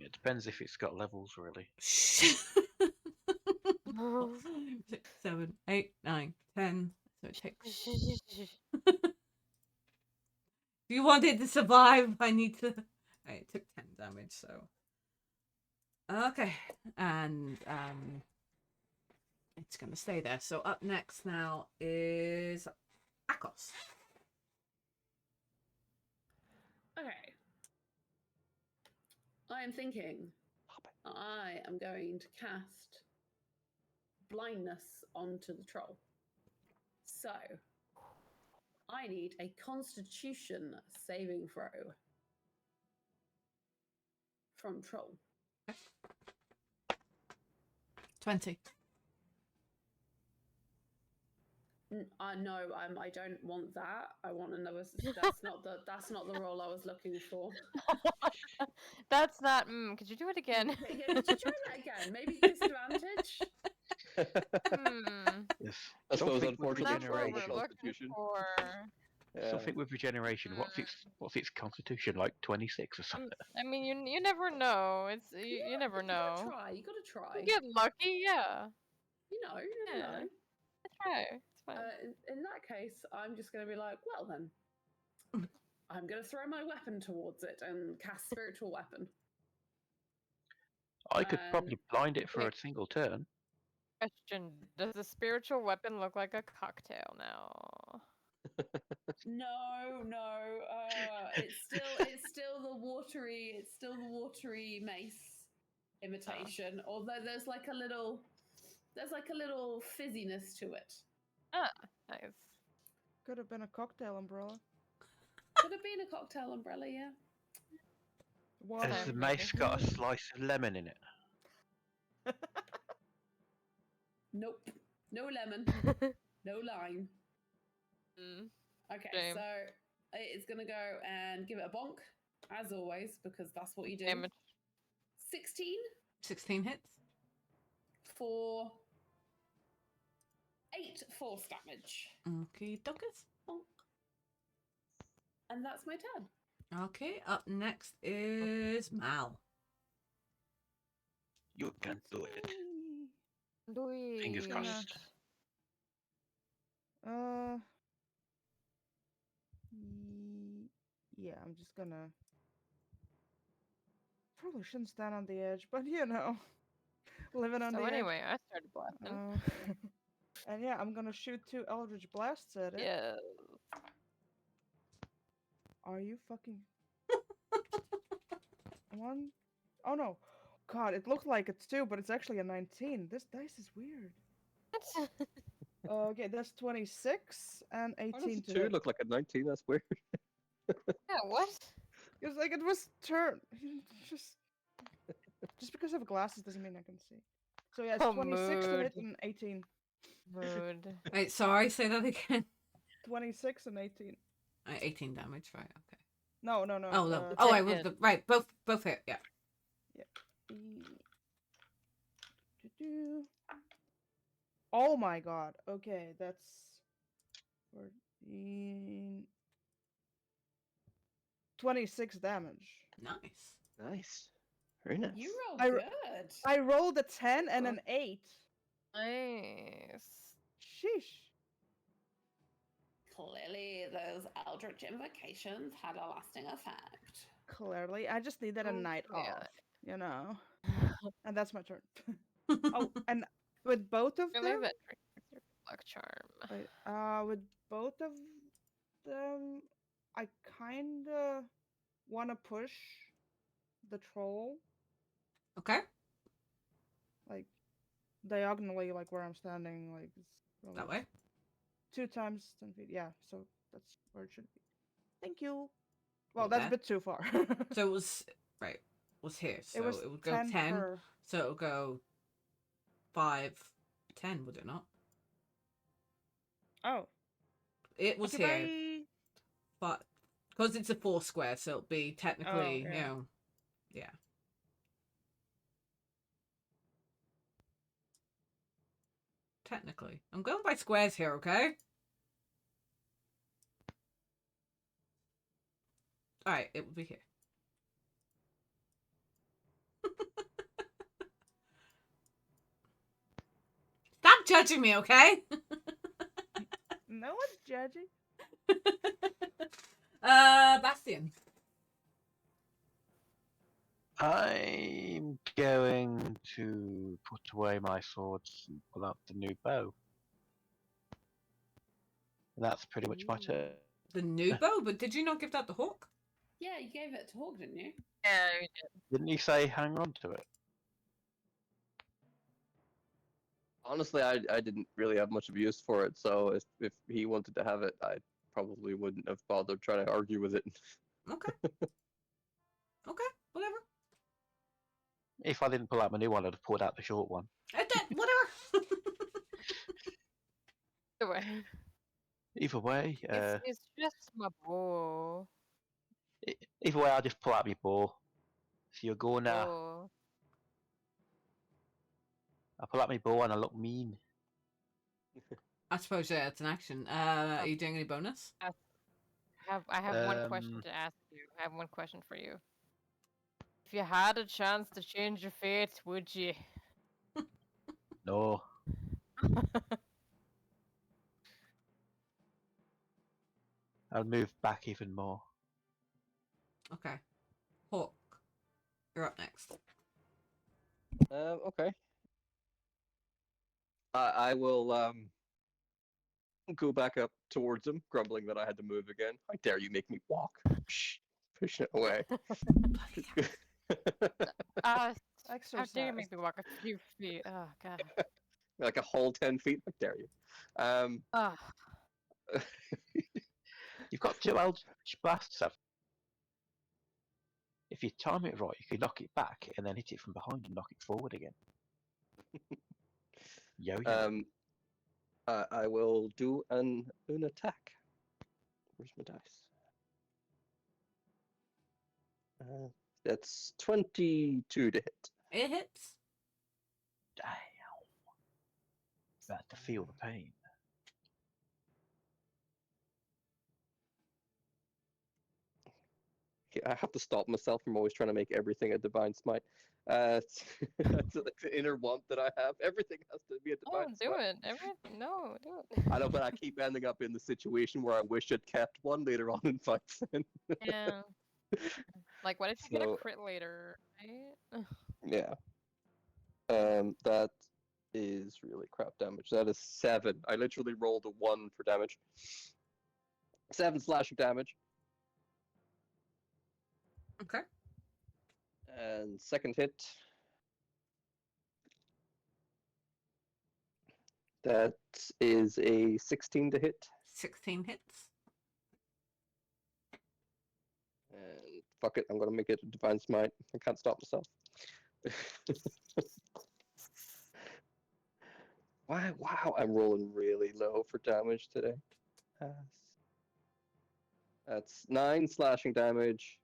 It depends if it's got levels, really. 6, 7, 8, 9, 10. So it takes. If you want it to survive, I need to. It took 10 damage, so. Okay, and it's gonna stay there. So up next now is Akos. Okay. I am thinking I am going to cast blindness onto the troll. So I need a Constitution saving throw from troll. 20. No, I don't want that. I want another. That's not the role I was looking for. That's not. Could you do it again? Yeah, could you try that again? Maybe disadvantage. Yes. I suppose, Something with unfortunately, That's what we're regeneration. looking Constitution. for. Yeah. Something with regeneration. What's its constitution, like 26 or something? I mean, you never know. It's you never know. You gotta try. You get lucky, yeah. You know. Yeah. Try. It's fine. In that case, I'm just going to be like, well then, I'm going to throw my weapon towards it and cast spiritual weapon. I could Um, probably blind it for wait. a single turn. Question: does the spiritual weapon look like a cocktail now? No, it's still the watery mace imitation. Although there's like a little fizziness to it. Ah, nice. Could have been a cocktail umbrella. Could have been a cocktail umbrella, yeah. Water. Has the Maybe. mace got a slice of lemon in it? Nope. No lemon. No lime. Mm, Okay, Shame. so it's gonna go and give it a bonk, as always, because that's what you do. Damage. 16 16 hits. for 8 force damage. Okay, dockers. Bonk. And that's my turn. Okay, up next is Mal. You can do it. Fingers Louis. crossed. Uh. Yeah, I'm just gonna. Probably shouldn't stand on the edge, but you know, living on So the anyway, I started blasting. edge. And yeah, I'm gonna shoot 2 Eldritch Blasts at it. Yeah. Are you fucking? One? Oh no. God, it looked like it's 2, but it's actually a 19. This dice is weird. Okay, that's 26 and How 18 does to 2 hit. look like a 19? That's weird. Yeah. What? It's like it was turn. Just because I have glasses doesn't mean I can see. So yeah, it's Oh, 26 to hit mood. and 18. Mood. Wait, sorry, say that again. 26 and 18. 18 damage, right? Okay. No. Oh no. uh, Oh, I hit. was the right. Both hit. Yeah. Oh my god. Okay, that's 14. 26 damage. Nice. Nice. Very nice. You rolled I- good. I rolled a 10 and an 8. Nice. Sheesh. Clearly, those Eldritch invocations had a lasting effect. Clearly, I just needed a Oh, night yeah. off, you know. And that's my turn. Oh, and with both of Really, them, that triggers your luck charm. wait, with both of them, I kinda want to push the troll, Okay. like diagonally, like where I'm standing, like it's That probably way. 2 times 10 feet. Yeah, so that's where it should be. Thank you. Well, that's a Okay. bit too far. So it was right. Was here. So It was it would go 10 10. per. So it would go 5, 10, would it not? Oh, It was okay, here, bye. but because it's a 4 square, so it'll be technically, yeah. you know, yeah. Technically. I'm going by squares here, okay? Alright, it will be here. Stop judging me, okay? No one's judging. Bastian. I'm going to put away my swords and pull out the new bow. And that's pretty much my turn. The new bow, but did you not give that to Hawk? Yeah, you gave it to Hawk, didn't you? Yeah, we did. Didn't you say hang on to it? Honestly, I didn't really have much of a use for it, so if he wanted to have it, I probably wouldn't have bothered trying to argue with it. Okay. Okay, whatever. If I didn't pull out my new one, I'd have pulled out the short one. Whatever. Either way. Either way, It's just my bow. either way, I'll just pull out my bow. So you're going now. Oh. I pull out my bow and I look mean. I suppose, yeah, it's an action. Are you doing any bonus? I have one Um, question to ask you. I have one question for you. If you had a chance to change your fate, would you? No. I'll move back even more. Okay. Hawk, you're up next. Okay. I will go back up towards him, grumbling that I had to move again. How dare you make me walk? Shh, pushing it away. How dare Exercise. you make me walk a few feet? Oh god. Like a whole 10 feet. How dare you? Ah. You've got 2 Eldritch Blasts. If you time it right, you can knock it back and then hit it from behind and knock it forward again. Yo-yo. I will do an attack. Where's my dice? That's 22 to hit. It hits. Damn. About to feel the pain. I have to stop myself from always trying to make everything a divine smite. That's like the inner want that I have. Everything has to be a Oh, divine do smite. it. Everything. No, do it. I know, but I keep ending up in the situation where I wish I'd kept one later on in fights. Yeah. Like, what if you get a So- crit later, right? Yeah. That is really crap damage. That is 7. I literally rolled a 1 for damage. 7 slashing damage. Okay. And second hit. That is a 16 to hit. 16 hits. And fuck it, I'm gonna make it a divine smite. I can't stop myself. Wow, I'm rolling really low for damage today. That's 9 slashing damage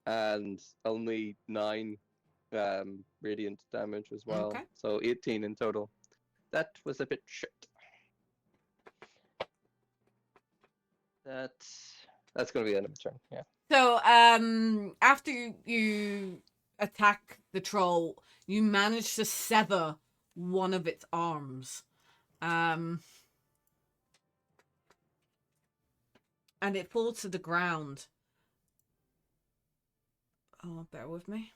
and only 9 radiant damage as well. Okay. So 18 in total. That was a bit shit. That's gonna be the end of my turn. Yeah. So, after you attack the troll, you manage to sever one of its arms. And it falls to the ground. Oh, bear with me.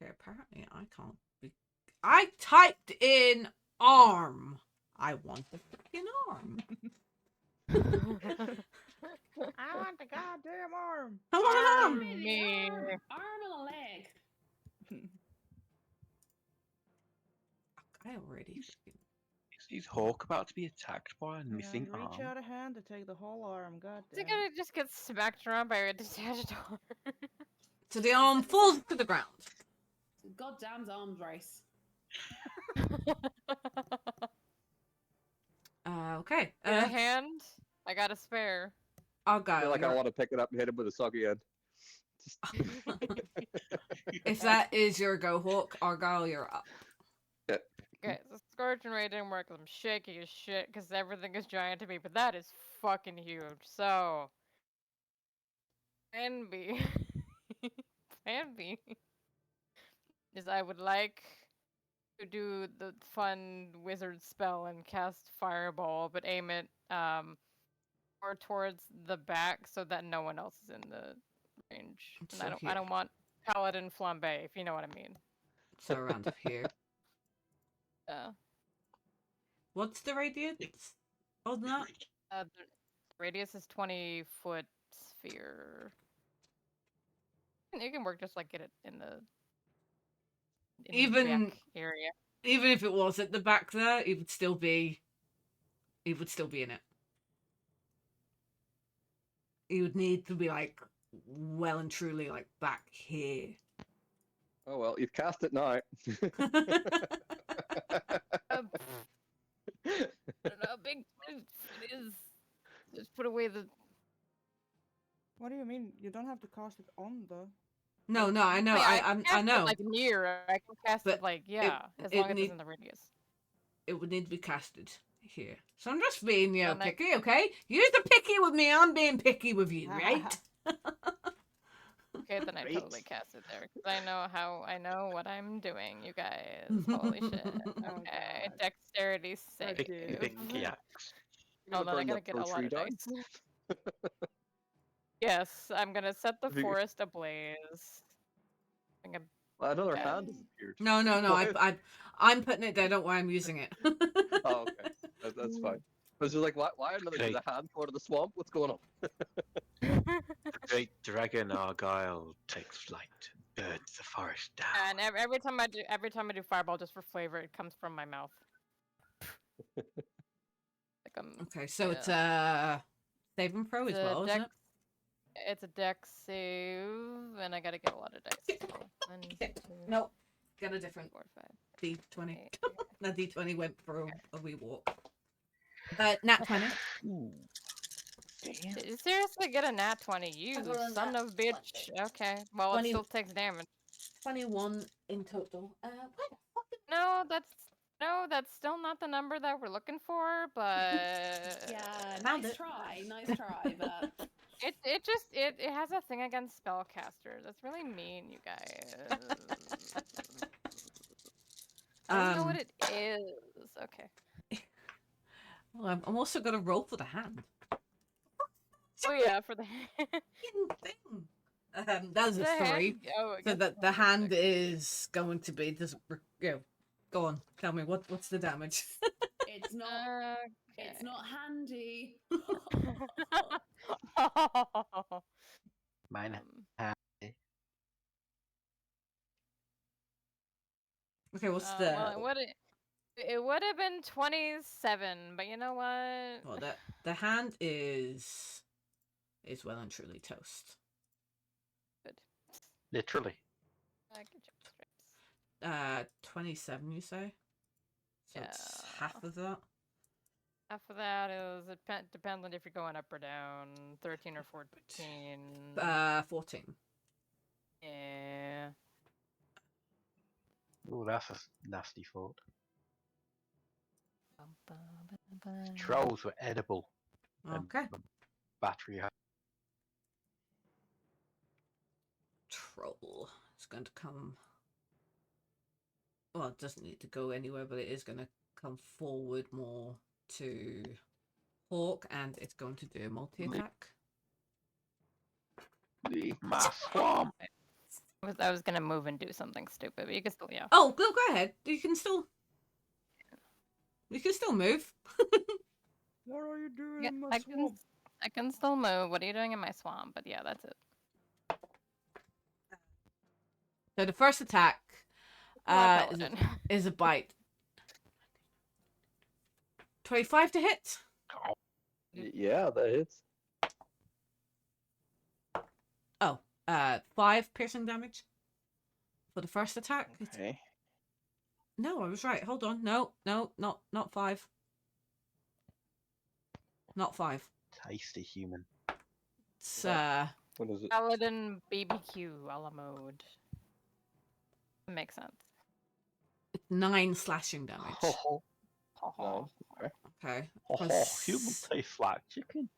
Okay, apparently I can't be... I typed in arm. I want the freaking arm. I want the goddamn arm. I want an arm. Give Me. the arm and a leg. I already... Is Hawk about to be attacked by a missing And reach arm? out a hand to take the whole arm. Is Goddamn. it gonna just get smacked around by a detached arm? So the arm falls to the ground. Goddamn arms race. Okay. In a hand? I got a spare. I'll I go. feel like I want to pick it up and hit him with a soggy end. If that is your go, Hawk, Argyle, you're up. Okay, so Scorch and Ray didn't work 'cause I'm shaky as shit because everything is giant to me, but that is fucking huge. So, plan B. Plan B is I would like to do the fun wizard spell and cast Fireball, but aim it more towards the back so that no one else is in the range. And So I here. don't want Paladin Flambe, if you know what I mean. So around here. What's the radius? Oh, not. The radius is 20-foot sphere. You can work just like get it in the Even- back area. Even if it was at the back there, it would still be. It would still be in it. You would need to be like well and truly like back here. Oh well, you've cast it now. I don't know how big it is. Just put away the. What do you mean? You don't have to cast it on the. No, I know, Yeah, I can cast it, know. like near. I can cast But it like yeah, as it long as need- it's in the radius. It would need to be casted here. So I'm just being, And I- picky, okay? You're the picky with me, I'm being picky with you, right? Okay, then I totally Great. cast it there. 'Cause I know what I'm doing, you guys. Holy shit. Oh, Okay, God. dexterity That save. dude. Pickaxe. You're gonna Hold on, I burn gotta that get a pro lot tree of down? dice. Yes, I'm gonna set the If you- forest ablaze. I'm gonna- Another Okay. hand has appeared. No. Why- I'm putting it there. Don't worry, I'm using it. Oh, okay. That's fine. I was just like, why another? Did Great. a hand come out of the swamp? What's going on? The great dragon Argyle takes flight, burns the forest down. And every time I do fireball just for flavor, it comes from my mouth. Like Okay, so yeah. it's saving throw as It's a well, isn't dex. It's a dex save, and I gotta get a lot of dice. So 1, 2, No, get a different 4, 5, D20. 8. The D20 went for a wee walk. Nat 20. Ooh. Damn. Did you seriously get a nat 20? You I got a son nat of a bitch. Okay, well 20. it still takes damage. 21 in total. Where the fuck is... No, that's still not the number that we're looking for. But Yeah, Found nice it. try, but it has a thing against spellcasters. That's really mean, you guys. I don't know what it is. Okay. Well, I'm also going to roll for the hand. Oh yeah, for the Fucking thing. That was a the 3. hand. Oh, I So guess the hand is going to be... Go on, tell me, what's the damage? it's not it's not handy. Mine. Okay, what's the... Well, it would have been 27, but you know what? Well, the hand is well and truly toast. Good. Literally. I can check strips. 27, you say? So it's half Yeah. of that. After that is it depends on if you're going up or down. 13 or 14. 14. Yeah. Oh, that's a nasty thought. Trolls were edible. and Okay. Battery. Troll. It's going to come... Well, it doesn't need to go anywhere, but it is going to come forward more to Hawk, and it's going to do a multi-attack. Leave my swamp. I was gonna move and do something stupid, but you can still Oh, go ahead. You can still move. What are you doing Yeah, in my I swamp? can still move. What are you doing in my swamp? But yeah, that's it. So the first attack My is paladin. a bite. 25 to hit. Yeah, that hits. 5 piercing damage for the first attack. Okay. No, I was right. Hold on. No, not 5. Not 5. Tasty human. It's What is it? Paladin BBQ a la mode. That makes sense. 9 slashing damage. Oh, No. Okay. Okay. human tastes like chicken.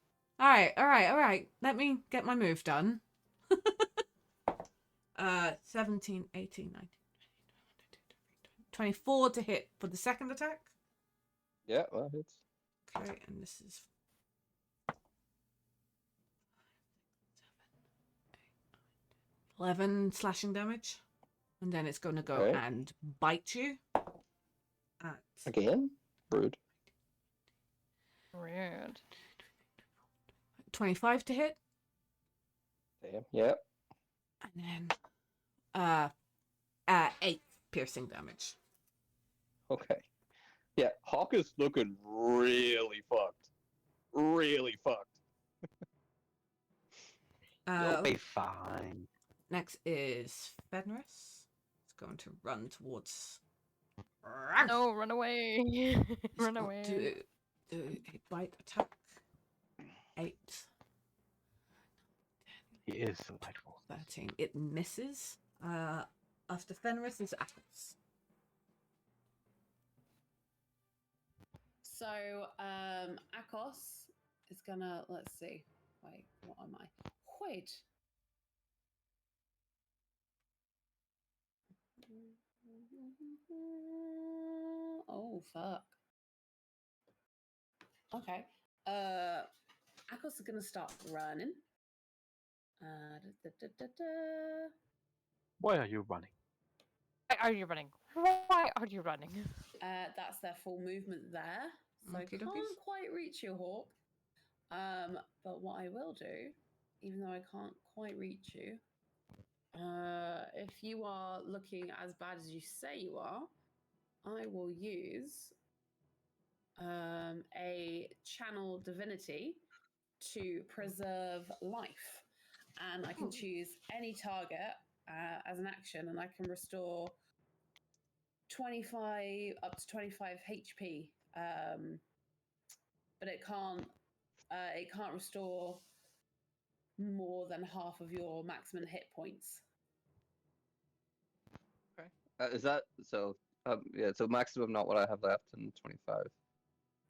All right. Let me get my move done. 17, 18, 19, 24 to hit for the second attack. Yeah, that hits. Okay, and this is 11 slashing damage, and then it's going to go Okay. and bite you. At Again? Rude. Rude. 25 to hit, Damn. Yeah. and then 8 piercing damage. Okay. Yeah, Hawk is looking really fucked. Really fucked. You'll be fine. Next is Fenris. It's going to run towards. No, run away. It's Run got away. Do a bite attack. 8, He is delightful. 13. It misses. After Fenris is Apples. So, Akos is gonna, let's see. Wait, what am I? Wait. Oh fuck. Okay. Akos is gonna start running. Da, da, da, da. Why are you running? Why are you running? Why are you running? That's their full movement there. So I Okie can't dokies. quite reach you, Hawk. But what I will do, even though I can't quite reach you, if you are looking as bad as you say you are, I will use a channel divinity to preserve life. And I can choose any target as an action, and I can restore 25 up to 25 HP. But it can't restore more than half of your maximum hit points. Is that so? Yeah. So maximum, not what I have left, and 25.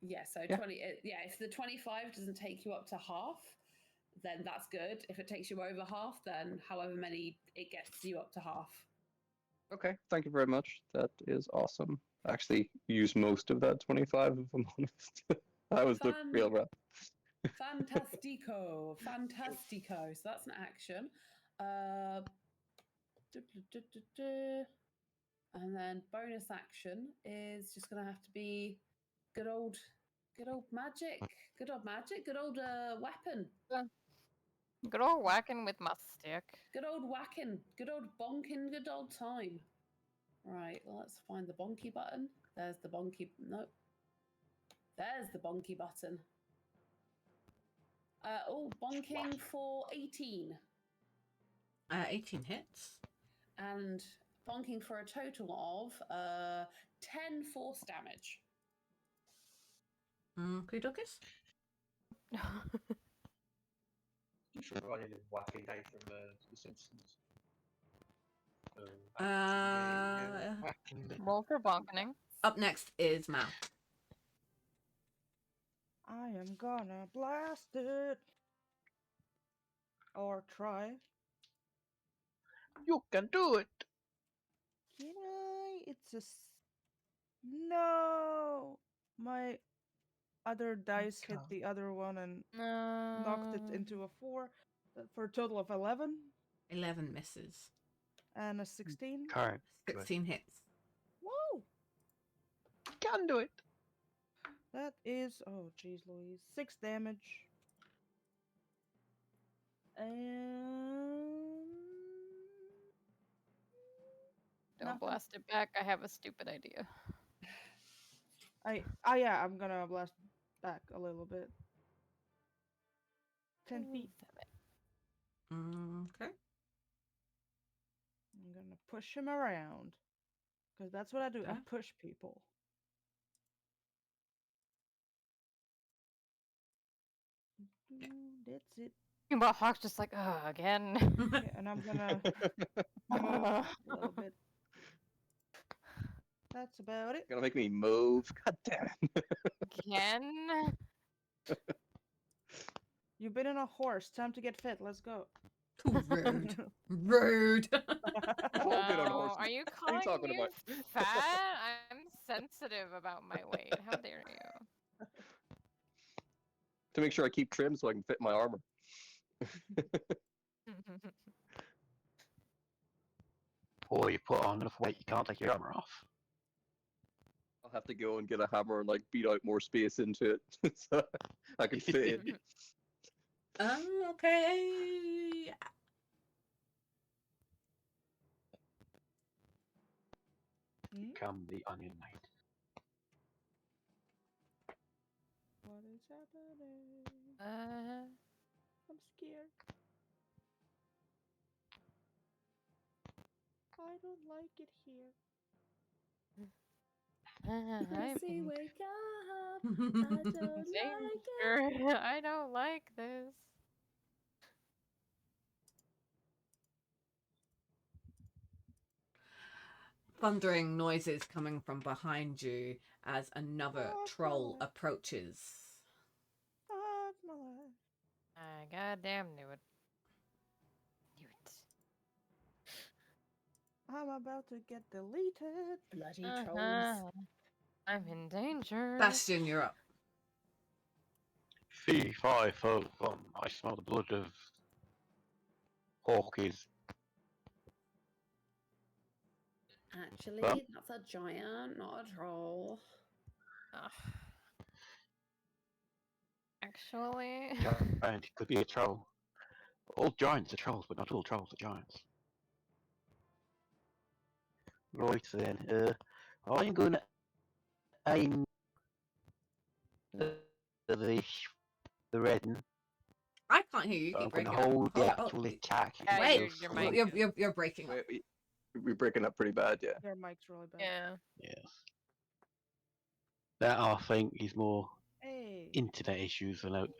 Yeah, so Yeah. 20. Yeah, if the 25 doesn't take you up to half, then that's good. If it takes you over half, then however many it gets you up to half. Okay. Thank you very much. That is awesome. I actually used most of that 25, if I'm honest. That was the real rough. Fantastico. Fantastico. So that's an action. And then bonus action is just going to have to be good old magic. Good old magic. Good old weapon. Good old whacking with my stick. Good old whacking. Good old bonking. Good old time. Right, well, let's find the bonky button. There's the bonky. Nope. There's the bonky button. Bonking for 18. 18 hits. And bonking for a total of 10 force damage. Okie dokies. You should run in and whacking out from The Simpsons. Roll for bonkening. Up next is Mal. I am gonna blast it. Or try. You can do it. Can I? It's a. No! My other dice hit the other one and knocked it into a 4 for a total of 11. 11 misses. And a 16. Can't. 16 hits. Whoa! Can do it. That is, oh jeez Louise, 6 damage. And Don't nothing. blast it back. I have a stupid idea. Yeah, I'm gonna blast back a little bit. 10 feet. Okay. I'm gonna push him around. Because that's what I do. I Okay. push people. That's it. Well, Hawk's just like, again. Okay, and I'm gonna move a little bit. That's about it. Gonna make me move. God damn it. Again? You've been in a horse. Time to get fit. Let's go. Rude. Rude. I've all been on a horse. Are you What are you calling talking me about? fat? I'm sensitive about my weight. How dare you? To make sure I keep trim so I can fit my armor. Or you put on enough weight you can't take your armor off. I'll have to go and get a hammer and like beat out more space into it so I can fit in. Okay. Come the Onion Knight. What is happening? I'm scared. I don't like it here. Lucy, wake up. I don't like it. I don't like this. Thundering noises coming from behind you as another troll approaches. Fuck my life. I goddamn knew it. Knew it. I'm about to get deleted. Bloody trolls. Uh-huh. I'm in danger. Bastion, you're up. Fee, fi, fo, fum. I smell the blood of Hawkies. Actually, that's a giant, not a troll. Ugh. Actually, Giant, it could be a troll. All giants are trolls, but not all trolls are giants. Right then, I'm gonna aim the the red one. I can't hear you. You I'm keep gonna breaking up. hold the Oh, actual attack. Yeah, wait. your so mic- slow. You're breaking up. We're breaking up pretty bad, yeah. Your mic's really bad. yeah. Yes. That I think is more Hey. internet issues than out.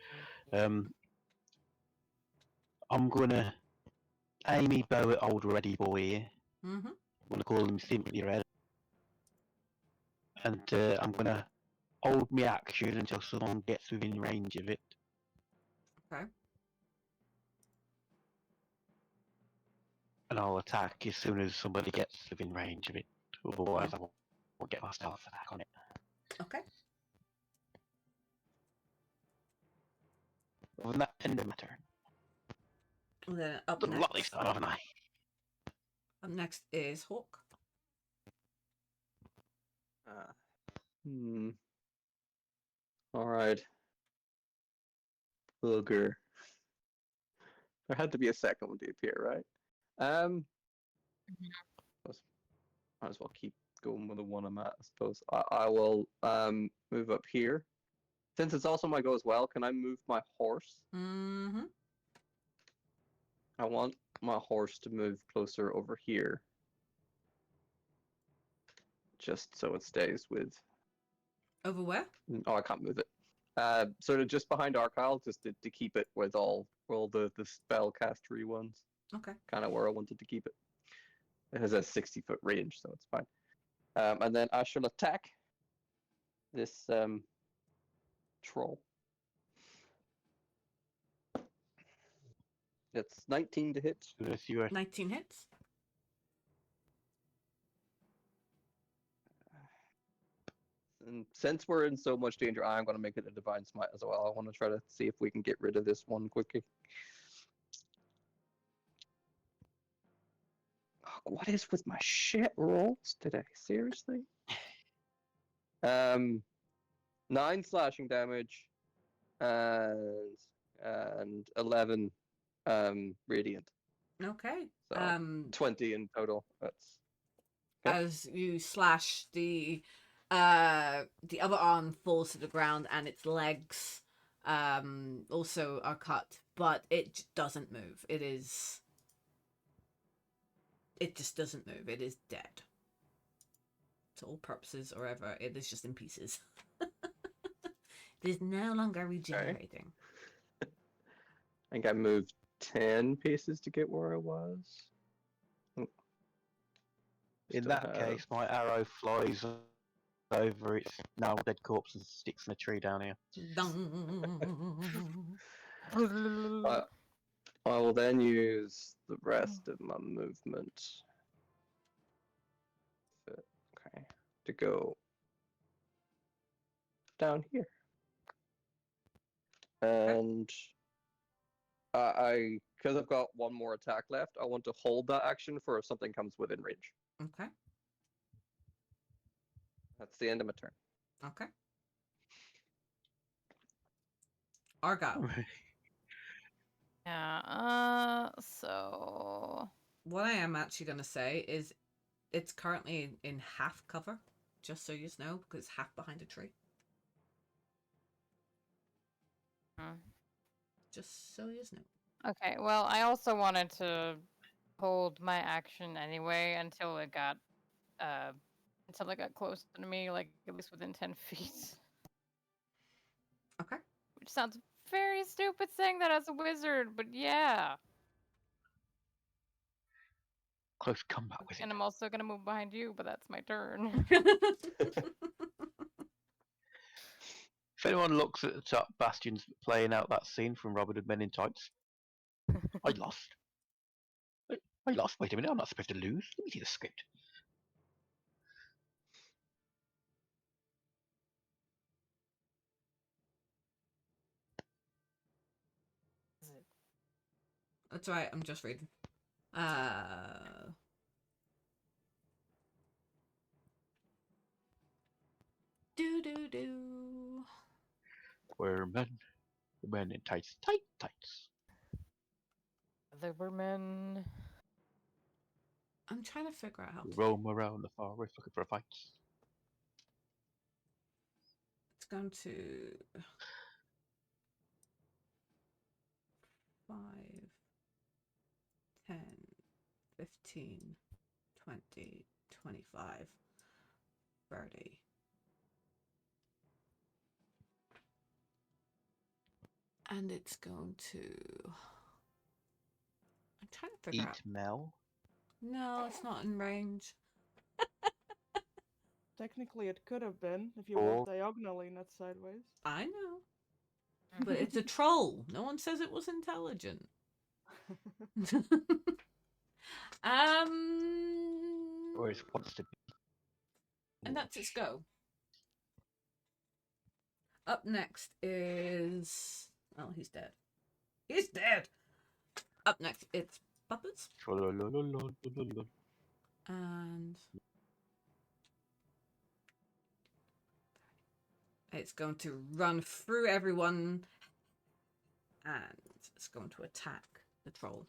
I'm gonna aim me bow at old ready boy here. Mm-hmm. I'm gonna call him Simply Red. And I'm gonna hold my action until someone gets within range of it. Okay. And I'll attack as soon as somebody gets within range of it. Otherwise I won't get my stealth attack on it. Okay. Other than that, end of my turn. And then up Done a lot this next. time, haven't I? Up next is Hawk. All right. Booger. There had to be a second one to appear, right? Might as well keep going with the one I'm at, I suppose. I will move up here. Since it's also my go as well, can I move my horse? Mm-hmm. I want my horse to move closer over here. Just so it stays with... Over where? Oh, I can't move it. Sort of just behind Argyle, just to keep it with all the spellcastery ones. Okay. Kind of where I wanted to keep it. It has a 60-foot range, so it's fine. And then I shall attack this troll. It's 19 to hit. Unless you were 19 hits. And since we're in so much danger, I'm going to make it a divine smite as well. I want to try to see if we can get rid of this one quickly. Oh, what is with my shit rolls today? Seriously? 9 slashing damage and 11 radiant. Okay. So 20 in total. That's As you slash the other arm falls to the ground and its legs also are cut, but it doesn't move. It just doesn't move. It is dead. To all purposes or ever, it is just in pieces. It is no longer regenerating. I think I moved 10 paces to get where I was. in Still that have- case, my arrow flies over its now dead corpse and sticks in a tree down here. I will then use the rest of my movement. Okay, to go down here. And because I've got one more attack left, I want to hold that action for if something comes within range. Okay. That's the end of my turn. Okay. Argyle. Yeah. So What I am actually going to say is it's currently in half cover, just so you know, because it's half behind a tree. Just so you know. Okay. Well, I also wanted to hold my action anyway until it got close to me, like at least within 10 feet. Okay. Which sounds very stupid saying that as a wizard, but yeah. Close combat with it. And I'm also gonna move behind you, but that's my turn. If anyone looks at the top, Bastion's playing out that scene from Robin Hood Men in Tights. I lost. I lost. Wait a minute, I'm not supposed to lose. Let me see the script. Is it? That's right. I'm just reading. Do. We're men in tights, tights. There were men. I'm trying to figure out how We to. roam around the forest looking for fights. It's going to 5, 10, 15, 20, 25, 30. And it's going to. I'm trying to figure out. Eat Mel. No, it's not in range. Technically, it could have been if you Or- walked diagonally, not sideways. I know. But it's a troll. No one says it was intelligent. Or it wants to be. And that's its go. Up next is. Oh, he's dead. He's dead! Up next, it's Puppets. And. It's going to run through everyone. And it's going to attack the troll.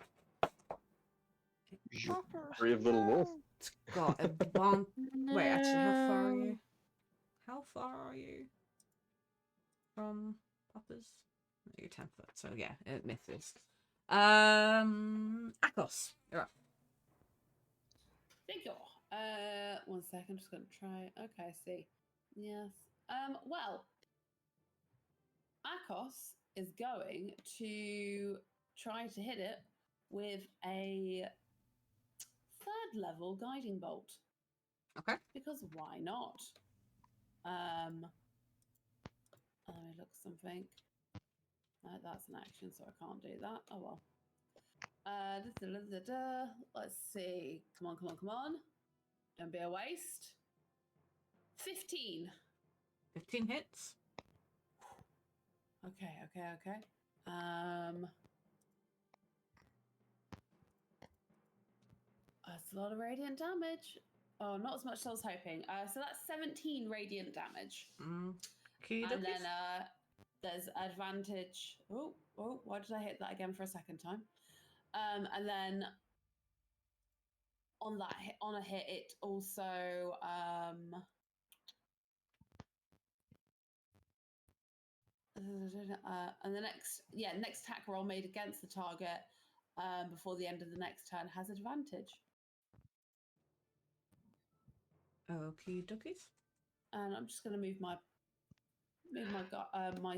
Brave little wolf. It's got a bon. Wait, actually, how far are you? How far are you from Poppers? You're 10 foot, so yeah, it misses. Akos, you're up. Thank you. 1 second, just gonna try. Okay, I see. Yes. Well, Akos is going to try to hit it with a 3rd level guiding bolt. Okay. Because why not? Let me look something. That's an action, so I can't do that. Oh well. Let's see. Come on. Don't be a waste. 15. 15 hits. Okay. That's a lot of radiant damage. Oh, not as much as I was hoping. So that's 17 radiant damage. And then there's advantage. Oh, why did I hit that again for a second time? And then on a hit, it also and the next attack roll made against the target before the end of the next turn has advantage. Okie dokies. And I'm just going to move my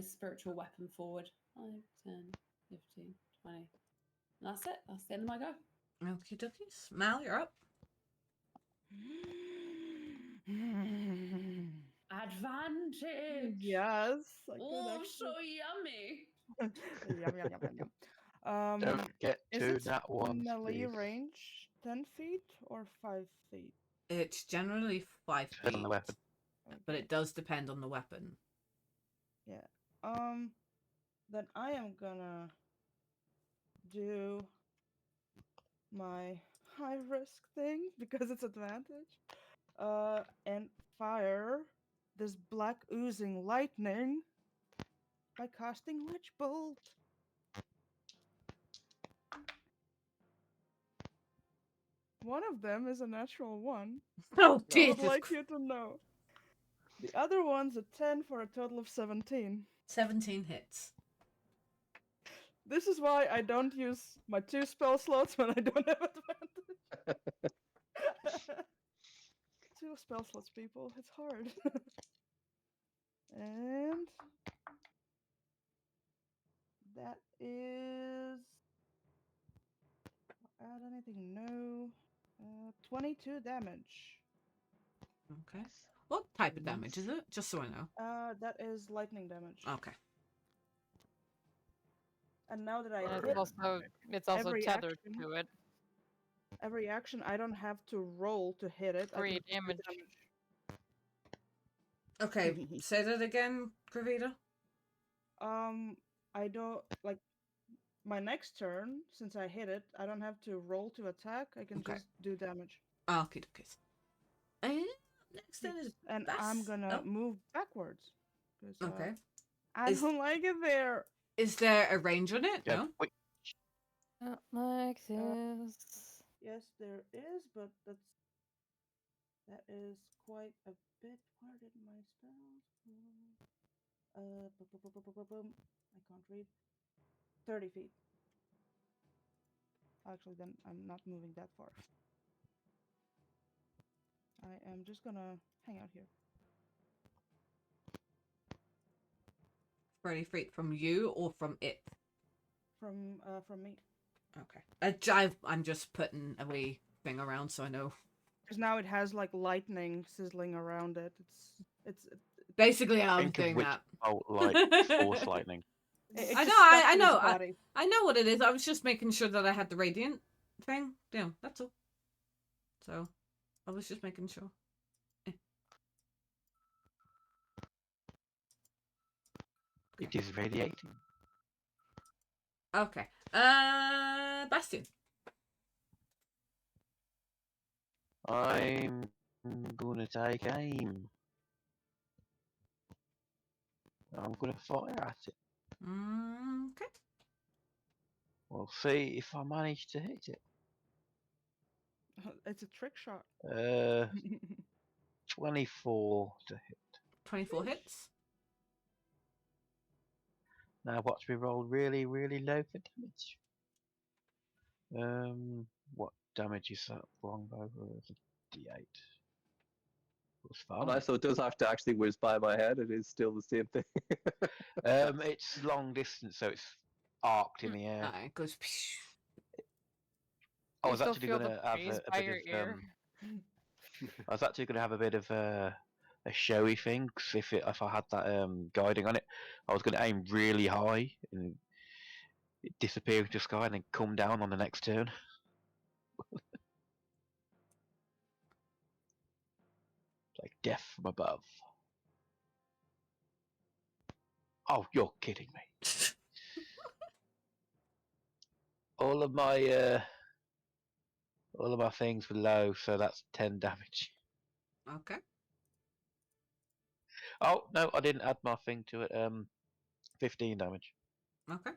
spiritual weapon forward. 5, 10, 15, 20. And that's it. That's the end of my go. Okie dokies. Mal, you're up. Advantage. Yes. I could Oh, actually- so yummy. Yum. Don't get Is to it that one. melee Please. range 10 feet or 5 feet? It's generally 5 Depends on feet. the weapon. But it does depend on the weapon. Yeah. Then I am gonna do my high risk thing because it's advantage. And fire this black oozing lightning by casting Witch Bolt. One of them is a natural 1. Oh, I Jesus. would like you to know. The other one's a 10 for a total of 17. 17 hits. This is why I don't use my 2 spell slots when I don't have advantage. 2 spell slots, people. It's hard. And that is... add anything? No. 22 damage. Okay. What type of damage is it? Just so I know. That is lightning damage. Okay. And now that I And hit it's also every tethered action- to it. every action, I don't have to roll to hit it. I Three can do damage. Okay, say that again, Gravita. I don't like my next turn. Since I hit it, I don't have to roll to attack. I can Okay. just do damage. Okay, okay. Next then is And Bas. I'm gonna Oh, move backwards. 'Cause, okay. I Is- don't like it there. Is there a range on it? Yeah, No. wait, Not like this. Yes, there is, but that is quite a bit. Where did my spells go? I can't read. 30 feet. Actually, then I'm not moving that far. I am just gonna hang out here. 30 feet from you or from it? From me. Okay. I'm just putting a wee thing around so I know. Because now it has like lightning sizzling around it. It's Basically, I'm think of doing which that. bolt like force lightning. it I just know, stuck I to know, his body. I know what it is. I was just making sure that I had the radiant thing. Yeah, that's all. So, I was just making sure. It is radiating. Okay. Bastion. I'm gonna take aim. I'm gonna fire at it. Okay. We'll see if I manage to hit it. It's a trick shot. 24 to hit. 24 hits. Now watch me roll really, really low for damage. What damage is that longbow? D8. Plus And 5. so it does have to actually whiz by my head. It is still the same thing. It's long distance, so it's arced in the air. It goes. I You was still actually feel gonna the have breeze a by bit your of ear. I was actually gonna have a bit of a showy thing. 'Cause if I had that guiding on it, I was gonna aim really high and it disappear into the sky and then come down on the next turn. Like death from above. Oh, you're kidding me. all of my things were low, so that's 10 damage. Okay. Oh no, I didn't add my thing to it. 15 damage. Okay.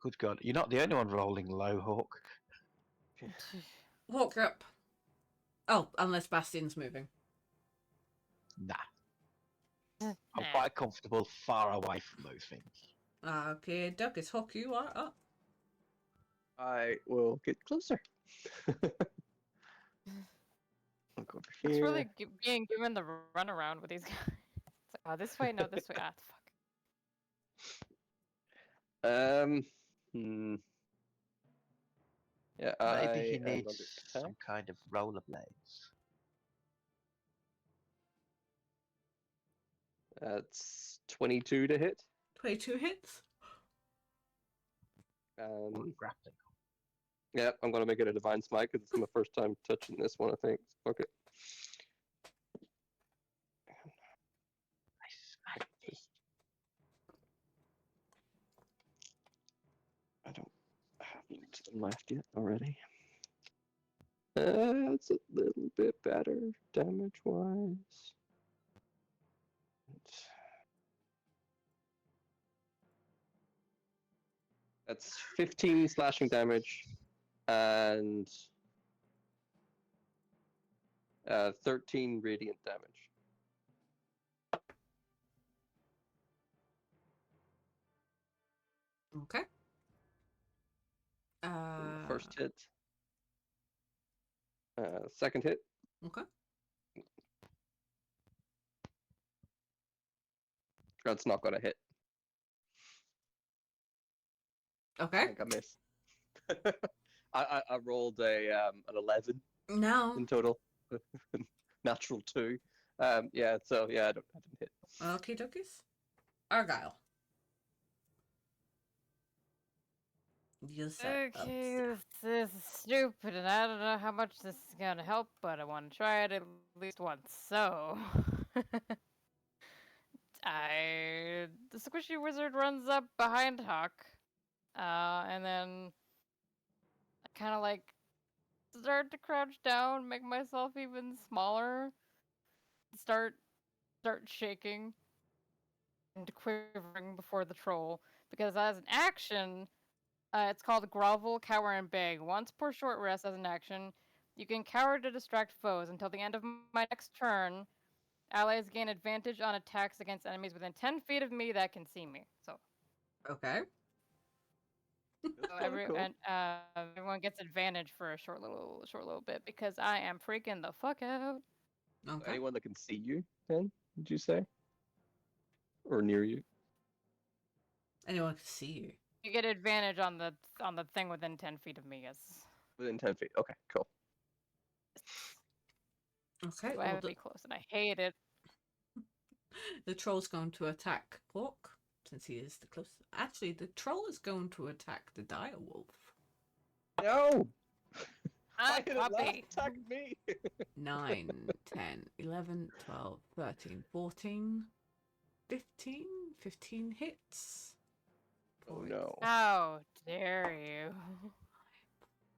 Good God, you're not the only one rolling low, Hawk. Hawk up. Oh, unless Bastion's moving. Nah, I'm Nah. quite comfortable far away from those things. Okay, Douglas, Hawk, you are up. I will get closer. I'll go over It's here. really being given the runaround with these guys. It's like, oh, this way, no, this way. Ah, fuck. Yeah, Maybe he I am needs under attack. some kind of rollerblades. That's 22 to hit. 22 hits. Or grappling. Yeah, I'm gonna make it a divine smite because it's my first time touching this one. I think. Fuck it. I don't have much of them left yet already. It's a little bit better damage wise. That's 15 slashing damage and 13 radiant damage. Okay. First hit. Second hit. Okay. That's not gonna hit. Okay. I think I missed. I rolled an 11 No. in total. Natural 2. Yeah, so yeah, I didn't hit. Okay, dokies. Argyle. You set up Okay, stuff. this is stupid, and I don't know how much this is gonna help, but I want to try it at least once. So, the squishy wizard runs up behind Huck, and then I kind of like start to crouch down, make myself even smaller, start shaking and quivering before the troll, because as an action, it's called Grovel, Cower, and Beg. Once per short rest as an action, you can cower to distract foes. Until the end of my next turn, allies gain advantage on attacks against enemies within 10 feet of me that can see me. So, Okay. everyone gets advantage for a short little bit because I am freaking the fuck out. Okay. Anyone that can see you, then, did you say? Or near you? Anyone can see you. You get advantage on the thing within 10 feet of me. Yes. Within 10 feet. Okay, cool. Okay. So I have to be close, and I hate it. The troll's going to attack Quark, since he is the closest. Actually, the troll is going to attack the dire wolf. No! Ah, Why did it last puppy. attack me? 9, 10, 11, 12, 13, 14, 15. 15 hits. Oh no. How dare you?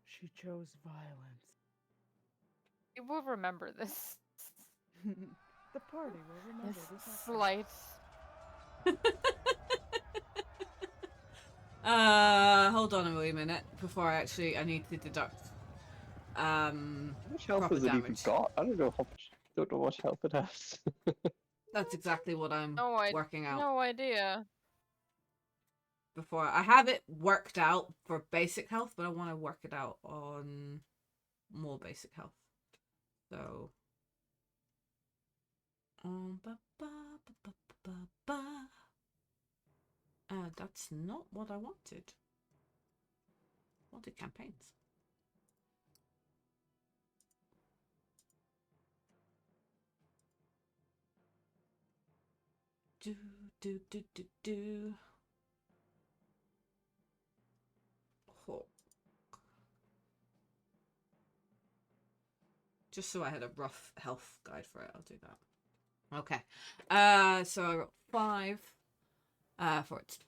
She chose violence. You will remember this. The party will remember This this. action. slight. Hold on a wee minute before I need to deduct How much health proper has it even damage. got? I don't know how much. Don't know what health it has. That's exactly what I'm working out. No idea. Before I have it worked out for basic health, but I want to work it out on more basic health. So that's not what I wanted. I wanted campaigns. Do. Oh. Just so I had a rough health guide for it, I'll do that. Okay. So I got 5 for its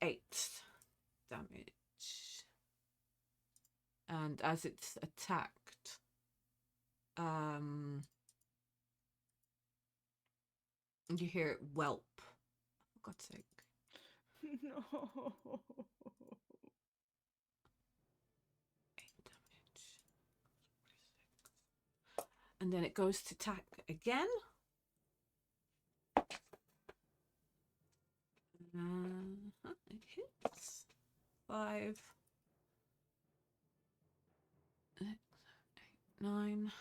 8 damage. And as it's attacked, you hear it whelp. For God's sake. No. 8 damage. And then it goes to attack again. It hits. 5, 6, 8, 9.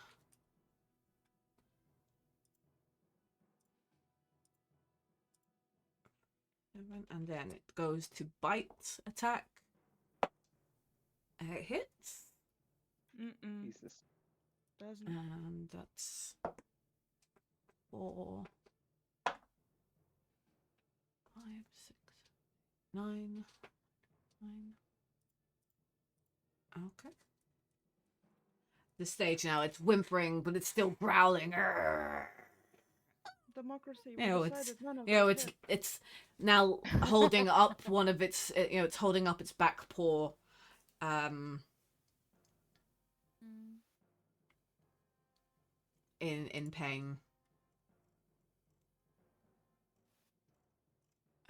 And then it goes to bite attack. It hits. Jesus. Doesn't. And that's 4, 5, 6, 9. Okay. The stage now, it's whimpering, but it's still growling. Democracy. You know, We it's decided none of it's this it's now holding up one of its it's holding up its back paw, in pain.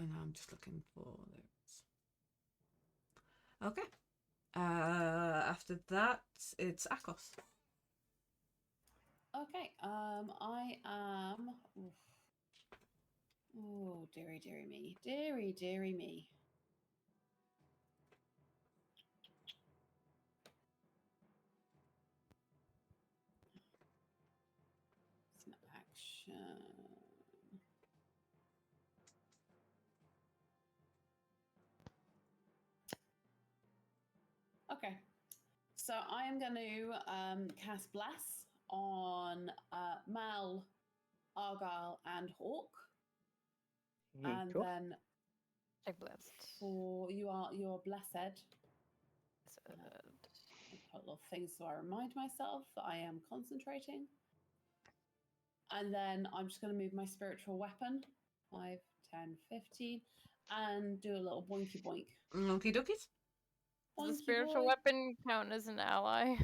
And I'm just looking for those. Okay. After that, it's Akos. Okay. I am. Oh, dearie me. Dearie me. Snap action. Okay. So I am going to cast Bless on Mal, Argyle, and Hawk. And then Take blessed. For you are blessed. So, A couple of things so I remind myself that I am concentrating. And then I'm just going to move my spiritual weapon 5, 10, 15 and do a little boinky boink. Okie dokies. does the Boinky spiritual boy. weapon count as an ally?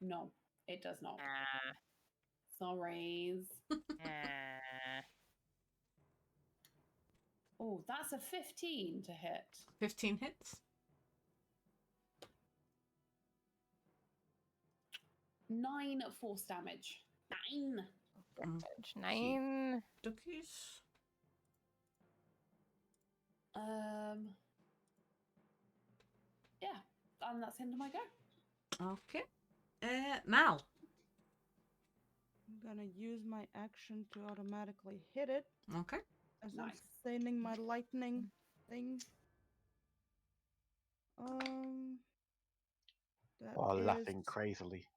No, it does not. Ah. Sorry. Ah. Oh, that's a 15 to hit. 15 hits. 9 force damage. 9. Damage. 9. Dukies. Yeah, and that's the end of my go. Okay. Mal. I'm gonna use my action to automatically hit it Okay. as Nice. I'm sustaining my lightning thing. That While is laughing crazily.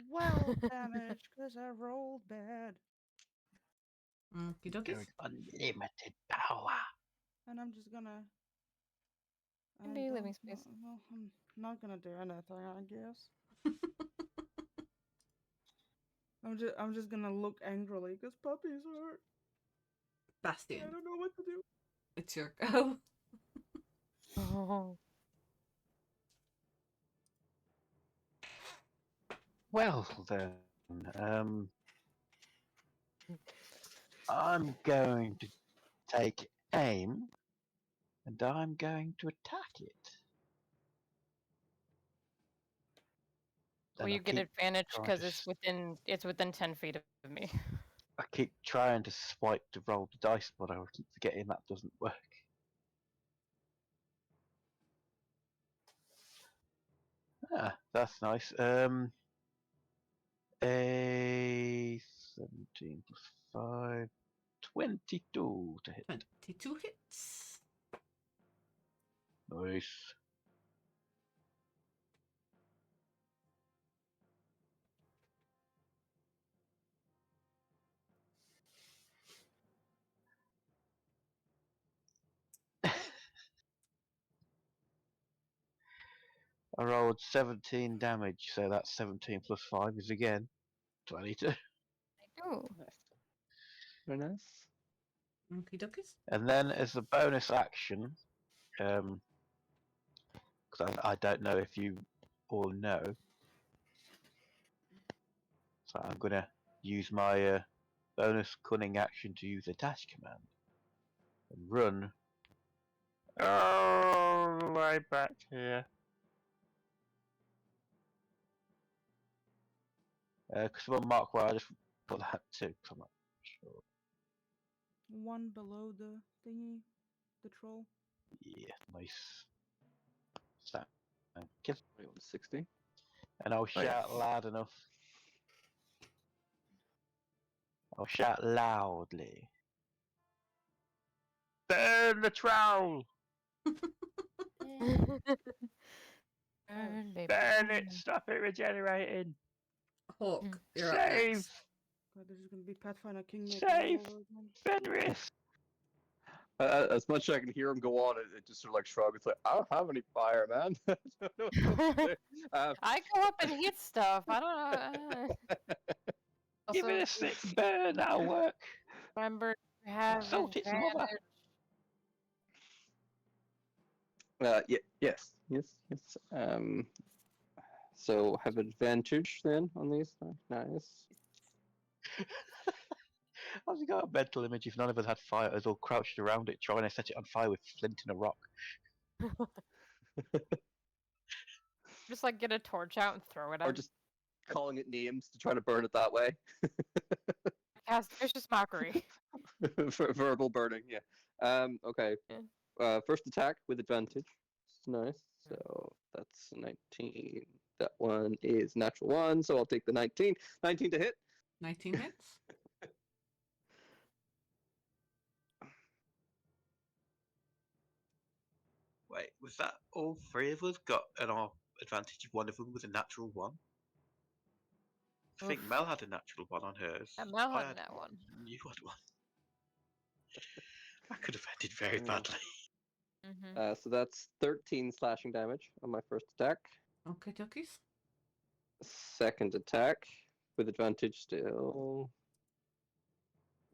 12 damage because I rolled bad. Okie dokies. Going unlimited power. And I'm just gonna. I Maybe living don't space. know- Well, I'm not gonna do anything, I guess. I'm just gonna look angrily because Puppy's hurt. I Bastion. don't know what to do. It's your go. Oh. Well then, I'm going to take aim, and I'm going to attack it. Well, And you I get keep advantage trying because to it's within 10 feet of me. I keep trying to swipe to roll the dice, but I keep forgetting that doesn't work. Ah, that's nice. A 17 plus 5, 22 to hit. 22 hits. Nice. I rolled 17 damage, so that's 17 plus 5 is again 22. Ooh. Nice. Very nice. Okie dokies. And then as a bonus action, because I don't know if you all know, so I'm going to use my bonus cunning action to use a dash command and run all the way back here. Because someone mark where I just put that too, because I'm not sure. One below the thingy, the troll. Yeah, nice. So, thank you. 60. And I'll Oh, yeah. shout loud enough. I'll shout loudly. Burn the troll! Burn, baby, Burn it! Stop it regenerating! Hawk, you're up Save! next. God, this is gonna be Pathfinder Kingmaker Save! all over again. Fenris! As much as I can hear him go on, it just sort of like shrugs. It's like, I don't have any fire, man. I don't know what else to do. I go up and hit stuff. I don't know. Give it a sick burn, that'll work. Remember to have Salt its advantage. mother. Yes. So have advantage then on these. Nice. How's he got a mental image if none of us had fire, us all crouched around it trying to set it on fire with flint and a rock? Just like get a torch out and throw it Or at just calling it names to try to burn it that way. cast vicious mockery. Verbal burning, yeah. Okay. Yeah. First attack with advantage. Nice. So that's 19. That one is natural 1, so I'll take the 19. 19 to hit. 19 hits. Wait, was that all three of us got an advantage of one of them with a natural 1? I think Oof. Mel had a natural 1 on hers. Yeah, Mel I had that one. You had one. That could have ended very Mm. badly. Mm-hmm. So that's 13 slashing damage on my first attack. Okay, duckies. Second attack with advantage still.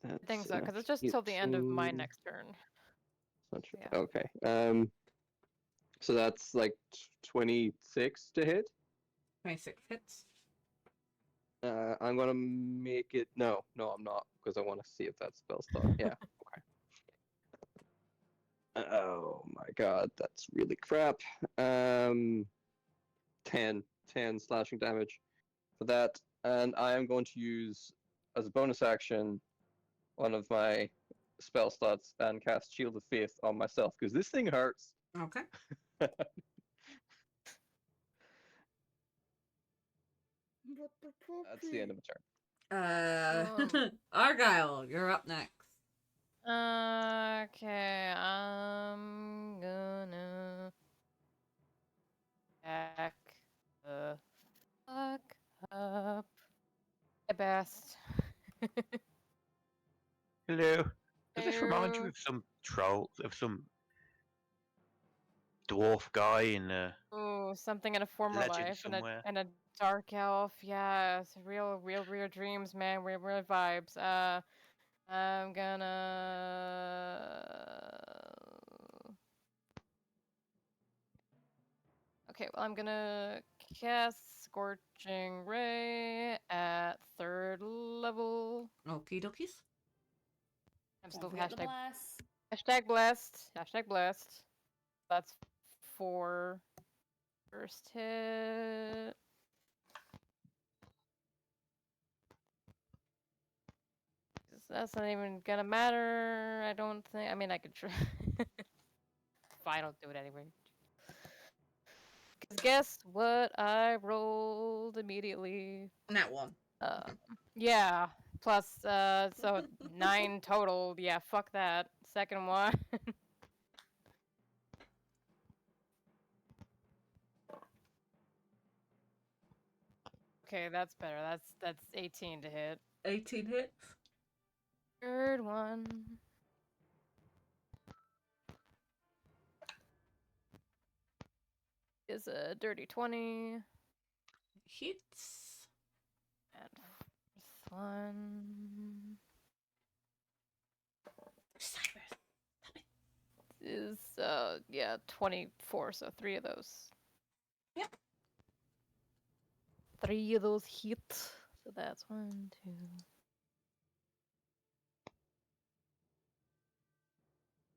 I think That's so, because it's just till the end of my next turn. Not sure. Yeah. Okay. So that's like 26 to hit. 26 hits. I'm gonna make it. No, I'm not, because I want to see if that spell slot. Yeah. Okay. Oh my god, that's really crap. 10 slashing damage for that, and I am going to use as a bonus action one of my spell slots and cast Shield of Faith on myself, because this thing hurts. Okay. But the poor That's the end of pig. a turn. Argyle, you're up next. Okay, I'm gonna back the fuck up. My best. Hello. Does this remind you of some dwarf guy in Oh, something in a former legend life somewhere? and a dark elf. Yeah, it's real weird dreams, man. Real vibes. I'm gonna. Okay, well, I'm gonna cast Scorching Ray at 3rd level. Okie dokies. I'm Don't still forget the hashtag bless. Hashtag blessed. That's 4 first hit. That's not even gonna matter. I don't think. I mean, I could try. Fine, I'll do it anyway. Cause guess what? I rolled immediately. That one. Yeah. Plus, so 9 total. Yeah, fuck that. Second one. Okay, that's better. That's 18 to hit. 18 hits. Third one. Is a dirty 20. Hits. And fourth one is yeah, 24, so 3 of those. Yep. 3 of those hit. So that's 1, 2.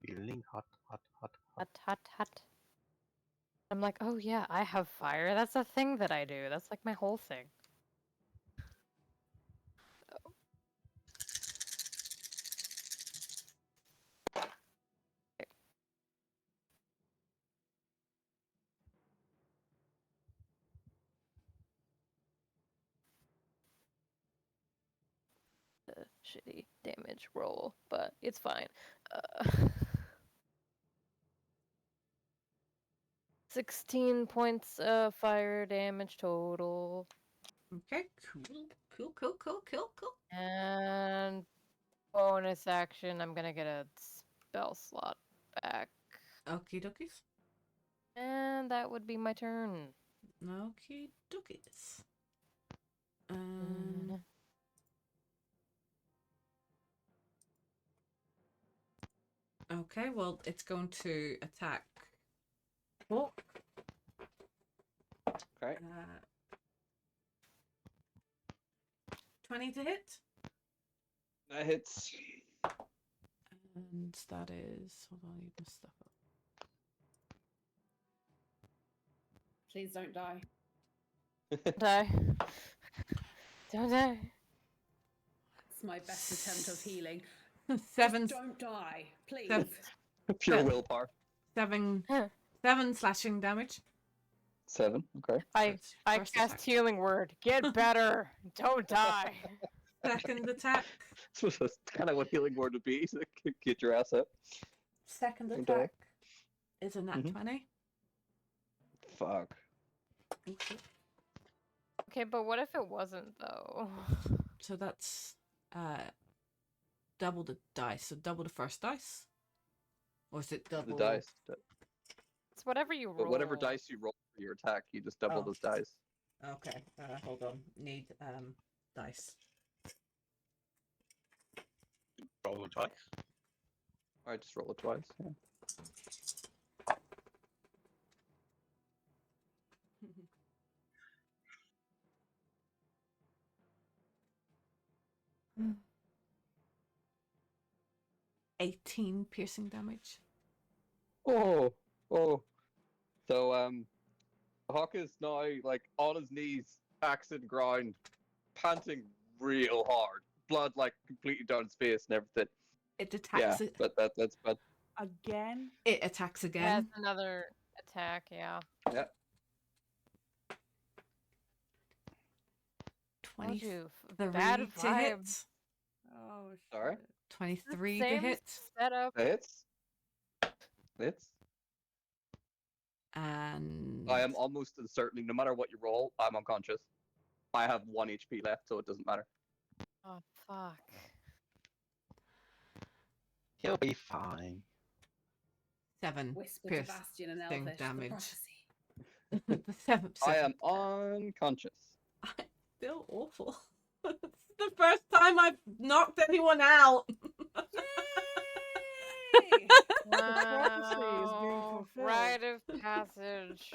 Feeling hot. Hot. I'm like, oh yeah, I have fire. That's a thing that I do. That's like my whole thing. Shitty damage roll, but it's fine. 16 points of fire damage total. Okay, cool. And bonus action, I'm gonna get a spell slot back. Okie dokies. And that would be my turn. Okie dokies. Okay, well, it's going to attack. Oh. Okay. 20 to hit. That hits. And that is. Hold on, you messed stuff up. Please don't die. Die. Don't die. It's my best attempt of healing. 7. Just don't die, please. Pure willpower. 7 slashing damage. 7. Okay. I First cast attack. healing word. Get better. Don't die. Second attack. That's kind of what healing word would be. So get your ass up. Second Don't attack is a nat Mhm. 20. Fuck. Okay, but what if it wasn't though? So that's double the dice. So double the first dice. Or is it The double? dice. It's whatever you roll. But whatever dice you roll for your attack, you just double Oh. those dice. Okay, hold on. Need dice. Roll the dice. I just roll it twice. Yeah. 18 piercing damage. Oh. So Hawk is now like on his knees, axe in ground, panting real hard, blood like completely down his face and everything. It attacks it. But that's bad. Again? It attacks Has again. another attack, yeah. Yeah. 23 Bad to vibe. hit. Oh, shit. Sorry? 23 to Same hit. setup. Hits. Hits. And I am almost certainly, no matter what you roll, I'm unconscious. I have 1 HP left, so it doesn't matter. Oh fuck. He'll be fine. 7 Whisper to piercing Bastion and Elvish. damage. The prophecy. The seven. I am unconscious. I feel awful. It's the first time I've knocked anyone out. Yay! prophecy is being Wow, fulfilled. rite of passage.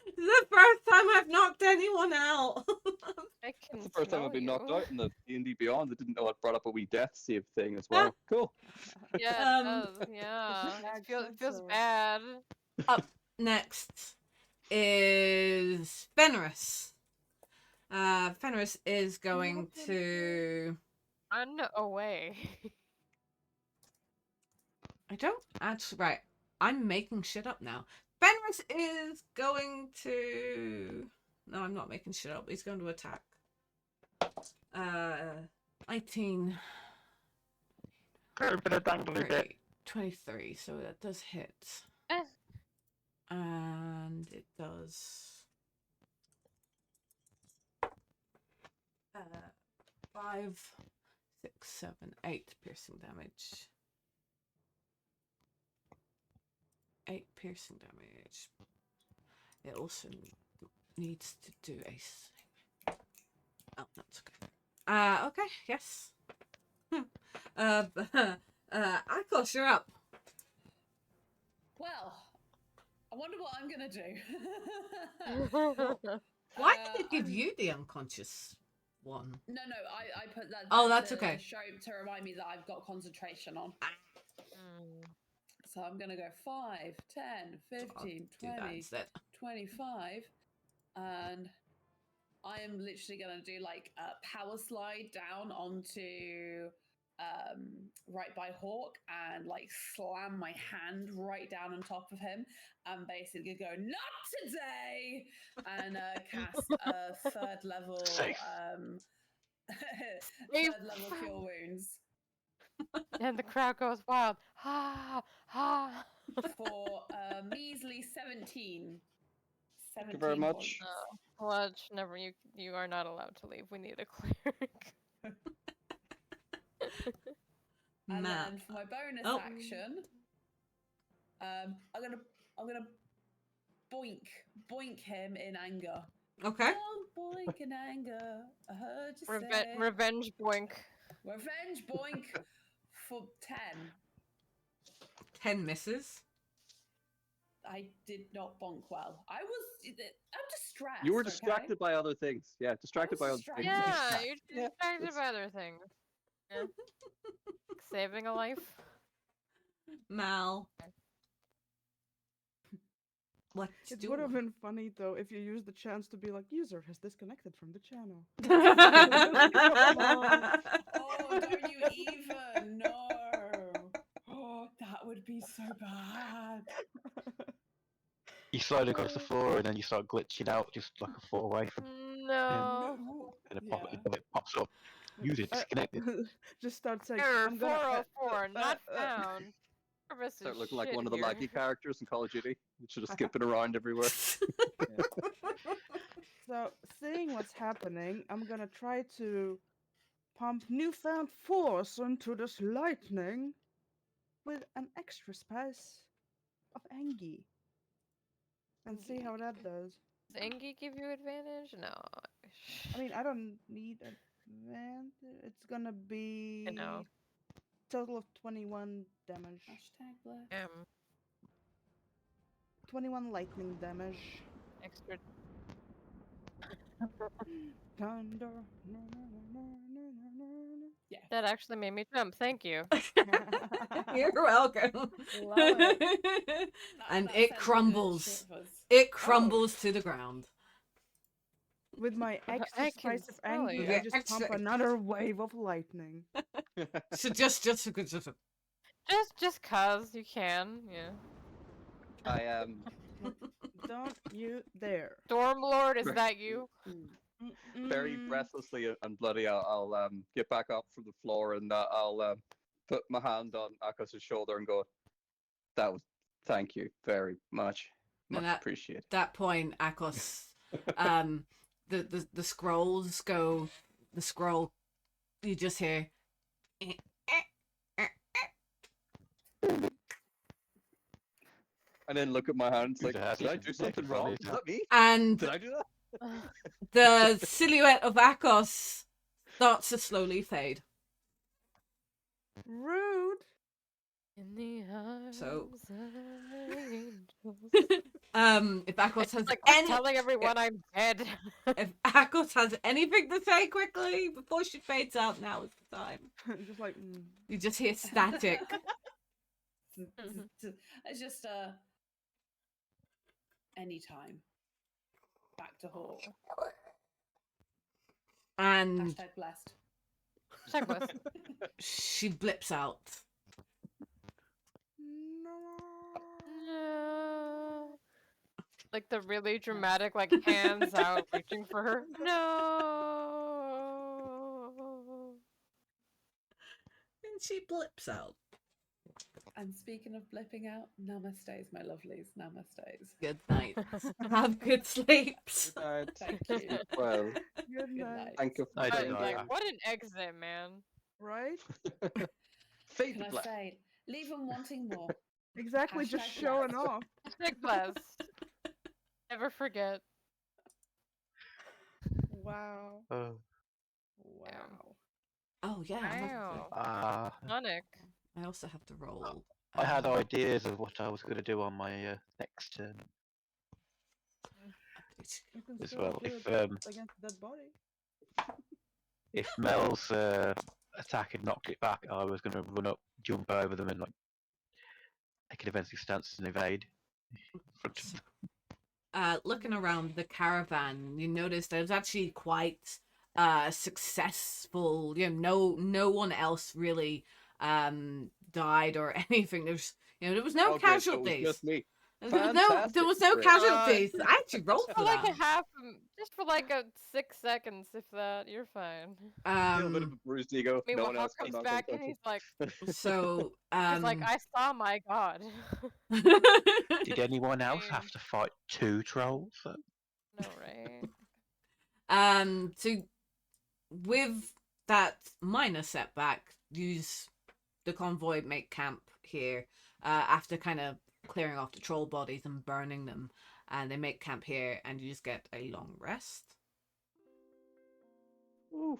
It's the first time I've knocked anyone out. I can That's the first time smell I've been knocked you. out in the D&D Beyond. I didn't know it brought up a wee death save thing as well. Cool. Yeah, it Um, does. Yeah, Jack it said feels so. bad. Up next is Fenris. Fenris is going to. Run away. I don't actually. Right. I'm making shit up now. Fenris is going to. No, I'm not making shit up. He's going to attack. 19. Got a bit of dangle in it. 30, 23. So that does hit. Eh. And it does. 5, 6, 7, 8 piercing damage. 8 piercing damage. It also needs to do a thing. Oh, that's okay. Okay, yes. Akos, you're up. Well, I wonder what I'm gonna do. Why did it give I'm- you the unconscious one? No, I put that. Oh, there that's to okay. Show to remind me that I've got concentration on. Mm. So I'm gonna go 5, 10, 15, Do that 20, instead. 25, and I am literally gonna do like a power slide down onto right by Hawk and like slam my hand right down on top of him and basically go not today and cast a third level Safe. third level cure wounds And the crowd goes wild. Ha ha. for a measly 17. Thank you very 17 much. points. Sludge, never. You are not allowed to leave. We need a cleric. And Matt. then for my bonus Oh. action, I'm gonna boink him in anger. Okay. Don't boink in anger. I heard you say. Revenge boink. Revenge boink for 10. 10 misses. I did not bonk well. I'm distracted. You were distracted by other things. Yeah, distracted by other distracted. things. Yeah, you're Yeah, distracted it's- by other things. Yeah. Saving a life. Mal. What It would have been funny though if you used the chance to be like, user has disconnected from the channel. Oh, don't you even? No. Oh, that would be so bad. You slide across the floor and then you start glitching out just like a foot away from No. and it, Yeah. it pops up. User disconnected. Just start saying, Error I'm gonna, 404 not found. Service Start is looking like shit one of the here. laggy characters in Call of Duty. Should have skipping around everywhere. So, seeing what's happening, I'm gonna try to pump newfound force into this lightning with an extra spice of Angie and see how that does. Does Engie give you advantage? No. I mean, I don't need advantage. It's gonna be I know. total of 21 damage. Hashtag bless. 21 lightning damage. Extra. Thunder. Yeah. That actually made me jump. Thank you. You're welcome. Love it. And That it sends me crumbles. shivers. It crumbles to the ground. With my extra I can spice of smell Angie, you. I Yeah, just pump extra- another wave of lightning. So just Just cause you can, yeah. I am. Don't you dare. Stormlord, is Right. that you? Very Mm-mm. breathlessly and bloody, I'll get back up from the floor and I'll put my hand on Akos's shoulder and go, thank you very much. Much And appreciated. that point, Akos, the scrolls go. The scroll, you just hear. And then look at my hands like, Yeah, did I it's do something funny, wrong? isn't Is it? that me? And Did I do that? the silhouette of Akos starts to slowly fade. Rude. In the arms So- of angels. If Akos It's has like any, telling everyone I'm dead. if Akos has anything to say quickly before she fades out, now is the time. Just like. You just hear static. It's just anytime. Back to Hawk. And Hashtag blessed. Checklist. she blips out. No. Like the really dramatic, like hands out, reaching for her. No. And she blips out. And speaking of blipping out, namaste, my lovelies. Namaste. Good night. Have good sleeps. Good night. Thank you. Well, Good Good night. night. thank you. I But, don't know. like, what an exit, man. Right? Fade Can to I black. say, leave them wanting more. Exactly, just Hashtag showing blessed. off. Check blessed. Never forget. Wow. Oh. Wow. Oh yeah. Wow. Sonic. I also have to roll. I had ideas of what I was going to do on my next turn You can as still well. do If it against that body. Mel's attack had knocked it back, I was going to run up, jump over them, and like take an defensive stance and evade. In front of them. Looking around the caravan, you notice there's actually quite successful. No one else really died or anything. There was no Okay, so it was casualties. just me. There was no Fantastic. casualties. I actually rolled For for like that. just for like a 6 seconds, if that, you're fine. Still a bit of a bruised ego. No Meanwhile, one Hawk else comes knocked back and unconscious. he's like, so I saw my god. Did anyone else Same. have to fight 2 trolls? No, right? so with that minor setback, use the convoy make camp here after kind of clearing off the troll bodies and burning them, and they make camp here, and you just get a long rest. Oof.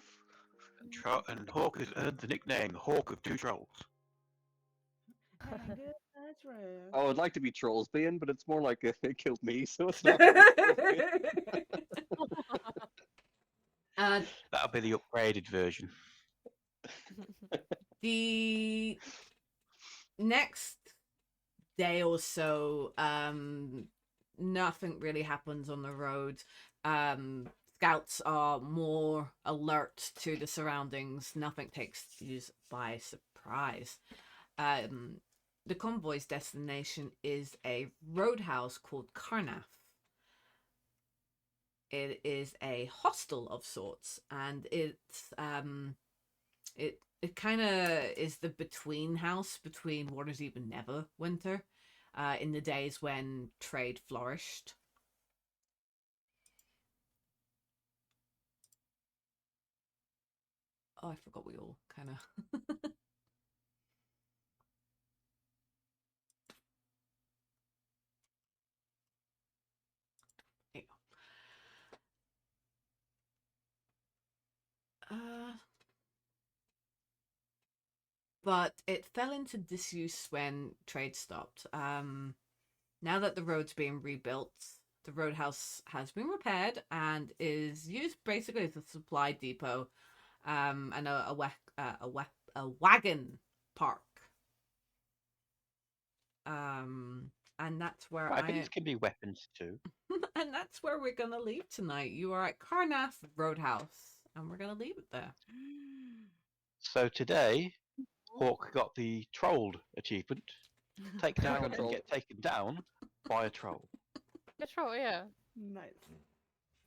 And Hawk has earned the nickname Hawk of Two Trolls. Hey, good. That's right. I would like to be Trollsbane, but it's more like it killed me, so it's not. That'll be the upgraded version. The next day or so, nothing really happens on the road. Scouts are more alert to the surroundings. Nothing takes you by surprise. The convoy's destination is a roadhouse called Karnath. It is a hostel of sorts, and it's it kind of is the between house between Waterdeep and Neverwinter, in the days when trade flourished. Oh, I forgot we all kind of. but it fell into disuse when trade stopped. Now that the road's being rebuilt, the roadhouse has been repaired and is used basically as a supply depot, and a wagon park. And that's where Wagons can be weapons too. and that's where we're gonna leave tonight. You are at Carnath Roadhouse, and we're gonna leave it there. So today, Hawk got the trolled achievement. Take down and trolled. get taken down by a troll. Control, yeah. Nice.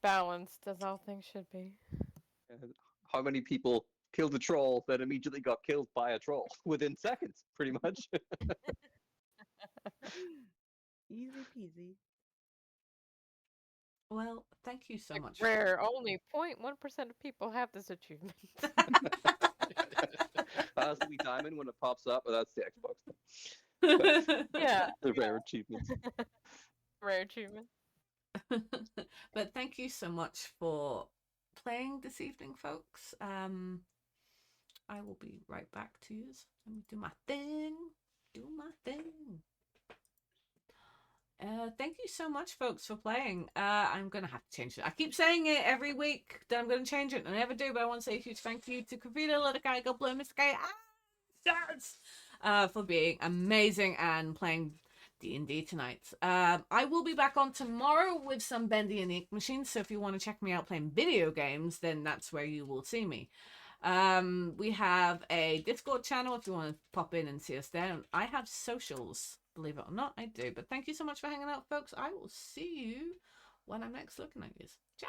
Balanced as all things should be. How many people killed a troll that immediately got killed by a troll within seconds, pretty much? Easy peasy. Well, thank you so much. Rare, only 0.1% of people have this achievement. Has to be diamond when it pops up, but that's the Xbox. Yeah. The rare achievements. Rare achievement. But thank you so much for playing this evening, folks. I will be right back to you. Let me do my thing. Thank you so much, folks, for playing. I'm gonna have to change it. I keep saying it every week that I'm gonna change it, and I never do. But I want to say a huge thank you to Kavita, Little Guy, God Blue, Mr. Guy, for being amazing and playing D&D tonight. I will be back on tomorrow with some Bendy and the Ink Machine. So if you want to check me out playing video games, then that's where you will see me. We have a Discord channel if you want to pop in and see us there. I have socials, believe it or not, I do. But thank you so much for hanging out, folks. I will see you when I'm next looking at you. Ciao.